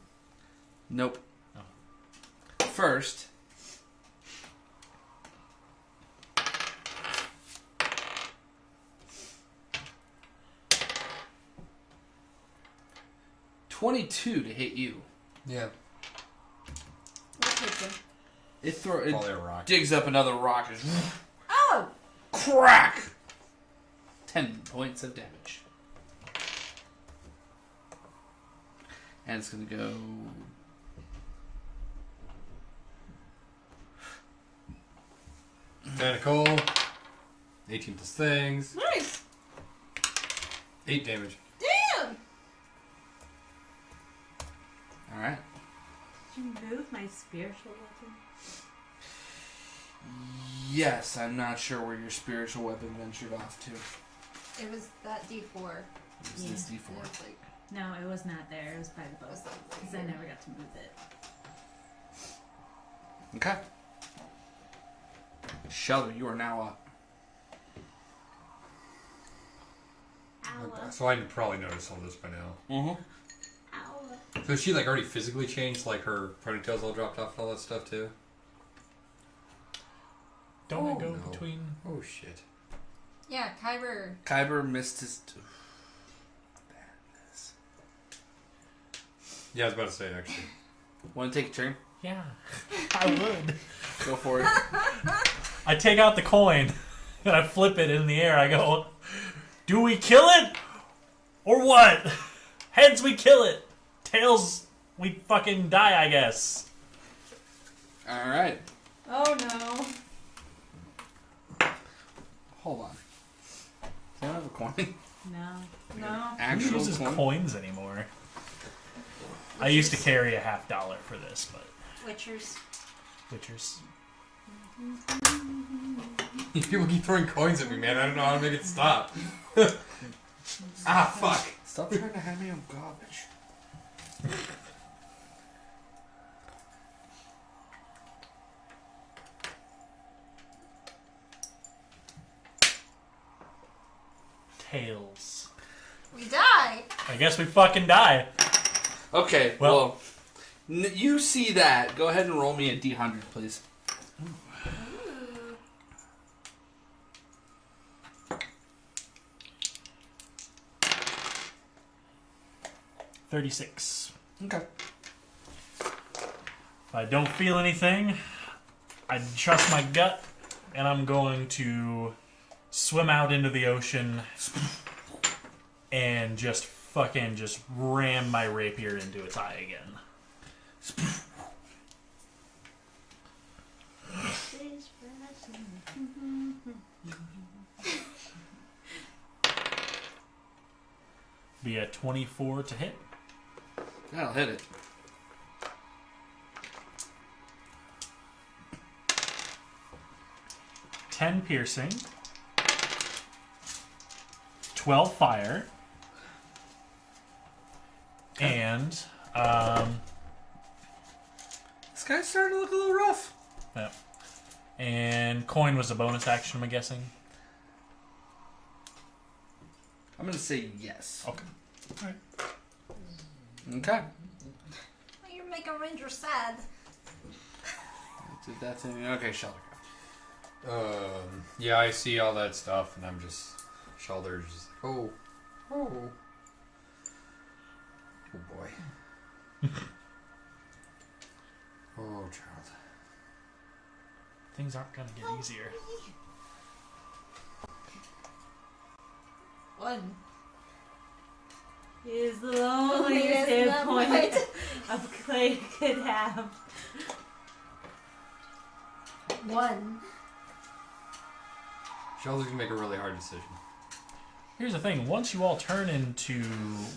[SPEAKER 2] Nope.
[SPEAKER 4] Oh.
[SPEAKER 2] First, $22 to hit you.
[SPEAKER 1] Yeah.
[SPEAKER 5] What hits him?
[SPEAKER 2] It
[SPEAKER 1] Probably a rock.
[SPEAKER 2] digs up another rock. And
[SPEAKER 5] Oh.
[SPEAKER 2] crack! 10 points of damage. And it's gonna go.
[SPEAKER 1] Tentacle. 18 plus things.
[SPEAKER 5] Nice.
[SPEAKER 1] 8 damage.
[SPEAKER 5] Damn.
[SPEAKER 2] Alright.
[SPEAKER 3] Did you move my spiritual weapon?
[SPEAKER 2] Yes, I'm not sure where your spiritual weapon ventured off to.
[SPEAKER 5] It was that D4.
[SPEAKER 2] It was this
[SPEAKER 5] And
[SPEAKER 2] D4.
[SPEAKER 5] it's like,
[SPEAKER 3] No, it was not there. It was by the boat. Because I never got to move it.
[SPEAKER 2] Okay. Shelby, you are now up.
[SPEAKER 3] Ow.
[SPEAKER 1] So I probably noticed all this by now.
[SPEAKER 2] Mm-hmm.
[SPEAKER 3] Ow.
[SPEAKER 1] So she like already physically changed, like her ponytails all dropped off and all that stuff too?
[SPEAKER 4] Don't I go
[SPEAKER 1] no.
[SPEAKER 4] between?
[SPEAKER 1] Oh shit.
[SPEAKER 5] Yeah, Kyber.
[SPEAKER 2] Kyber missed his.
[SPEAKER 1] Yeah, I was about to say actually.
[SPEAKER 2] Want to take a turn?
[SPEAKER 4] Yeah, I would.
[SPEAKER 2] Go for it.
[SPEAKER 4] I take out the coin and I flip it in the air. I go, do we kill it or what? Heads, we kill it. Tails, we fucking die, I guess.
[SPEAKER 2] All right.
[SPEAKER 5] Oh no.
[SPEAKER 2] Hold on. Do I have a coin?
[SPEAKER 3] No.
[SPEAKER 5] No.
[SPEAKER 4] Who
[SPEAKER 2] Actual
[SPEAKER 4] uses
[SPEAKER 2] coin?
[SPEAKER 4] coins anymore? I used to carry $50 for this, but
[SPEAKER 5] Witchers.
[SPEAKER 4] Witchers.
[SPEAKER 1] People keep throwing coins at me, man. I don't know how to make it stop. Ah, fuck.
[SPEAKER 2] Stop trying to hand me on garbage.
[SPEAKER 4] Tails.
[SPEAKER 5] We die.
[SPEAKER 4] I guess we fucking die.
[SPEAKER 2] Okay,
[SPEAKER 4] Well-
[SPEAKER 2] well, you see that. Go ahead and roll me a D100, please.
[SPEAKER 5] Ooh.
[SPEAKER 4] 36.
[SPEAKER 2] Okay.
[SPEAKER 4] If I don't feel anything, I trust my gut, and I'm going to swim out into the ocean and just fucking just ram my rapier into its eye again. Be a 24 to hit.
[SPEAKER 2] That'll hit it.
[SPEAKER 4] Ten piercing, 12 fire, and
[SPEAKER 2] This guy's starting to look a little rough.
[SPEAKER 4] yeah. And coin was a bonus action, I'm guessing.
[SPEAKER 2] I'm gonna say yes.
[SPEAKER 4] Okay.
[SPEAKER 2] Okay.
[SPEAKER 5] You're making Ranger sad.
[SPEAKER 2] Did that thing. Okay, Shelter.
[SPEAKER 1] Yeah, I see all that stuff, and I'm just shoulders. Just like, oh boy. Oh, child.
[SPEAKER 4] Things aren't gonna get easier.
[SPEAKER 5] One.
[SPEAKER 3] Is the loneliest
[SPEAKER 5] Loneliest
[SPEAKER 3] hit
[SPEAKER 5] that
[SPEAKER 3] point
[SPEAKER 5] might.
[SPEAKER 3] a clay could have.
[SPEAKER 5] One.
[SPEAKER 1] Shoulders can make a really hard decision.
[SPEAKER 4] Here's the thing: once you all turn into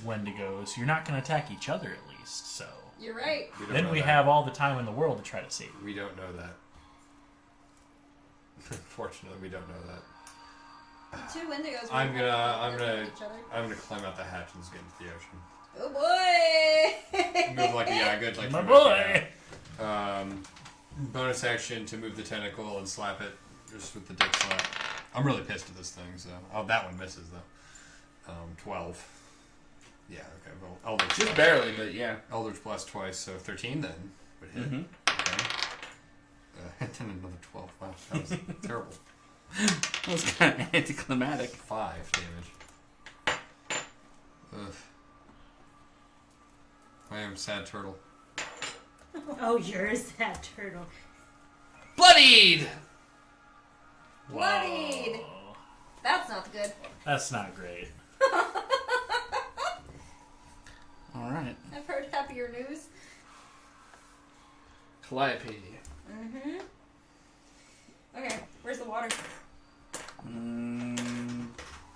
[SPEAKER 4] Wendigos, you're not gonna attack each other at least. So
[SPEAKER 5] You're right.
[SPEAKER 1] We don't
[SPEAKER 4] then
[SPEAKER 1] know
[SPEAKER 4] we
[SPEAKER 1] that.
[SPEAKER 4] have all the time in the world to try to save you.
[SPEAKER 1] We don't know that. Unfortunately, we don't know that.
[SPEAKER 5] Two Wendigos.
[SPEAKER 1] I'm
[SPEAKER 5] were
[SPEAKER 1] gonna
[SPEAKER 5] each other.
[SPEAKER 1] climb out the hatch and just get into the ocean.
[SPEAKER 5] Oh boy!
[SPEAKER 1] Move like good like
[SPEAKER 4] My
[SPEAKER 1] from
[SPEAKER 4] boy.
[SPEAKER 1] bonus action to move the tentacle and slap it just with the dick slap. I'm really pissed at this thing. So that one misses though. 12. Yeah. Okay. Well, Eldritch.
[SPEAKER 2] Just
[SPEAKER 1] Blast.
[SPEAKER 2] barely, but yeah.
[SPEAKER 1] Eldritch Blast twice, so 13 then would hit.
[SPEAKER 2] Mm-hmm.
[SPEAKER 1] Okay. And then another 12. Wow, that was terrible.
[SPEAKER 2] That was kind of anticlimactic.
[SPEAKER 1] 5 damage. Ugh. I am sad turtle.
[SPEAKER 3] Oh, yours, that turtle.
[SPEAKER 2] Bloodied!
[SPEAKER 5] Bloodied.
[SPEAKER 4] Whoa.
[SPEAKER 5] That's not good.
[SPEAKER 4] That's not great.
[SPEAKER 2] Alright.
[SPEAKER 5] I've heard happier news.
[SPEAKER 2] Calliope.
[SPEAKER 5] Mm-hmm. Okay, where's the water?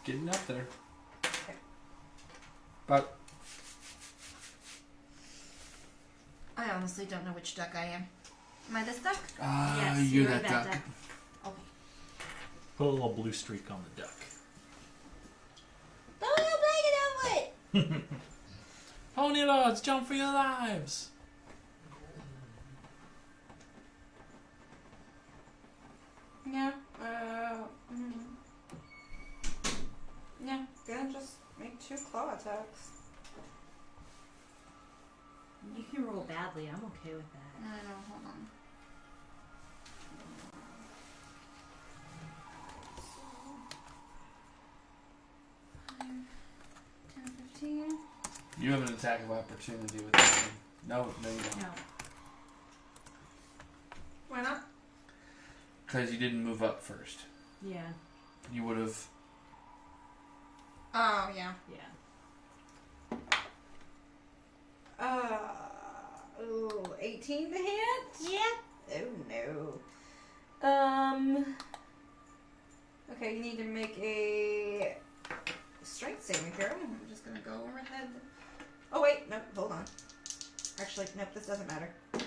[SPEAKER 2] Getting up there.
[SPEAKER 5] Okay.
[SPEAKER 2] But
[SPEAKER 5] I honestly don't know which duck I am. Am I this duck?
[SPEAKER 3] Yes,
[SPEAKER 2] you're
[SPEAKER 3] you're
[SPEAKER 2] that
[SPEAKER 3] that
[SPEAKER 2] duck.
[SPEAKER 3] duck.
[SPEAKER 5] Okay.
[SPEAKER 4] Put a little blue streak on the duck.
[SPEAKER 5] Don't you blanket over it!
[SPEAKER 4] Pony Lords, jump for your lives!
[SPEAKER 5] Yeah. Yeah. Gonna just make 2 claw attacks.
[SPEAKER 3] You can roll badly. I'm okay with that.
[SPEAKER 5] I know. Hold on.
[SPEAKER 2] You have an attack of opportunity with this one. No, you don't.
[SPEAKER 3] No.
[SPEAKER 5] Why not?
[SPEAKER 2] Because you didn't move up first.
[SPEAKER 3] Yeah.
[SPEAKER 2] You would have.
[SPEAKER 5] Oh, yeah.
[SPEAKER 3] Yeah.
[SPEAKER 5] Ooh, 18 to hit?
[SPEAKER 3] Yeah.
[SPEAKER 5] Oh, no. Okay, you need to make a strength saving throw. I'm just gonna go overhead. Oh, wait. Nope, hold on. Actually, nope, this doesn't matter.
[SPEAKER 3] Yeah.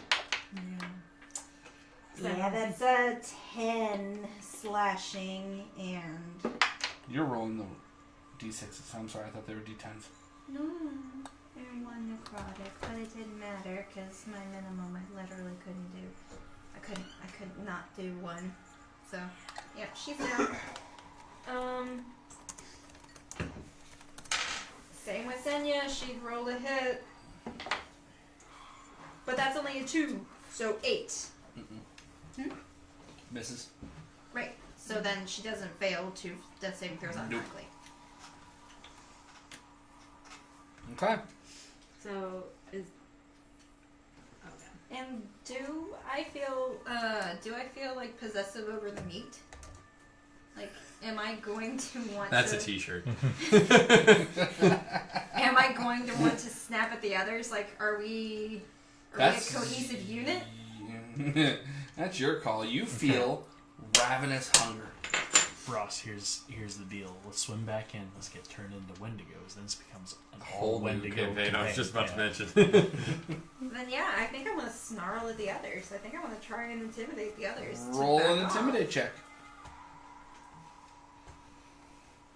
[SPEAKER 5] So, yeah, that's a 10 slashing and...
[SPEAKER 2] You're rolling the d6s. I'm sorry, I thought they were d10s.
[SPEAKER 5] No, and 1 necrotic, but it didn't matter because my minimum I literally couldn't do. I could not do 1. So, yep, she's down. Same with Senya, she'd roll a hit. But that's only a 2, so 8.
[SPEAKER 2] Misses.
[SPEAKER 5] Right, so then she doesn't fail to death saving throws automatically.
[SPEAKER 2] Okay.
[SPEAKER 3] So is okay.
[SPEAKER 5] And do I feel like possessive over the meat? Like, am I going to want
[SPEAKER 1] That's
[SPEAKER 5] to...
[SPEAKER 1] a t-shirt.
[SPEAKER 5] Am I going to want to snap at the others? Like, are we a cohesive unit?
[SPEAKER 2] That's your call. You feel ravenous hunger.
[SPEAKER 4] Ross, here's the deal. Let's swim back in. Let's get turned into Wendigos. Then this becomes an
[SPEAKER 1] Whole new
[SPEAKER 4] Wendigo
[SPEAKER 1] campaign. I was just about to mention.
[SPEAKER 5] Then yeah, I think I'm gonna snarl at the others. I think I'm gonna try and intimidate the others. to
[SPEAKER 2] Roll
[SPEAKER 5] back
[SPEAKER 2] an
[SPEAKER 5] off.
[SPEAKER 2] intimidate check.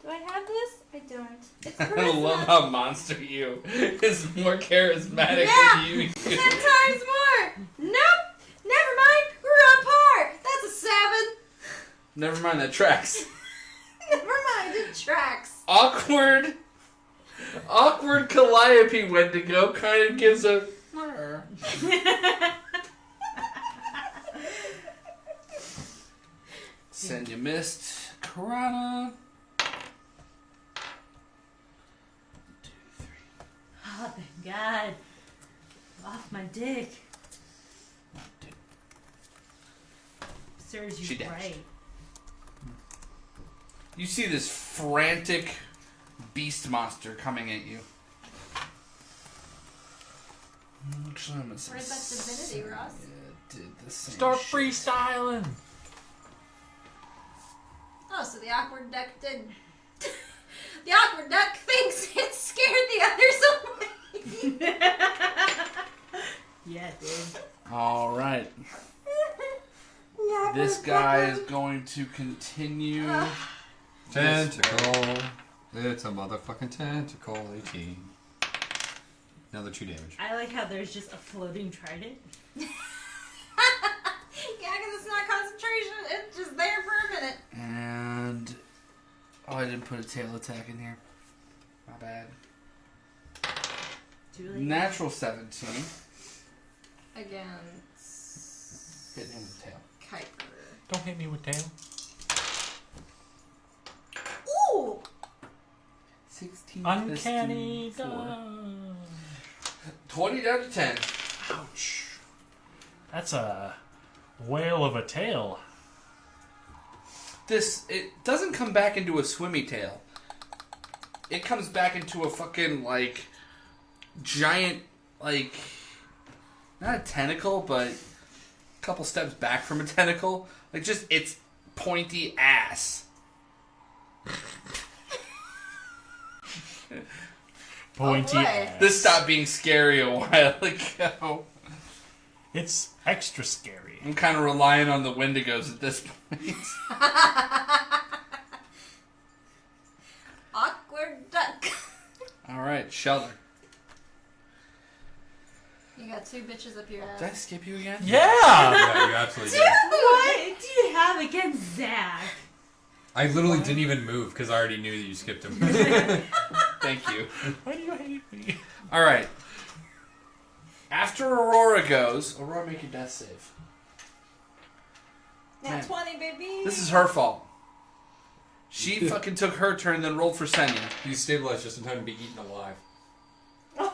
[SPEAKER 5] Do I have this? I don't. It's
[SPEAKER 2] I
[SPEAKER 5] charisma.
[SPEAKER 2] love how Monster You is more charismatic
[SPEAKER 5] Yeah!
[SPEAKER 2] than you.
[SPEAKER 5] 10 times more! Nope! Never mind! We're on par! That's a 7!
[SPEAKER 2] Never mind, that tracks.
[SPEAKER 5] Never mind, it tracks.
[SPEAKER 2] Awkward Calliope Wendigo kind of gives a... Senya missed. Karana. 2, 3.
[SPEAKER 3] Oh, thank God. Off my dick.
[SPEAKER 2] 2.
[SPEAKER 3] Serves you
[SPEAKER 2] She dashed.
[SPEAKER 3] right.
[SPEAKER 2] You see this frantic beast monster coming at you. Actually, I'm gonna say
[SPEAKER 5] Where's that divinity, Ross?
[SPEAKER 2] Yeah, it did the same
[SPEAKER 4] Start
[SPEAKER 2] shit.
[SPEAKER 4] freestyling.
[SPEAKER 5] Oh, so the awkward duck did. The awkward duck thinks it scared the others away.
[SPEAKER 3] Yeah, it did.
[SPEAKER 2] All right.
[SPEAKER 5] Yeah,
[SPEAKER 2] This guy is going to continue.
[SPEAKER 1] Tentacle. It's a motherfucking tentacle. 18. Another 2 damage.
[SPEAKER 3] I like how there's just a floating trident.
[SPEAKER 5] Yeah, because it's not concentration. It's just there for a minute.
[SPEAKER 2] And. Oh, I didn't put a tail attack in here. My bad.
[SPEAKER 3] Too late.
[SPEAKER 2] Natural 17.
[SPEAKER 5] Against
[SPEAKER 2] Hitting him with the tail.
[SPEAKER 5] Kuiper.
[SPEAKER 4] Don't hit me with tail.
[SPEAKER 5] Ooh!
[SPEAKER 2] 16.
[SPEAKER 4] Uncanny
[SPEAKER 2] 4.
[SPEAKER 4] dodge.
[SPEAKER 2] 20 down to 10.
[SPEAKER 4] Ouch. That's a whale of a tail.
[SPEAKER 2] It doesn't come back into a swimmy tail. It comes back into a fucking, like, giant, like, not a tentacle, but a couple steps back from a tentacle. Like, just its pointy ass.
[SPEAKER 4] Pointy
[SPEAKER 5] boy.
[SPEAKER 4] ass.
[SPEAKER 2] This stopped being scary a while ago.
[SPEAKER 4] It's extra scary.
[SPEAKER 2] I'm kind of relying on the Wendigos at this point.
[SPEAKER 5] Awkward duck.
[SPEAKER 2] Alright, Shelter.
[SPEAKER 5] You got 2 bitches up your
[SPEAKER 2] Did I
[SPEAKER 5] ass.
[SPEAKER 2] skip you again?
[SPEAKER 4] Yeah!
[SPEAKER 1] Yeah, you absolutely did.
[SPEAKER 3] What do you have against Zach?
[SPEAKER 1] I literally didn't even move because I already knew that you skipped him.
[SPEAKER 2] Thank you.
[SPEAKER 4] Why do you hate me?
[SPEAKER 2] Alright. After Aurora goes, Aurora, make your death save.
[SPEAKER 5] Nat
[SPEAKER 2] Man.
[SPEAKER 5] 20, baby.
[SPEAKER 2] This is her fault. She fucking took her turn, then rolled for Senya.
[SPEAKER 1] He's stabilized just in time to be eaten alive.
[SPEAKER 5] Oh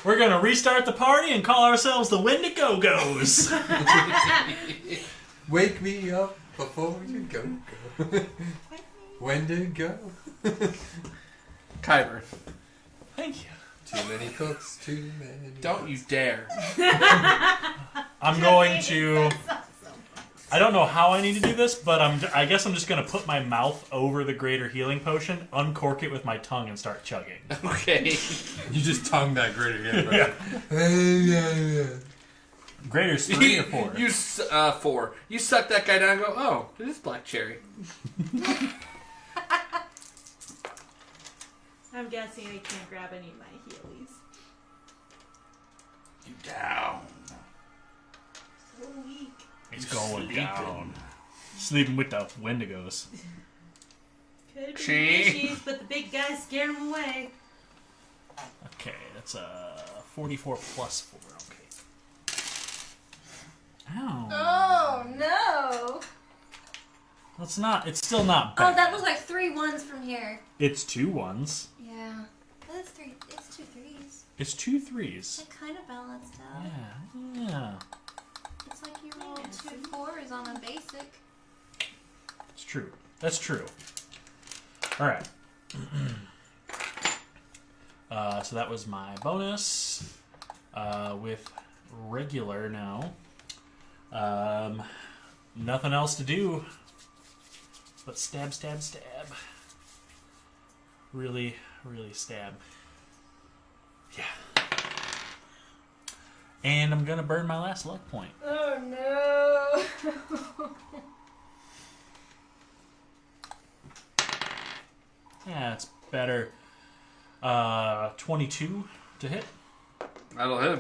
[SPEAKER 4] We're gonna restart the party and call ourselves the Wendigo-Goes.
[SPEAKER 1] Wake me up before you go. Wendigo.
[SPEAKER 2] Kyber.
[SPEAKER 4] Thank you.
[SPEAKER 1] Too many cooks, too many.
[SPEAKER 2] Don't you dare.
[SPEAKER 4] I'm going to... I don't know how I need to do this, but I guess I'm just going to put my mouth over the greater healing potion, uncork it with my tongue, and start chugging.
[SPEAKER 2] Okay.
[SPEAKER 1] You just tongue that greater healing.
[SPEAKER 4] Yeah. Greater's 3 or 4?
[SPEAKER 2] You 4. You suck that guy down and go, oh, it is black cherry.
[SPEAKER 3] I'm guessing I can't grab any of my healies.
[SPEAKER 2] You down.
[SPEAKER 3] So weak.
[SPEAKER 4] It's going
[SPEAKER 2] Sleeping.
[SPEAKER 4] down. Sleeping with the Wendigos.
[SPEAKER 3] Could be
[SPEAKER 2] Chee.
[SPEAKER 3] fishies, but the big guy scared him away.
[SPEAKER 4] Okay, that's 44 plus 4. Okay. Ow.
[SPEAKER 5] Oh no!
[SPEAKER 4] That's not. It's still not bad.
[SPEAKER 5] Oh, that was like 3 1s from here.
[SPEAKER 4] It's 2 1s.
[SPEAKER 5] Yeah, that's 3. It's 2 3s.
[SPEAKER 4] It's 2 3s.
[SPEAKER 5] It kind of balanced out.
[SPEAKER 4] Yeah. Yeah.
[SPEAKER 5] It's like you rolled 2 4s on a basic.
[SPEAKER 4] It's true. That's true. All right. So that was my bonus. With regular now. Nothing else to do but stab, stab, stab. Really, really stab. Yeah. And I'm gonna burn my last luck point.
[SPEAKER 5] Oh no!
[SPEAKER 4] Yeah, it's better. 22 to hit.
[SPEAKER 2] That'll hit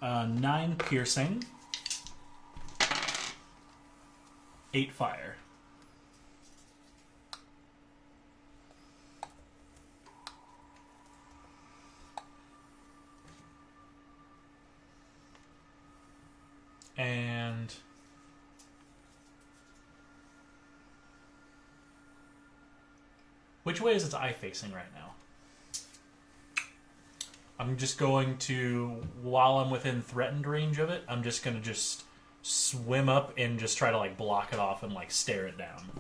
[SPEAKER 2] him.
[SPEAKER 4] 9 piercing. 8 fire. And which way is its eye facing right now? I'm just going to, while I'm within threatened range of it, I'm just going to just swim up and just try to like block it off and like stare it down.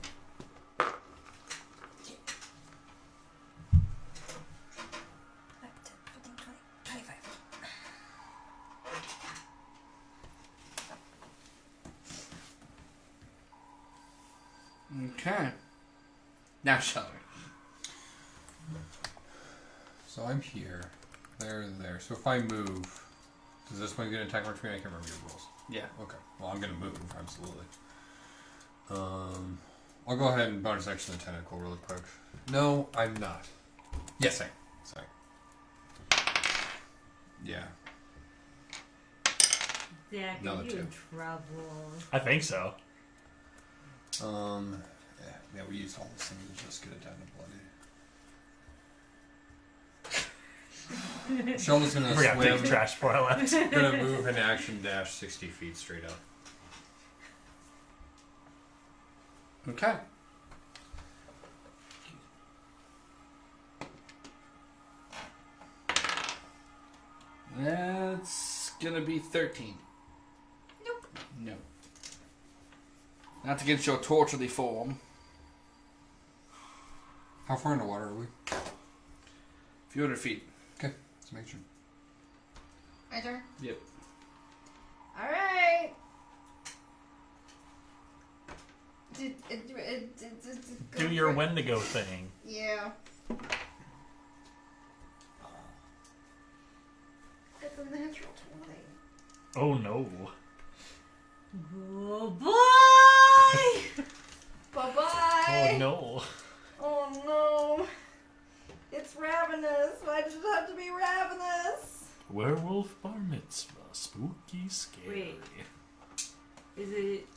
[SPEAKER 2] Okay. Now Shelly.
[SPEAKER 1] So I'm here. There. So if I move, does this one get an attack mark for me? I can't remember your rules.
[SPEAKER 2] Yeah.
[SPEAKER 1] Okay. Well, I'm gonna move. Absolutely. I'll go ahead and bonus action the tentacle really quick. No, I'm not. Yes, I am. Sorry. Yeah.
[SPEAKER 3] Zach,
[SPEAKER 1] No,
[SPEAKER 3] are you
[SPEAKER 1] too.
[SPEAKER 3] in trouble?
[SPEAKER 4] I think so.
[SPEAKER 1] Yeah, we used all this thing to just get it down to bloody. Sheldon's
[SPEAKER 4] I
[SPEAKER 1] gonna
[SPEAKER 4] forgot to take
[SPEAKER 1] swim.
[SPEAKER 4] the trash before I left.
[SPEAKER 1] Gonna move and action dash 60 feet straight up.
[SPEAKER 2] Okay. That's gonna be 13.
[SPEAKER 5] Nope.
[SPEAKER 2] No. Not against your torturely form.
[SPEAKER 1] How far in the water are we?
[SPEAKER 2] A few hundred feet.
[SPEAKER 1] Okay, let's make sure.
[SPEAKER 5] My turn?
[SPEAKER 2] Yep.
[SPEAKER 5] Alright!
[SPEAKER 4] Do your Wendigo thing.
[SPEAKER 5] Yeah. It's a natural 20.
[SPEAKER 4] Oh no.
[SPEAKER 3] Oh boy!
[SPEAKER 5] Bye-bye!
[SPEAKER 4] Oh no.
[SPEAKER 5] Oh no! It's ravenous! Why does it have to be ravenous?
[SPEAKER 4] Werewolf bar mitzvah. Spooky, scary.
[SPEAKER 3] Wait. Is it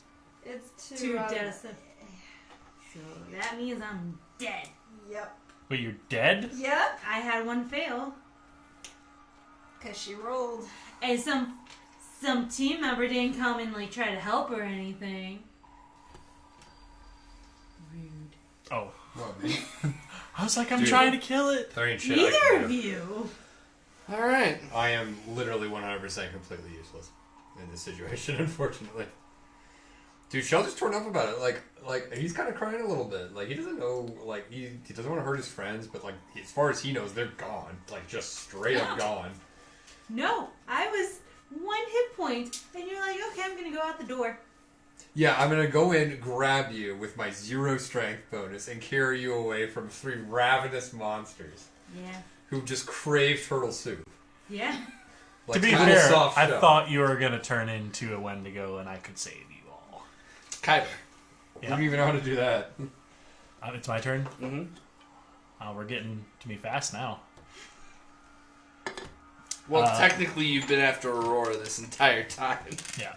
[SPEAKER 5] It's
[SPEAKER 3] 2
[SPEAKER 5] 2
[SPEAKER 3] deaths? So that means I'm dead.
[SPEAKER 5] Yep.
[SPEAKER 4] Wait, you're dead?
[SPEAKER 5] Yep.
[SPEAKER 3] I had 1 fail,
[SPEAKER 5] Because she rolled.
[SPEAKER 3] and some team member didn't come and like try to help or anything. Rude.
[SPEAKER 4] Oh.
[SPEAKER 1] What, me?
[SPEAKER 4] I was like, I'm
[SPEAKER 1] Dude.
[SPEAKER 4] trying to kill it.
[SPEAKER 1] There ain't shit I
[SPEAKER 3] Neither
[SPEAKER 1] can
[SPEAKER 3] of
[SPEAKER 1] do.
[SPEAKER 3] you.
[SPEAKER 2] All right.
[SPEAKER 1] I am literally 100% completely useless in this situation, unfortunately. Dude, Shelter's torn up about it. Like he's kind of crying a little bit. Like, he doesn't know, like, he doesn't want to hurt his friends, but, like, as far as he knows, they're gone. Like, just straight up gone.
[SPEAKER 3] No, I was 1 hit point, and you're like, okay, I'm gonna go out the door.
[SPEAKER 1] Yeah, I'm gonna go in, grab you with my 0 strength bonus, and carry you away from 3 ravenous monsters
[SPEAKER 3] Yeah.
[SPEAKER 1] who just crave turtle soup.
[SPEAKER 3] Yeah.
[SPEAKER 1] Like,
[SPEAKER 4] To be
[SPEAKER 1] kinda
[SPEAKER 4] fair,
[SPEAKER 1] soft
[SPEAKER 4] I
[SPEAKER 1] shell.
[SPEAKER 4] thought you were gonna turn into a Wendigo, and I could save you all.
[SPEAKER 2] Kyber.
[SPEAKER 1] I don't even know how to do that.
[SPEAKER 4] It's my turn.
[SPEAKER 2] Mm-hmm.
[SPEAKER 4] We're getting to me fast now.
[SPEAKER 2] Well, technically, you've been after Aurora this entire time.
[SPEAKER 4] Yeah.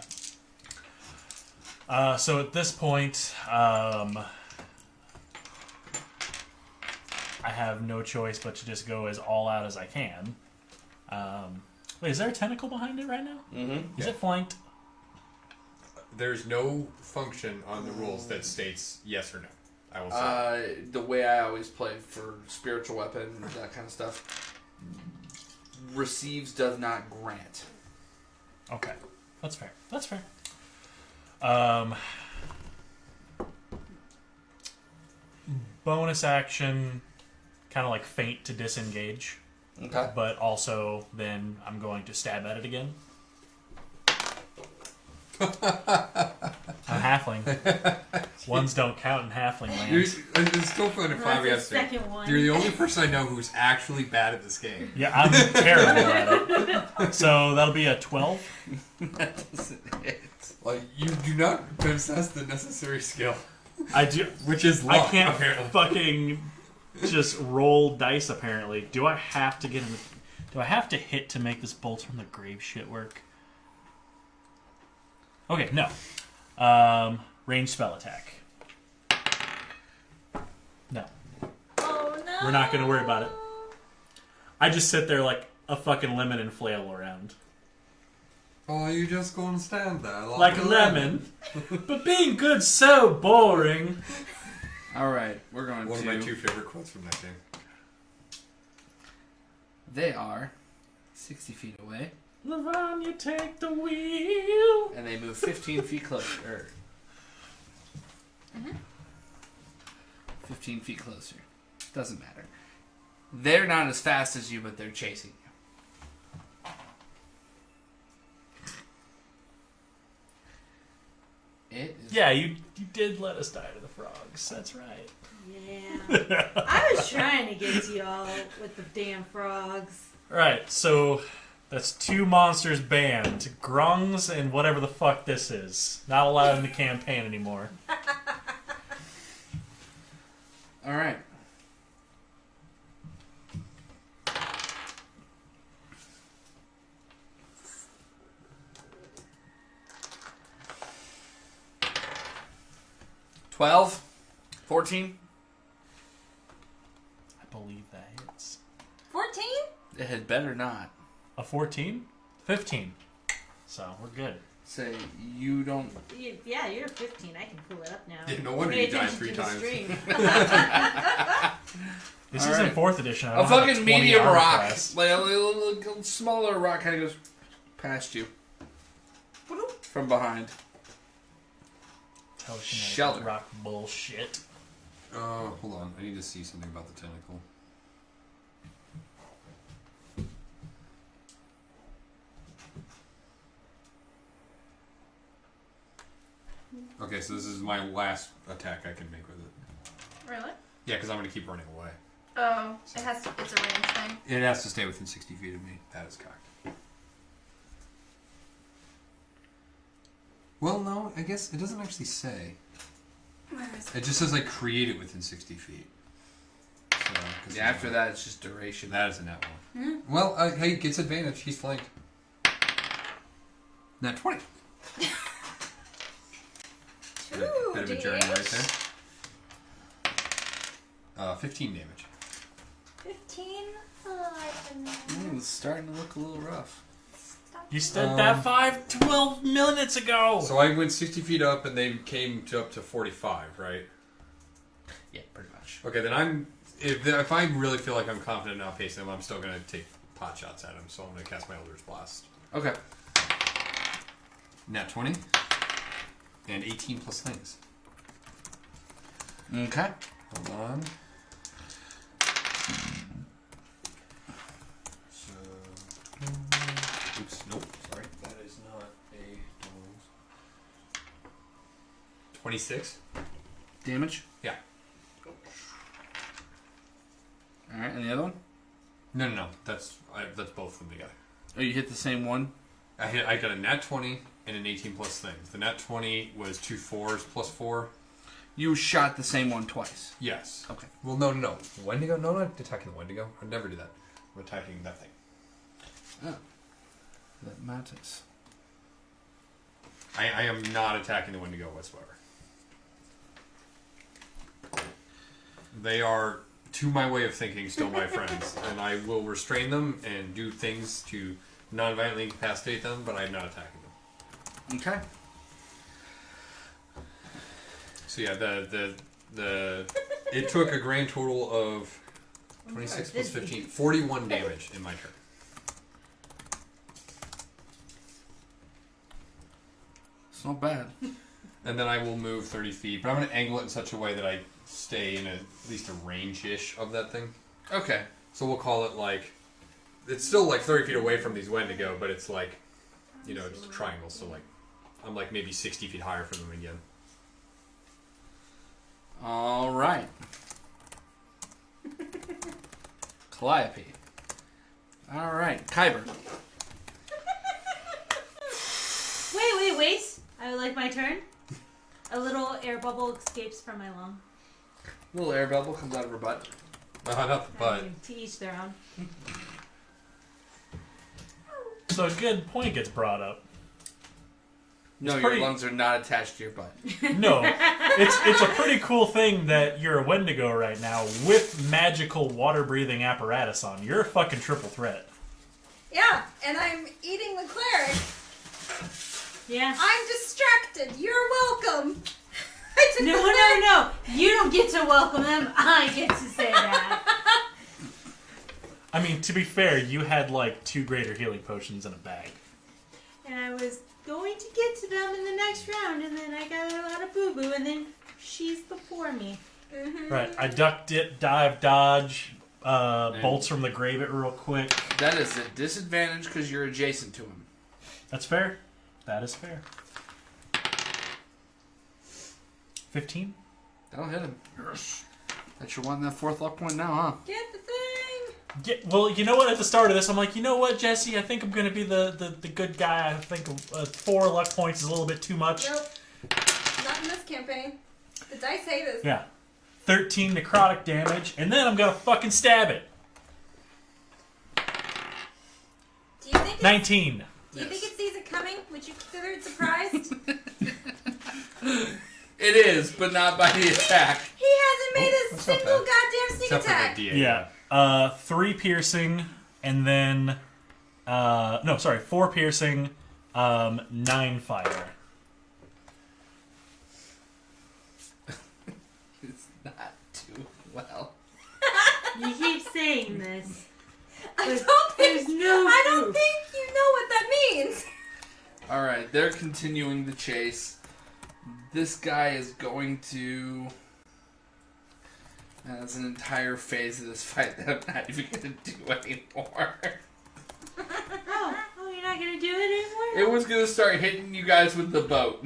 [SPEAKER 4] So at this point, I have no choice but to just go as all out as I can. Wait, is there a tentacle behind it right now?
[SPEAKER 2] Mm-hmm.
[SPEAKER 4] Is it flanked?
[SPEAKER 1] There's no function on the rules that states yes or no. I will say.
[SPEAKER 2] The way I always play for spiritual weapon and that kind of stuff, receives does not grant.
[SPEAKER 4] Okay, that's fair. That's fair. Bonus action, kind of like feint to disengage,
[SPEAKER 2] Okay.
[SPEAKER 4] but also then I'm going to stab at it again. I'm halfling. Ones don't count in halfling land.
[SPEAKER 1] It's still fun if
[SPEAKER 3] That's the
[SPEAKER 1] 5
[SPEAKER 3] second one.
[SPEAKER 1] You're the only person I know who's actually bad at this game.
[SPEAKER 4] Yeah, I'm terrible at it. So that'll be a 12.
[SPEAKER 2] That doesn't hit.
[SPEAKER 1] Like, you do not possess the necessary skill,
[SPEAKER 4] I do.
[SPEAKER 1] which is
[SPEAKER 4] I
[SPEAKER 1] luck,
[SPEAKER 4] can't
[SPEAKER 1] apparently.
[SPEAKER 4] fucking just roll dice. Apparently, do I have to get in? Do I have to hit to make this bolt from the grave shit work? Okay, no. Range spell attack. No,
[SPEAKER 3] Oh no.
[SPEAKER 4] we're not gonna worry about it. I just sit there like a fucking lemon and flail around.
[SPEAKER 1] Oh, you just gonna stand there
[SPEAKER 4] Like a lemon. But being good's so boring.
[SPEAKER 2] All right, we're going
[SPEAKER 1] One
[SPEAKER 2] to.
[SPEAKER 1] of my 2 favorite quotes from that game.
[SPEAKER 2] They are 60 feet away,
[SPEAKER 4] Levon, you take the wheel.
[SPEAKER 2] and they move 15 feet closer. 15 feet closer. Doesn't matter. They're not as fast as you, but they're chasing you. It is.
[SPEAKER 4] Yeah, you did let us die to the frogs. That's right.
[SPEAKER 3] Yeah. I was trying to get to y'all with the damn frogs.
[SPEAKER 4] Right, so that's 2 monsters banned. Grungs and whatever the fuck this is. Not allowed in the campaign anymore.
[SPEAKER 2] All right. $12, 14.
[SPEAKER 4] I believe that hits.
[SPEAKER 5] 14?
[SPEAKER 2] It had better not.
[SPEAKER 4] A 14? 15. So we're good.
[SPEAKER 2] Say you don't.
[SPEAKER 3] Yeah, you're 15. I can pull it up now.
[SPEAKER 1] Yeah, no wonder
[SPEAKER 3] Pay
[SPEAKER 1] you died
[SPEAKER 3] attention
[SPEAKER 1] 3
[SPEAKER 3] to the
[SPEAKER 1] times.
[SPEAKER 3] stream.
[SPEAKER 4] This
[SPEAKER 2] All
[SPEAKER 4] isn't
[SPEAKER 2] right.
[SPEAKER 4] 4th edition. I
[SPEAKER 2] A
[SPEAKER 4] don't have
[SPEAKER 2] fucking
[SPEAKER 4] 20
[SPEAKER 2] medium
[SPEAKER 4] armor
[SPEAKER 2] rock,
[SPEAKER 4] class.
[SPEAKER 2] like a little smaller rock, kind of goes past you from behind.
[SPEAKER 4] Telekinetic
[SPEAKER 2] Shelter.
[SPEAKER 4] rock bullshit.
[SPEAKER 1] Hold on. I need to see something about the tentacle. Okay, so this is my last attack I can make with it.
[SPEAKER 5] Really?
[SPEAKER 1] Yeah, because I'm going to keep running away.
[SPEAKER 5] Oh, it has to, it's a range thing.
[SPEAKER 1] It has to stay within 60 feet of me. That is cocked. Well, no, I guess it doesn't actually say.
[SPEAKER 5] Where is
[SPEAKER 1] It just says I create it within 60 feet. So, 'cause
[SPEAKER 2] Yeah, after that, it's just duration.
[SPEAKER 1] that is a net one.
[SPEAKER 5] Hmm?
[SPEAKER 1] Well, hey, gets advantage. He's flanked. Net 20.
[SPEAKER 5] Ooh,
[SPEAKER 1] Bit of a journey right there. 15 damage.
[SPEAKER 5] 15? Oh, I can...
[SPEAKER 2] It's starting to look a little rough.
[SPEAKER 5] Stop.
[SPEAKER 4] You said that 12 minutes ago.
[SPEAKER 1] So I went 60 feet up and they came to up to 45, right?
[SPEAKER 2] Yeah, pretty much.
[SPEAKER 1] Okay, then I'm if I really feel like I'm confident in outpacing them, I'm still going to take pot shots at him. So I'm going to cast my Eldritch Blast.
[SPEAKER 2] Okay.
[SPEAKER 1] Nat 20 and 18 plus things.
[SPEAKER 2] Okay.
[SPEAKER 1] Hold on. So, oops, nope. Sorry, that is not a 26.
[SPEAKER 2] Damage?
[SPEAKER 1] Yeah.
[SPEAKER 2] Alright, and the other one?
[SPEAKER 1] No. That's both of them together.
[SPEAKER 2] Oh, you hit the same one?
[SPEAKER 1] I got a nat 20 and an 18 plus things. The nat 20 was 2 4s plus 4.
[SPEAKER 2] You shot the same one twice.
[SPEAKER 1] Yes.
[SPEAKER 2] Okay.
[SPEAKER 1] Well, no. Wendigo? No, not attacking the Wendigo. I'd never do that. I'm attacking that thing.
[SPEAKER 2] Oh. That matters.
[SPEAKER 1] I am not attacking the Wendigo whatsoever. They are, to my way of thinking, still my friends. And I will restrain them and do things to non-violently incapacitate them, but I'm not attacking them.
[SPEAKER 2] Okay.
[SPEAKER 1] So yeah, it took a grand total of 26 plus 15, 41 damage in my turn.
[SPEAKER 2] It's not bad.
[SPEAKER 1] And then I will move 30 feet, but I'm going to angle it in such a way that I stay in at least a range-ish of that thing.
[SPEAKER 2] Okay.
[SPEAKER 1] So we'll call it like, it's still like 30 feet away from these Wendigo, but it's like, just a triangle. So like, I'm like maybe 60 feet higher from them again.
[SPEAKER 2] All right. Calliope. All right, Kyber.
[SPEAKER 3] Wait. I would like my turn. A little air bubble escapes from my lung.
[SPEAKER 2] Little air bubble comes out of her butt.
[SPEAKER 1] Not the butt.
[SPEAKER 3] To each their own.
[SPEAKER 4] So a good point gets brought up.
[SPEAKER 2] No,
[SPEAKER 4] It's
[SPEAKER 2] your
[SPEAKER 4] pretty-
[SPEAKER 2] lungs are not attached to your butt.
[SPEAKER 4] No, it's a pretty cool thing that you're a Wendigo right now with magical water-breathing apparatus on. You're a fucking triple threat.
[SPEAKER 5] Yeah, and I'm eating the cleric.
[SPEAKER 3] Yeah.
[SPEAKER 5] I'm distracted. You're welcome.
[SPEAKER 3] No. You don't get to welcome them. I get to say that.
[SPEAKER 4] I mean, to be fair, you had like 2 greater healing potions in a bag.
[SPEAKER 3] And I was going to get to them in the next round, and then I got a lot of boo-boo, and then she's before me.
[SPEAKER 5] Mm-hmm.
[SPEAKER 4] Right, I duck, dip, dive, dodge, bolts from the grave it real quick.
[SPEAKER 2] That is a disadvantage because you're adjacent to him.
[SPEAKER 4] That's fair. That is fair. 15?
[SPEAKER 2] That'll hit him. That you're wanting that 4th luck point now, huh?
[SPEAKER 5] Get the thing.
[SPEAKER 4] Yeah, well, you know what? At the start of this, I'm like, you know what, Jesse? I think I'm going to be the good guy. I think 4 luck points is a little bit too much.
[SPEAKER 5] Nope. Not in this campaign. The dice hate us.
[SPEAKER 4] Yeah. 13 necrotic damage, and then I'm going to fucking stab it.
[SPEAKER 5] Do you think
[SPEAKER 4] 19.
[SPEAKER 5] Do you think it sees it coming? Would you consider it surprised?
[SPEAKER 2] It is, but not by the attack.
[SPEAKER 5] He hasn't made a
[SPEAKER 1] that's not
[SPEAKER 5] single
[SPEAKER 1] bad.
[SPEAKER 5] goddamn sneak
[SPEAKER 1] Except for
[SPEAKER 5] attack.
[SPEAKER 1] the D8.
[SPEAKER 4] Yeah. 3 piercing, and then... 4 piercing, 9 fire.
[SPEAKER 2] It's not too well.
[SPEAKER 3] You keep saying this.
[SPEAKER 5] I
[SPEAKER 3] But
[SPEAKER 5] don't
[SPEAKER 3] there's
[SPEAKER 5] think.
[SPEAKER 3] no
[SPEAKER 5] I don't
[SPEAKER 3] proof.
[SPEAKER 5] think you know what that means.
[SPEAKER 2] All right, they're continuing the chase. This guy is going to. There's an entire phase of this fight that I'm not even going to do anymore.
[SPEAKER 3] Oh, you're not gonna do it anymore?
[SPEAKER 2] It was going to start hitting you guys with the boat.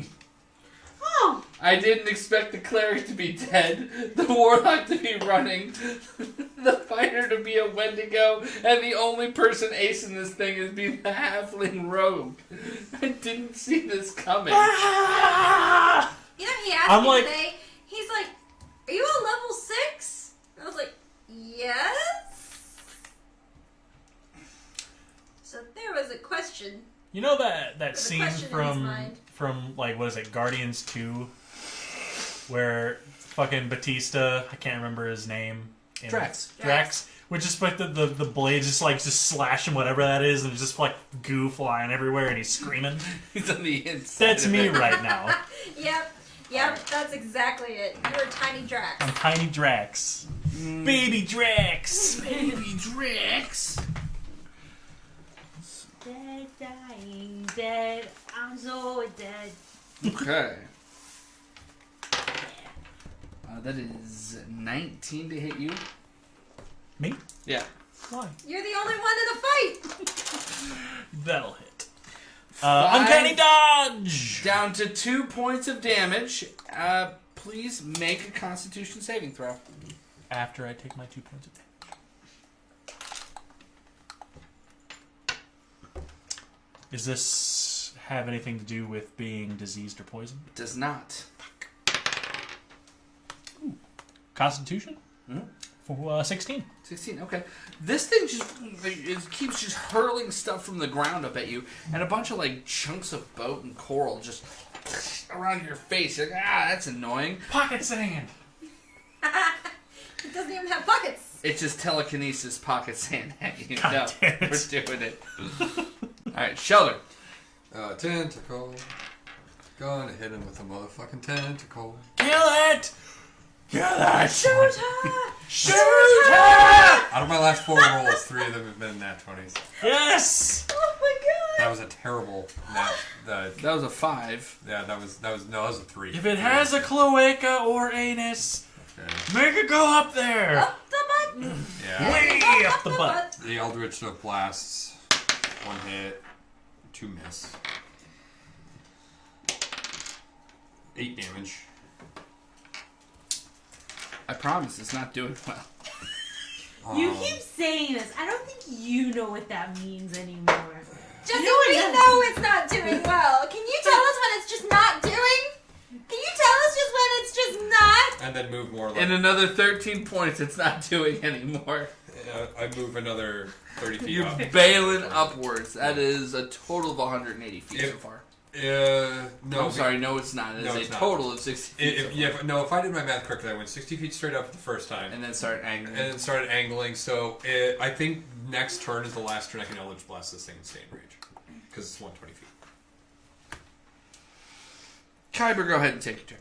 [SPEAKER 3] Oh,
[SPEAKER 2] I didn't expect the cleric to be dead, the warlock to be running, the fighter to be a Wendigo, and the only person acing this thing is being the halfling rogue. I didn't see this coming.
[SPEAKER 5] You know, he asked
[SPEAKER 4] I'm
[SPEAKER 5] me
[SPEAKER 4] like-
[SPEAKER 5] today. He's like, "Are you on level 6?" I was like, "Yes." So there was a question.
[SPEAKER 4] You know that
[SPEAKER 5] The
[SPEAKER 4] scene
[SPEAKER 5] question in his mind.
[SPEAKER 4] from like, what is it, Guardians 2, where fucking Batista, I can't remember his name.
[SPEAKER 2] Drax.
[SPEAKER 4] Drax. Which just like the blades just slashing whatever that is, and there's just like goo flying everywhere, and he's screaming.
[SPEAKER 2] He's on the inside.
[SPEAKER 4] That's
[SPEAKER 2] of
[SPEAKER 4] me
[SPEAKER 2] it.
[SPEAKER 4] right now.
[SPEAKER 5] Yep, that's exactly it. You're a tiny Drax.
[SPEAKER 4] I'm Tiny Drax. Baby Drax.
[SPEAKER 2] Baby Drax.
[SPEAKER 3] Dead, dying, dead. I'm so dead.
[SPEAKER 2] Okay. That is 19 to hit you.
[SPEAKER 4] Me?
[SPEAKER 2] Yeah.
[SPEAKER 4] Why?
[SPEAKER 5] You're the only one in the fight.
[SPEAKER 4] That'll hit.
[SPEAKER 2] Five.
[SPEAKER 4] Uncanny dodge.
[SPEAKER 2] Down to 2 points of damage. Please make a Constitution saving throw.
[SPEAKER 4] After I take my 2 points of damage. Does this have anything to do with being diseased or poisoned?
[SPEAKER 2] Does not.
[SPEAKER 4] Ooh. Constitution?
[SPEAKER 2] Mm-hmm.
[SPEAKER 4] For 16.
[SPEAKER 2] 16, okay. This thing just it keeps just hurling stuff from the ground up at you, and a bunch of like chunks of boat and coral just around your face. You're like, that's annoying.
[SPEAKER 4] Pocket sand.
[SPEAKER 5] It doesn't even have pockets.
[SPEAKER 2] It's just telekinesis pocket sand at you.
[SPEAKER 4] God
[SPEAKER 2] No,
[SPEAKER 4] damn it.
[SPEAKER 2] we're doing it. Alright, Sheldon.
[SPEAKER 1] Tentacle. Gonna hit him with a motherfucking tentacle.
[SPEAKER 4] Kill it! Kill it!
[SPEAKER 5] Shoot her!
[SPEAKER 4] Shoot her!
[SPEAKER 1] Out of my last 4 rolls, 3 of them have been nat 20s.
[SPEAKER 4] Yes!
[SPEAKER 5] Oh my god!
[SPEAKER 1] That was a terrible nat.
[SPEAKER 2] That was a 5.
[SPEAKER 1] Yeah, that was a 3.
[SPEAKER 4] If it has a cloaca or anus, make it go up there!
[SPEAKER 5] Up the butt!
[SPEAKER 1] Yeah.
[SPEAKER 4] Way up the butt.
[SPEAKER 1] The Eldritch of Blasts. 1 hit. 2 miss. 8 damage.
[SPEAKER 2] I promise it's not doing well.
[SPEAKER 3] You keep saying this. I don't think you know what that means anymore.
[SPEAKER 5] Jesse,
[SPEAKER 3] No one
[SPEAKER 5] we
[SPEAKER 3] does.
[SPEAKER 5] know it's not doing well. Can you tell us when it's just not doing? Can you tell us just when it's just not?
[SPEAKER 1] And then move more like...
[SPEAKER 2] In another 13 points, it's not doing anymore.
[SPEAKER 1] I move another 30 feet
[SPEAKER 2] You're
[SPEAKER 1] up.
[SPEAKER 2] bailing upwards. That is a total of 180 feet so far.
[SPEAKER 1] No.
[SPEAKER 2] I'm sorry, no, it's not. It's
[SPEAKER 1] No,
[SPEAKER 2] a
[SPEAKER 1] it's not.
[SPEAKER 2] total of 60 feet.
[SPEAKER 1] If I did my math correctly, I went 60 feet straight up the first time.
[SPEAKER 2] And then start angling.
[SPEAKER 1] And then started angling, so I think next turn is the last turn I can Eldritch Blast this thing and stay in range. Because it's 120 feet.
[SPEAKER 2] Kyber, go ahead and take your turn.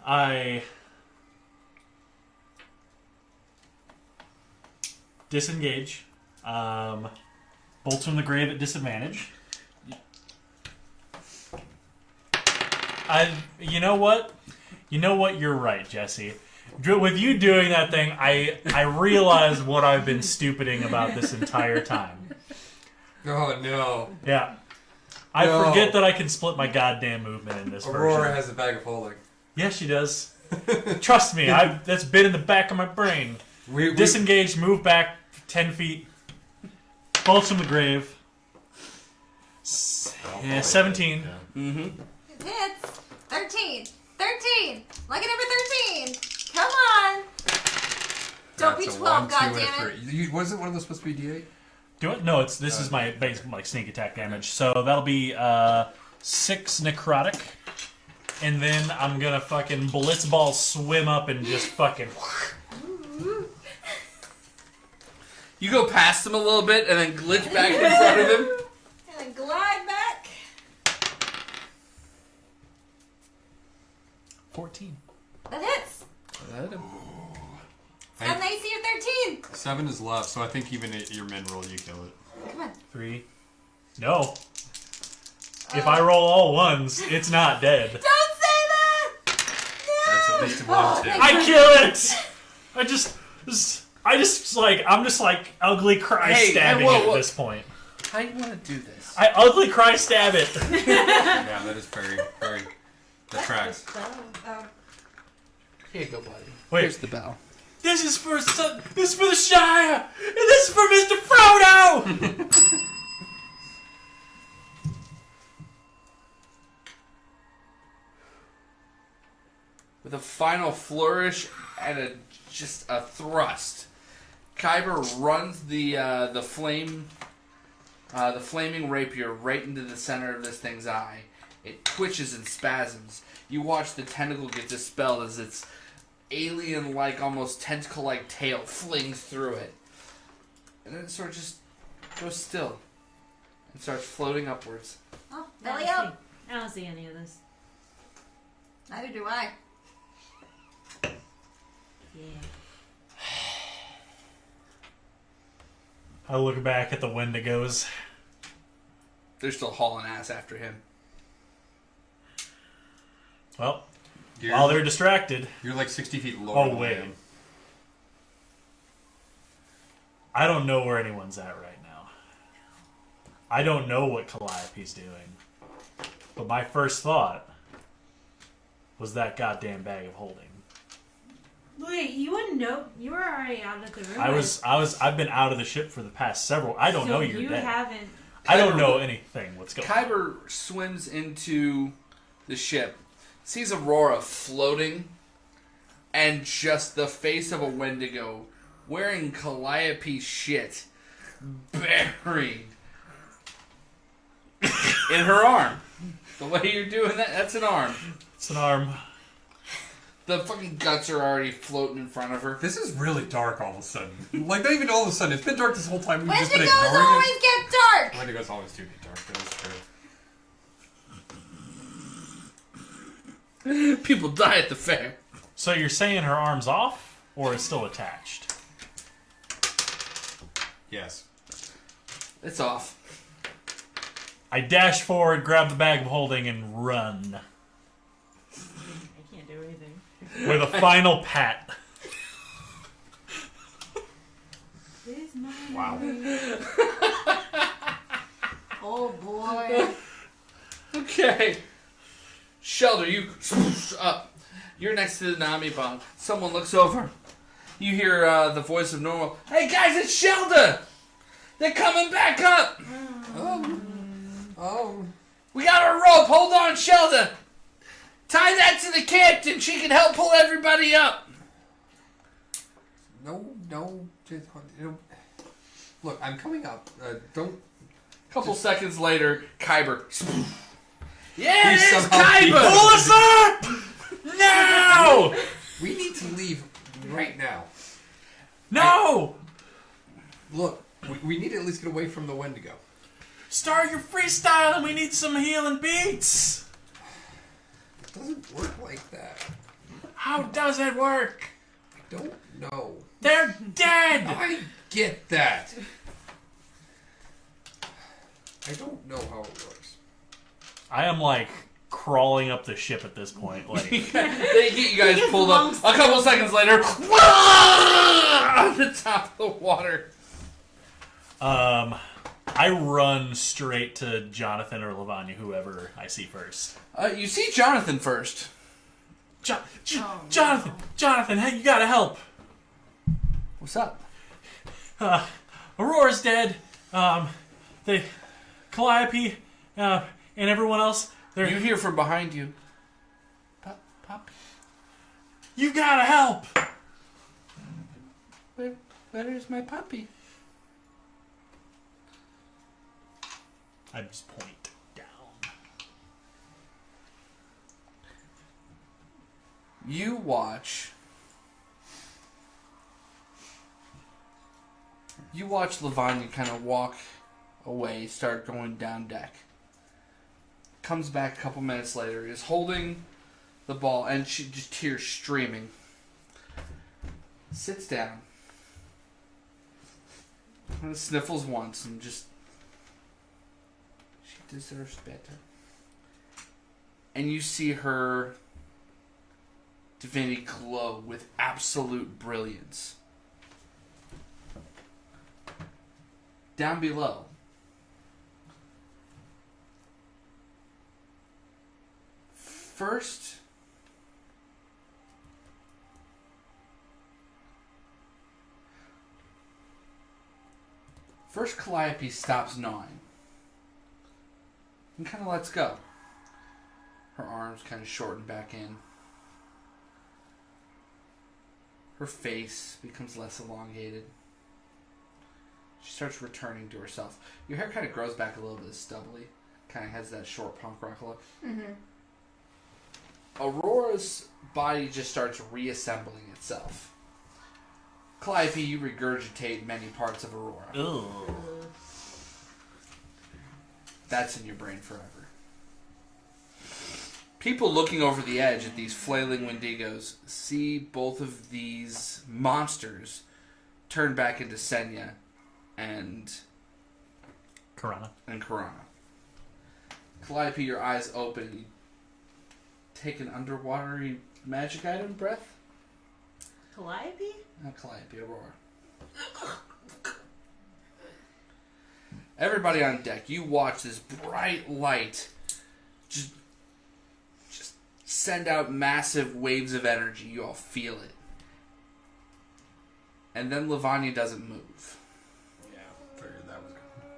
[SPEAKER 4] I disengage. Bolts from the grave at disadvantage. You know what? You're right, Jesse. With you doing that thing, I realize what I've been stupiding about this entire time.
[SPEAKER 1] Oh no.
[SPEAKER 4] Yeah. I
[SPEAKER 1] No.
[SPEAKER 4] forget that I can split my goddamn movement in this
[SPEAKER 1] Aurora
[SPEAKER 4] version.
[SPEAKER 1] has a bag of holding.
[SPEAKER 4] Yes, she does. Trust me, that's been in the back of my brain.
[SPEAKER 1] We
[SPEAKER 4] Disengage, move back 10 feet. Bolts from the grave. Yeah, 17.
[SPEAKER 1] Yeah.
[SPEAKER 2] Mm-hmm.
[SPEAKER 5] It hits. 13. 13. Lucky number 13. Come on. Don't be
[SPEAKER 1] That's a
[SPEAKER 5] 12,
[SPEAKER 1] 1, 2, and a
[SPEAKER 5] goddammit.
[SPEAKER 1] 3. Wasn't one of those supposed to be D8?
[SPEAKER 4] Do it? No, this is my base like sneak attack damage. So that'll be 6 necrotic. And then I'm gonna fucking blitzball swim up and just fucking
[SPEAKER 2] You go past him a little bit and then glitch back in front of him.
[SPEAKER 5] And then glide back.
[SPEAKER 4] 14.
[SPEAKER 5] That hits. It's got an AC of 13.
[SPEAKER 1] 7 is left, so I think even at your min roll, you kill it.
[SPEAKER 5] Come on.
[SPEAKER 4] 3. No. If I roll all ones, it's not dead.
[SPEAKER 5] Don't say that!
[SPEAKER 1] That's
[SPEAKER 5] No!
[SPEAKER 1] at least a 1, 2.
[SPEAKER 4] I kill it! I'm just like ugly cry
[SPEAKER 2] Hey,
[SPEAKER 4] stabbing
[SPEAKER 2] whoa,
[SPEAKER 4] it
[SPEAKER 2] whoa.
[SPEAKER 4] at this point.
[SPEAKER 2] How you want to do this?
[SPEAKER 4] I ugly cry stab it.
[SPEAKER 1] Yeah, that is very, that tracks.
[SPEAKER 5] Oh.
[SPEAKER 2] Here you go, buddy.
[SPEAKER 4] Wait.
[SPEAKER 2] Here's the bell.
[SPEAKER 4] This is for the Shire, and this is for Mr. Frodo.
[SPEAKER 2] With a final flourish and just a thrust, Kyber runs the flaming rapier right into the center of this thing's eye. It twitches and spasms. You watch the tentacle get dispelled as its alien-like, almost tentacle-like tail flings through it. And then it sort of just goes still and starts floating upwards.
[SPEAKER 5] Oh,
[SPEAKER 3] I
[SPEAKER 5] belly
[SPEAKER 3] don't
[SPEAKER 5] up.
[SPEAKER 3] see- I don't see any of this.
[SPEAKER 5] Neither do I.
[SPEAKER 3] Yeah.
[SPEAKER 4] I look back at the Wendigos.
[SPEAKER 2] They're still hauling ass after him.
[SPEAKER 4] Well, while they're distracted...
[SPEAKER 1] You're like 60 feet lower than I am.
[SPEAKER 4] I don't know where anyone's at right now. I don't know what Calliope's doing. But my first thought was that goddamn bag of holding.
[SPEAKER 3] Wait, you wouldn't know. You were already out of the room.
[SPEAKER 4] I've been out of the ship for the past several. I don't know you're
[SPEAKER 3] you
[SPEAKER 4] dead.
[SPEAKER 3] Haven't.
[SPEAKER 4] I don't know anything. What's going on?
[SPEAKER 2] Kyber swims into the ship, sees Aurora floating, and just the face of a Wendigo wearing Calliope shit buried in her arm. The way you're doing that, that's an arm.
[SPEAKER 4] It's an arm.
[SPEAKER 2] The fucking guts are already floating in front of her.
[SPEAKER 1] This is really dark all of a sudden. Like, not even all of a sudden. It's been dark this whole time. We've just been
[SPEAKER 5] Wendigos
[SPEAKER 1] ignoring
[SPEAKER 5] always
[SPEAKER 1] it.
[SPEAKER 5] get dark!
[SPEAKER 1] Wendigos always do get dark. That is true.
[SPEAKER 2] People die at the fair.
[SPEAKER 4] So you're saying her arm's off, or is still attached?
[SPEAKER 1] Yes.
[SPEAKER 2] It's off.
[SPEAKER 4] I dash forward, grab the bag of holding, and run.
[SPEAKER 3] I can't do anything.
[SPEAKER 4] With a final pat.
[SPEAKER 3] This is my
[SPEAKER 1] Wow.
[SPEAKER 5] Oh boy.
[SPEAKER 2] Okay. Shelter, you up. You're next to the Nammibaun. Someone looks over. You hear the voice of Normal. Hey guys, it's Shelter! They're coming back up! We got our rope. Hold on, Shelter. Tie that to the captain. She can help pull everybody up.
[SPEAKER 1] No. Look, I'm coming up. Don't.
[SPEAKER 2] Couple seconds later, Kyber. Yeah,
[SPEAKER 1] Please
[SPEAKER 2] it's
[SPEAKER 1] somehow keep
[SPEAKER 2] Kyber!
[SPEAKER 4] Pull us up! No!
[SPEAKER 1] We need to leave right now.
[SPEAKER 4] No!
[SPEAKER 1] Look, we need to at least get away from the Wendigo.
[SPEAKER 4] Start your freestyle and we need some healing beats!
[SPEAKER 1] It doesn't work like that.
[SPEAKER 4] How does it work?
[SPEAKER 1] I don't know.
[SPEAKER 4] They're dead!
[SPEAKER 1] I get that. I don't know how it works.
[SPEAKER 4] I am like crawling up the ship at this point. Like
[SPEAKER 2] They get you guys pulled up. A couple seconds later, on the top of the water.
[SPEAKER 4] I run straight to Jonathan or Lavanya, whoever I see first.
[SPEAKER 2] You see Jonathan first.
[SPEAKER 4] Jonathan, hey, you gotta help.
[SPEAKER 2] What's up?
[SPEAKER 4] Aurora's dead. The Calliope, and everyone else. They're...
[SPEAKER 2] You hear from behind you. Puppy.
[SPEAKER 4] You gotta help.
[SPEAKER 2] Where is my puppy?
[SPEAKER 4] I just point down.
[SPEAKER 2] You watch. You watch Lavanya kind of walk away, start going down deck. Comes back a couple minutes later, is holding the ball, and she just tears streaming. Sits down. And sniffles once and just. She deserves better. And you see her divinity glow with absolute brilliance. Down below, first Calliope stops gnawing and kind of lets go. Her arms kind of shorten back in. Her face becomes less elongated. She starts returning to herself. Your hair kind of grows back a little bit stubbly. Kind of has that short punk rock look. Aurora's body just starts reassembling itself. Calliope, you regurgitate many parts of Aurora.
[SPEAKER 4] Ugh.
[SPEAKER 2] That's in your brain forever. People looking over the edge at these flailing Wendigos see both of these monsters turn back into Senya and
[SPEAKER 4] Karana.
[SPEAKER 2] Calliope, your eyes open. You take an underwatery magic item, breath?
[SPEAKER 3] Calliope?
[SPEAKER 2] Not Calliope, Aurora. Everybody on deck, you watch this bright light just send out massive waves of energy. You all feel it. And then Lavanya doesn't move.
[SPEAKER 1] Yeah, figured that was coming.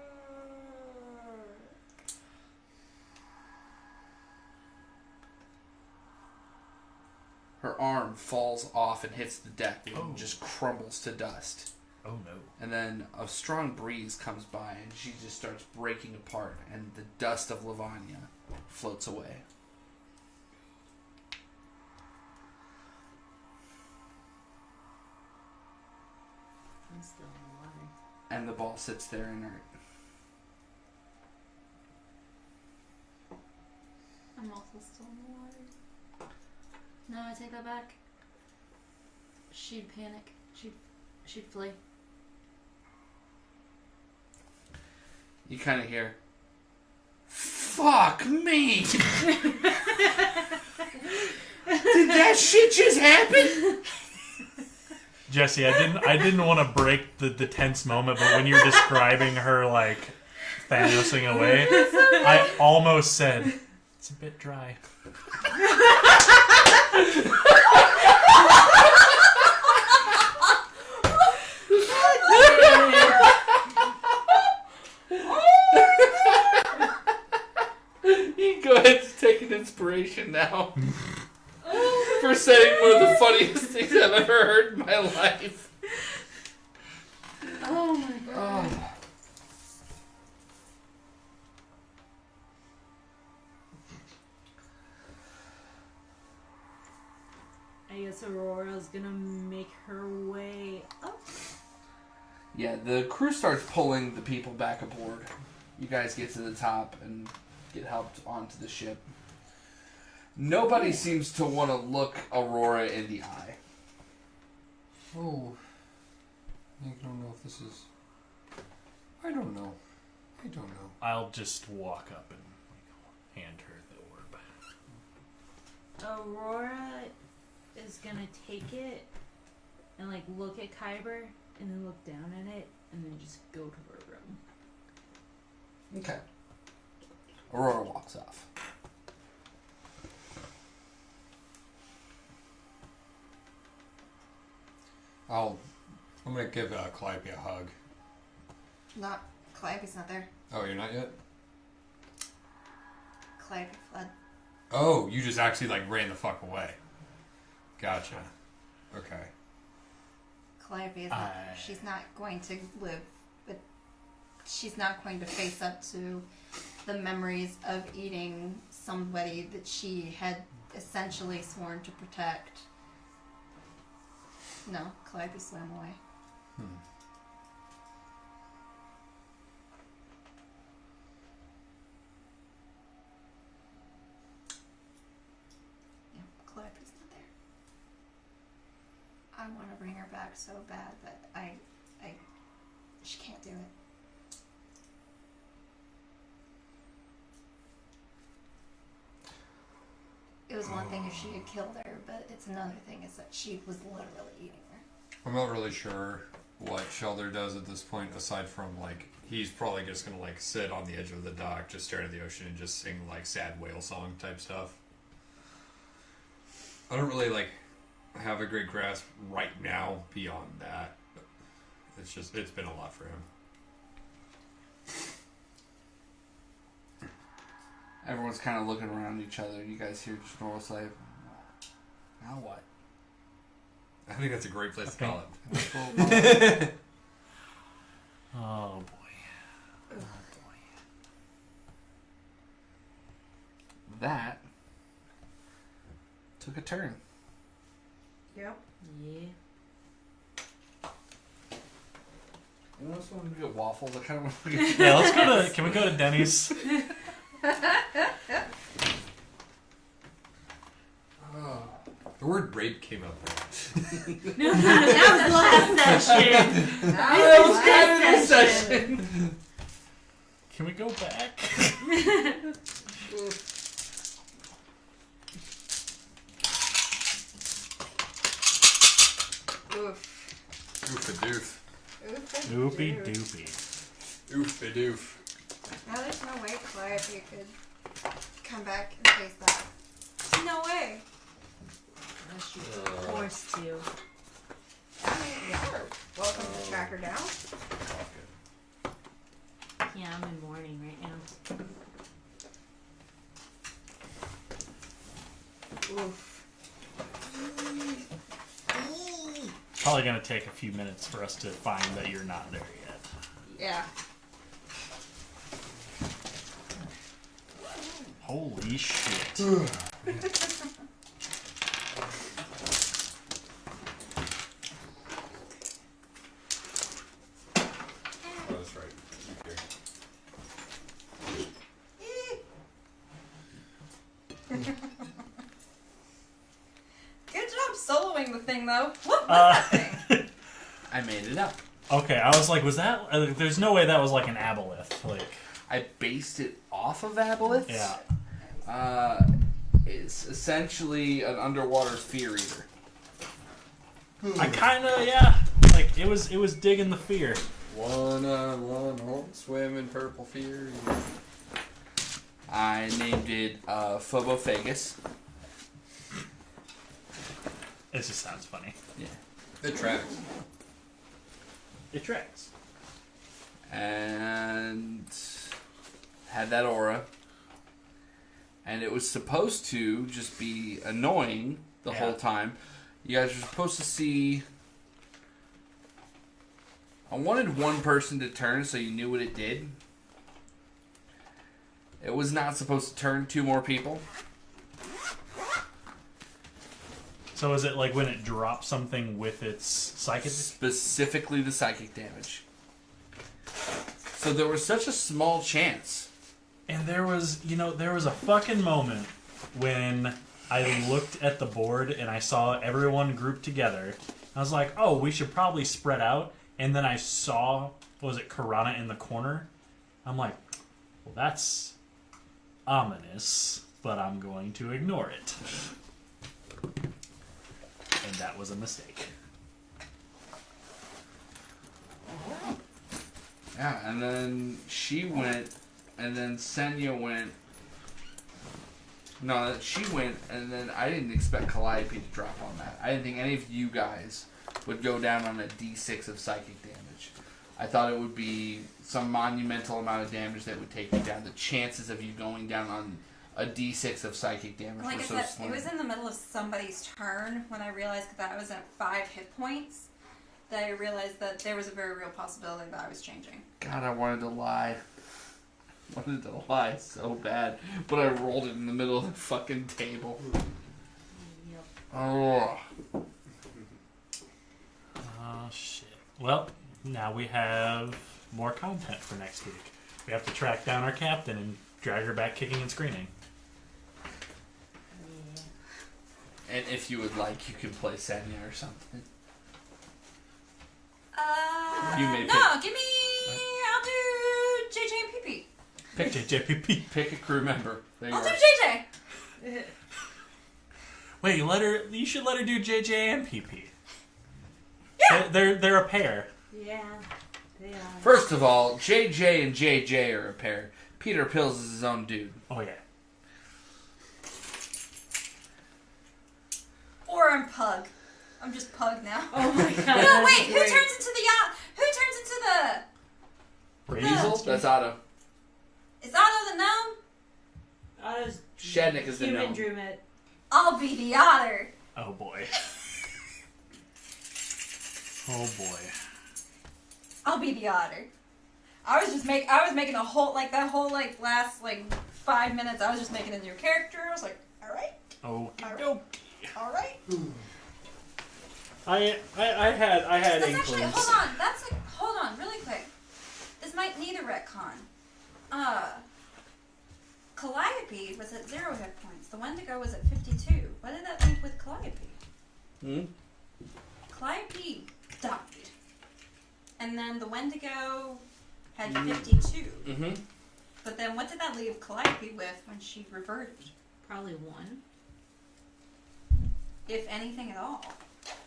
[SPEAKER 2] Her arm falls off and hits the deck and just crumbles to dust.
[SPEAKER 4] Oh no.
[SPEAKER 2] And then a strong breeze comes by and she just starts breaking apart and the dust of Lavanya floats away.
[SPEAKER 3] I'm still in the water.
[SPEAKER 2] And the ball sits there inert.
[SPEAKER 5] I'm also still in the water. No, I take that back. She'd panic. She'd flee.
[SPEAKER 2] You kind of hear, "Fuck me! Did that shit just happen?"
[SPEAKER 4] Jesse, I didn't want to break the tense moment, but when you're describing her like Thanosing away, I almost said it's a bit dry.
[SPEAKER 2] You can go ahead and take an inspiration now for saying one of the funniest things I've ever heard in my life.
[SPEAKER 5] Oh my god.
[SPEAKER 2] Oh.
[SPEAKER 3] I guess Aurora's gonna make her way up.
[SPEAKER 2] Yeah, the crew starts pulling the people back aboard. You guys get to the top and get helped onto the ship. Nobody seems to want to look Aurora in the eye.
[SPEAKER 1] Oh. I don't know if this is... I don't know.
[SPEAKER 4] I'll just walk up and hand her the orb.
[SPEAKER 3] Aurora is gonna take it and like look at Kyber and then look down at it and then just go to her room.
[SPEAKER 2] Okay. Aurora walks off.
[SPEAKER 1] I'm gonna give Calliope a hug.
[SPEAKER 5] Not Calliope's not there.
[SPEAKER 1] Oh, you're not yet?
[SPEAKER 5] Calliope fled.
[SPEAKER 1] Oh, you just actually like ran the fuck away. Gotcha. Okay.
[SPEAKER 5] Calliope is not, she's not going to live, but she's not going to face up to the memories of eating somebody that she had essentially sworn to protect. No, Calliope swam away. Yeah, Calliope's not there. I want to bring her back so bad, but she can't do it. It was one thing if she had killed her, but it's another thing is that she was literally eating her.
[SPEAKER 1] I'm not really sure what Shelter does at this point, aside from like he's probably just gonna like sit on the edge of the dock, just stare at the ocean, and just sing like sad whale song type stuff. I don't really like have a great grasp right now beyond that. It's been a lot for him.
[SPEAKER 2] Everyone's kind of looking around each other. You guys hear just normal say, "Now what?"
[SPEAKER 1] I think that's a great place to call it.
[SPEAKER 4] Oh boy.
[SPEAKER 2] That took a turn.
[SPEAKER 5] Yep.
[SPEAKER 3] Yeah.
[SPEAKER 2] You want someone to get waffles? I kind of want to get.
[SPEAKER 4] Yeah, let's go to. Can we go to Denny's?
[SPEAKER 1] The word rape came up there.
[SPEAKER 3] No, that was last session.
[SPEAKER 2] That
[SPEAKER 3] was
[SPEAKER 2] was
[SPEAKER 3] this
[SPEAKER 2] session.
[SPEAKER 4] Can we go back?
[SPEAKER 5] Oof.
[SPEAKER 1] Oof-a-doof.
[SPEAKER 4] Doopy doopy.
[SPEAKER 1] Oof-a-doof.
[SPEAKER 5] Now there's no way, Clive, you could come back and face that. No way.
[SPEAKER 3] Unless you're forced to.
[SPEAKER 5] I mean, yeah. Welcome to track her down.
[SPEAKER 3] Yeah, I'm in mourning right now.
[SPEAKER 5] Oof.
[SPEAKER 4] Probably gonna take a few minutes for us to find that you're not there yet.
[SPEAKER 5] Yeah.
[SPEAKER 4] Holy shit.
[SPEAKER 1] Oh, that's right. Okay.
[SPEAKER 5] Good job soloing the thing, though. What was that thing?
[SPEAKER 2] I made it up.
[SPEAKER 4] Okay, I was like, was that? There's no way that was like an aboleth. Like,
[SPEAKER 2] I based it off of aboleths.
[SPEAKER 4] yeah.
[SPEAKER 2] It's essentially an underwater fear eater.
[SPEAKER 4] I kind of, yeah. Like, it was digging the fear.
[SPEAKER 1] 1-on-1 won't swim in purple fear.
[SPEAKER 2] I named it Phobophagus.
[SPEAKER 4] It just sounds funny.
[SPEAKER 1] It tracks.
[SPEAKER 4] It tracks.
[SPEAKER 2] And had that aura. And it was supposed to just be annoying the whole time. You guys were supposed to see... I wanted one person to turn so you knew what it did. It was not supposed to turn 2 more people.
[SPEAKER 4] So is it like when it drops something with its psychic?
[SPEAKER 2] Specifically the psychic damage. So there was such a small chance.
[SPEAKER 4] And there was a fucking moment when I looked at the board and I saw everyone grouped together. I was like, oh, we should probably spread out. And then I saw, what was it, Karana in the corner? I'm like, well, that's ominous, but I'm going to ignore it. And that was a mistake.
[SPEAKER 2] Yeah, and then she went, and then Senya went. No, she went, and then I didn't expect Calliope to drop on that. I didn't think any of you guys would go down on a D6 of psychic damage. I thought it would be some monumental amount of damage that would take you down. The chances of you going down on a D6 of psychic damage
[SPEAKER 5] Like
[SPEAKER 2] were
[SPEAKER 5] I
[SPEAKER 2] so
[SPEAKER 5] said,
[SPEAKER 2] slim.
[SPEAKER 5] it was in the middle of somebody's turn when I realized that I was at 5 hit points. That I realized that there was a very real possibility that I was changing.
[SPEAKER 2] God, I wanted to lie. Wanted to lie so bad, but I rolled it in the middle of the fucking table.
[SPEAKER 3] Yep.
[SPEAKER 2] Oh.
[SPEAKER 4] Oh, shit. Well, now we have more content for next week. We have to track down our captain and drag her back kicking and screaming.
[SPEAKER 2] And if you would like, you can play Senya or something. You may
[SPEAKER 5] no,
[SPEAKER 2] pick.
[SPEAKER 5] give me. I'll do JJ and PP.
[SPEAKER 4] Pick JJPP.
[SPEAKER 2] Pick a crew member. There you
[SPEAKER 5] I'll
[SPEAKER 2] are.
[SPEAKER 5] do JJ.
[SPEAKER 4] Wait, you should let her do JJ and PP.
[SPEAKER 5] Yeah.
[SPEAKER 4] They're a pair.
[SPEAKER 3] Yeah, they are.
[SPEAKER 2] First of all, JJ and JJ are a pair. Peter Pills is his own dude.
[SPEAKER 4] Oh yeah.
[SPEAKER 5] Or I'm Pug. I'm just Pug now.
[SPEAKER 3] Oh my god.
[SPEAKER 5] No, wait. Who
[SPEAKER 3] Great.
[SPEAKER 5] turns into the yacht? Who turns into the?
[SPEAKER 2] Weasel? That's Otto.
[SPEAKER 5] Is Otto the gnome?
[SPEAKER 2] Shadnick is the
[SPEAKER 3] human
[SPEAKER 2] gnome.
[SPEAKER 3] druid.
[SPEAKER 5] I'll be the otter.
[SPEAKER 4] Oh boy. Oh boy.
[SPEAKER 5] I'll be the otter. I was making a whole last 5 minutes. I was just making a new character. I was like, all right,
[SPEAKER 4] Oh.
[SPEAKER 5] all right.
[SPEAKER 4] I had
[SPEAKER 5] That's actually
[SPEAKER 4] inklings.
[SPEAKER 5] hold on, really quick. This might need a retcon.
[SPEAKER 6] Calliope was at 0 hit points. The Wendigo was at 52. What did that link with Calliope? Calliope died. And then the Wendigo had 52. But then what did that leave Calliope with when she reverted?
[SPEAKER 3] Probably 1.
[SPEAKER 6] If anything at all.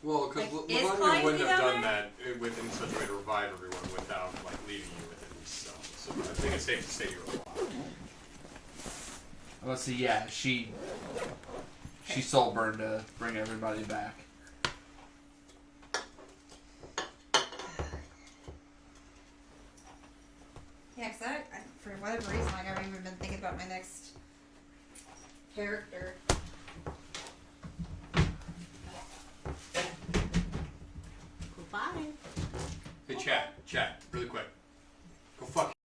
[SPEAKER 1] Well, because
[SPEAKER 6] Like, is
[SPEAKER 1] Lavanya
[SPEAKER 6] Calliope
[SPEAKER 1] wouldn't have
[SPEAKER 6] down
[SPEAKER 1] done
[SPEAKER 6] there?
[SPEAKER 1] that within such a way to revive everyone without like leaving you with at least some. So I think it's safe to say you're alive.
[SPEAKER 2] Let's see. Yeah, she soul burned to bring everybody back.
[SPEAKER 6] Yeah, because for whatever reason, like, I've even been thinking about my next character.
[SPEAKER 3] Goodbye.
[SPEAKER 1] Hey, chat, really quick.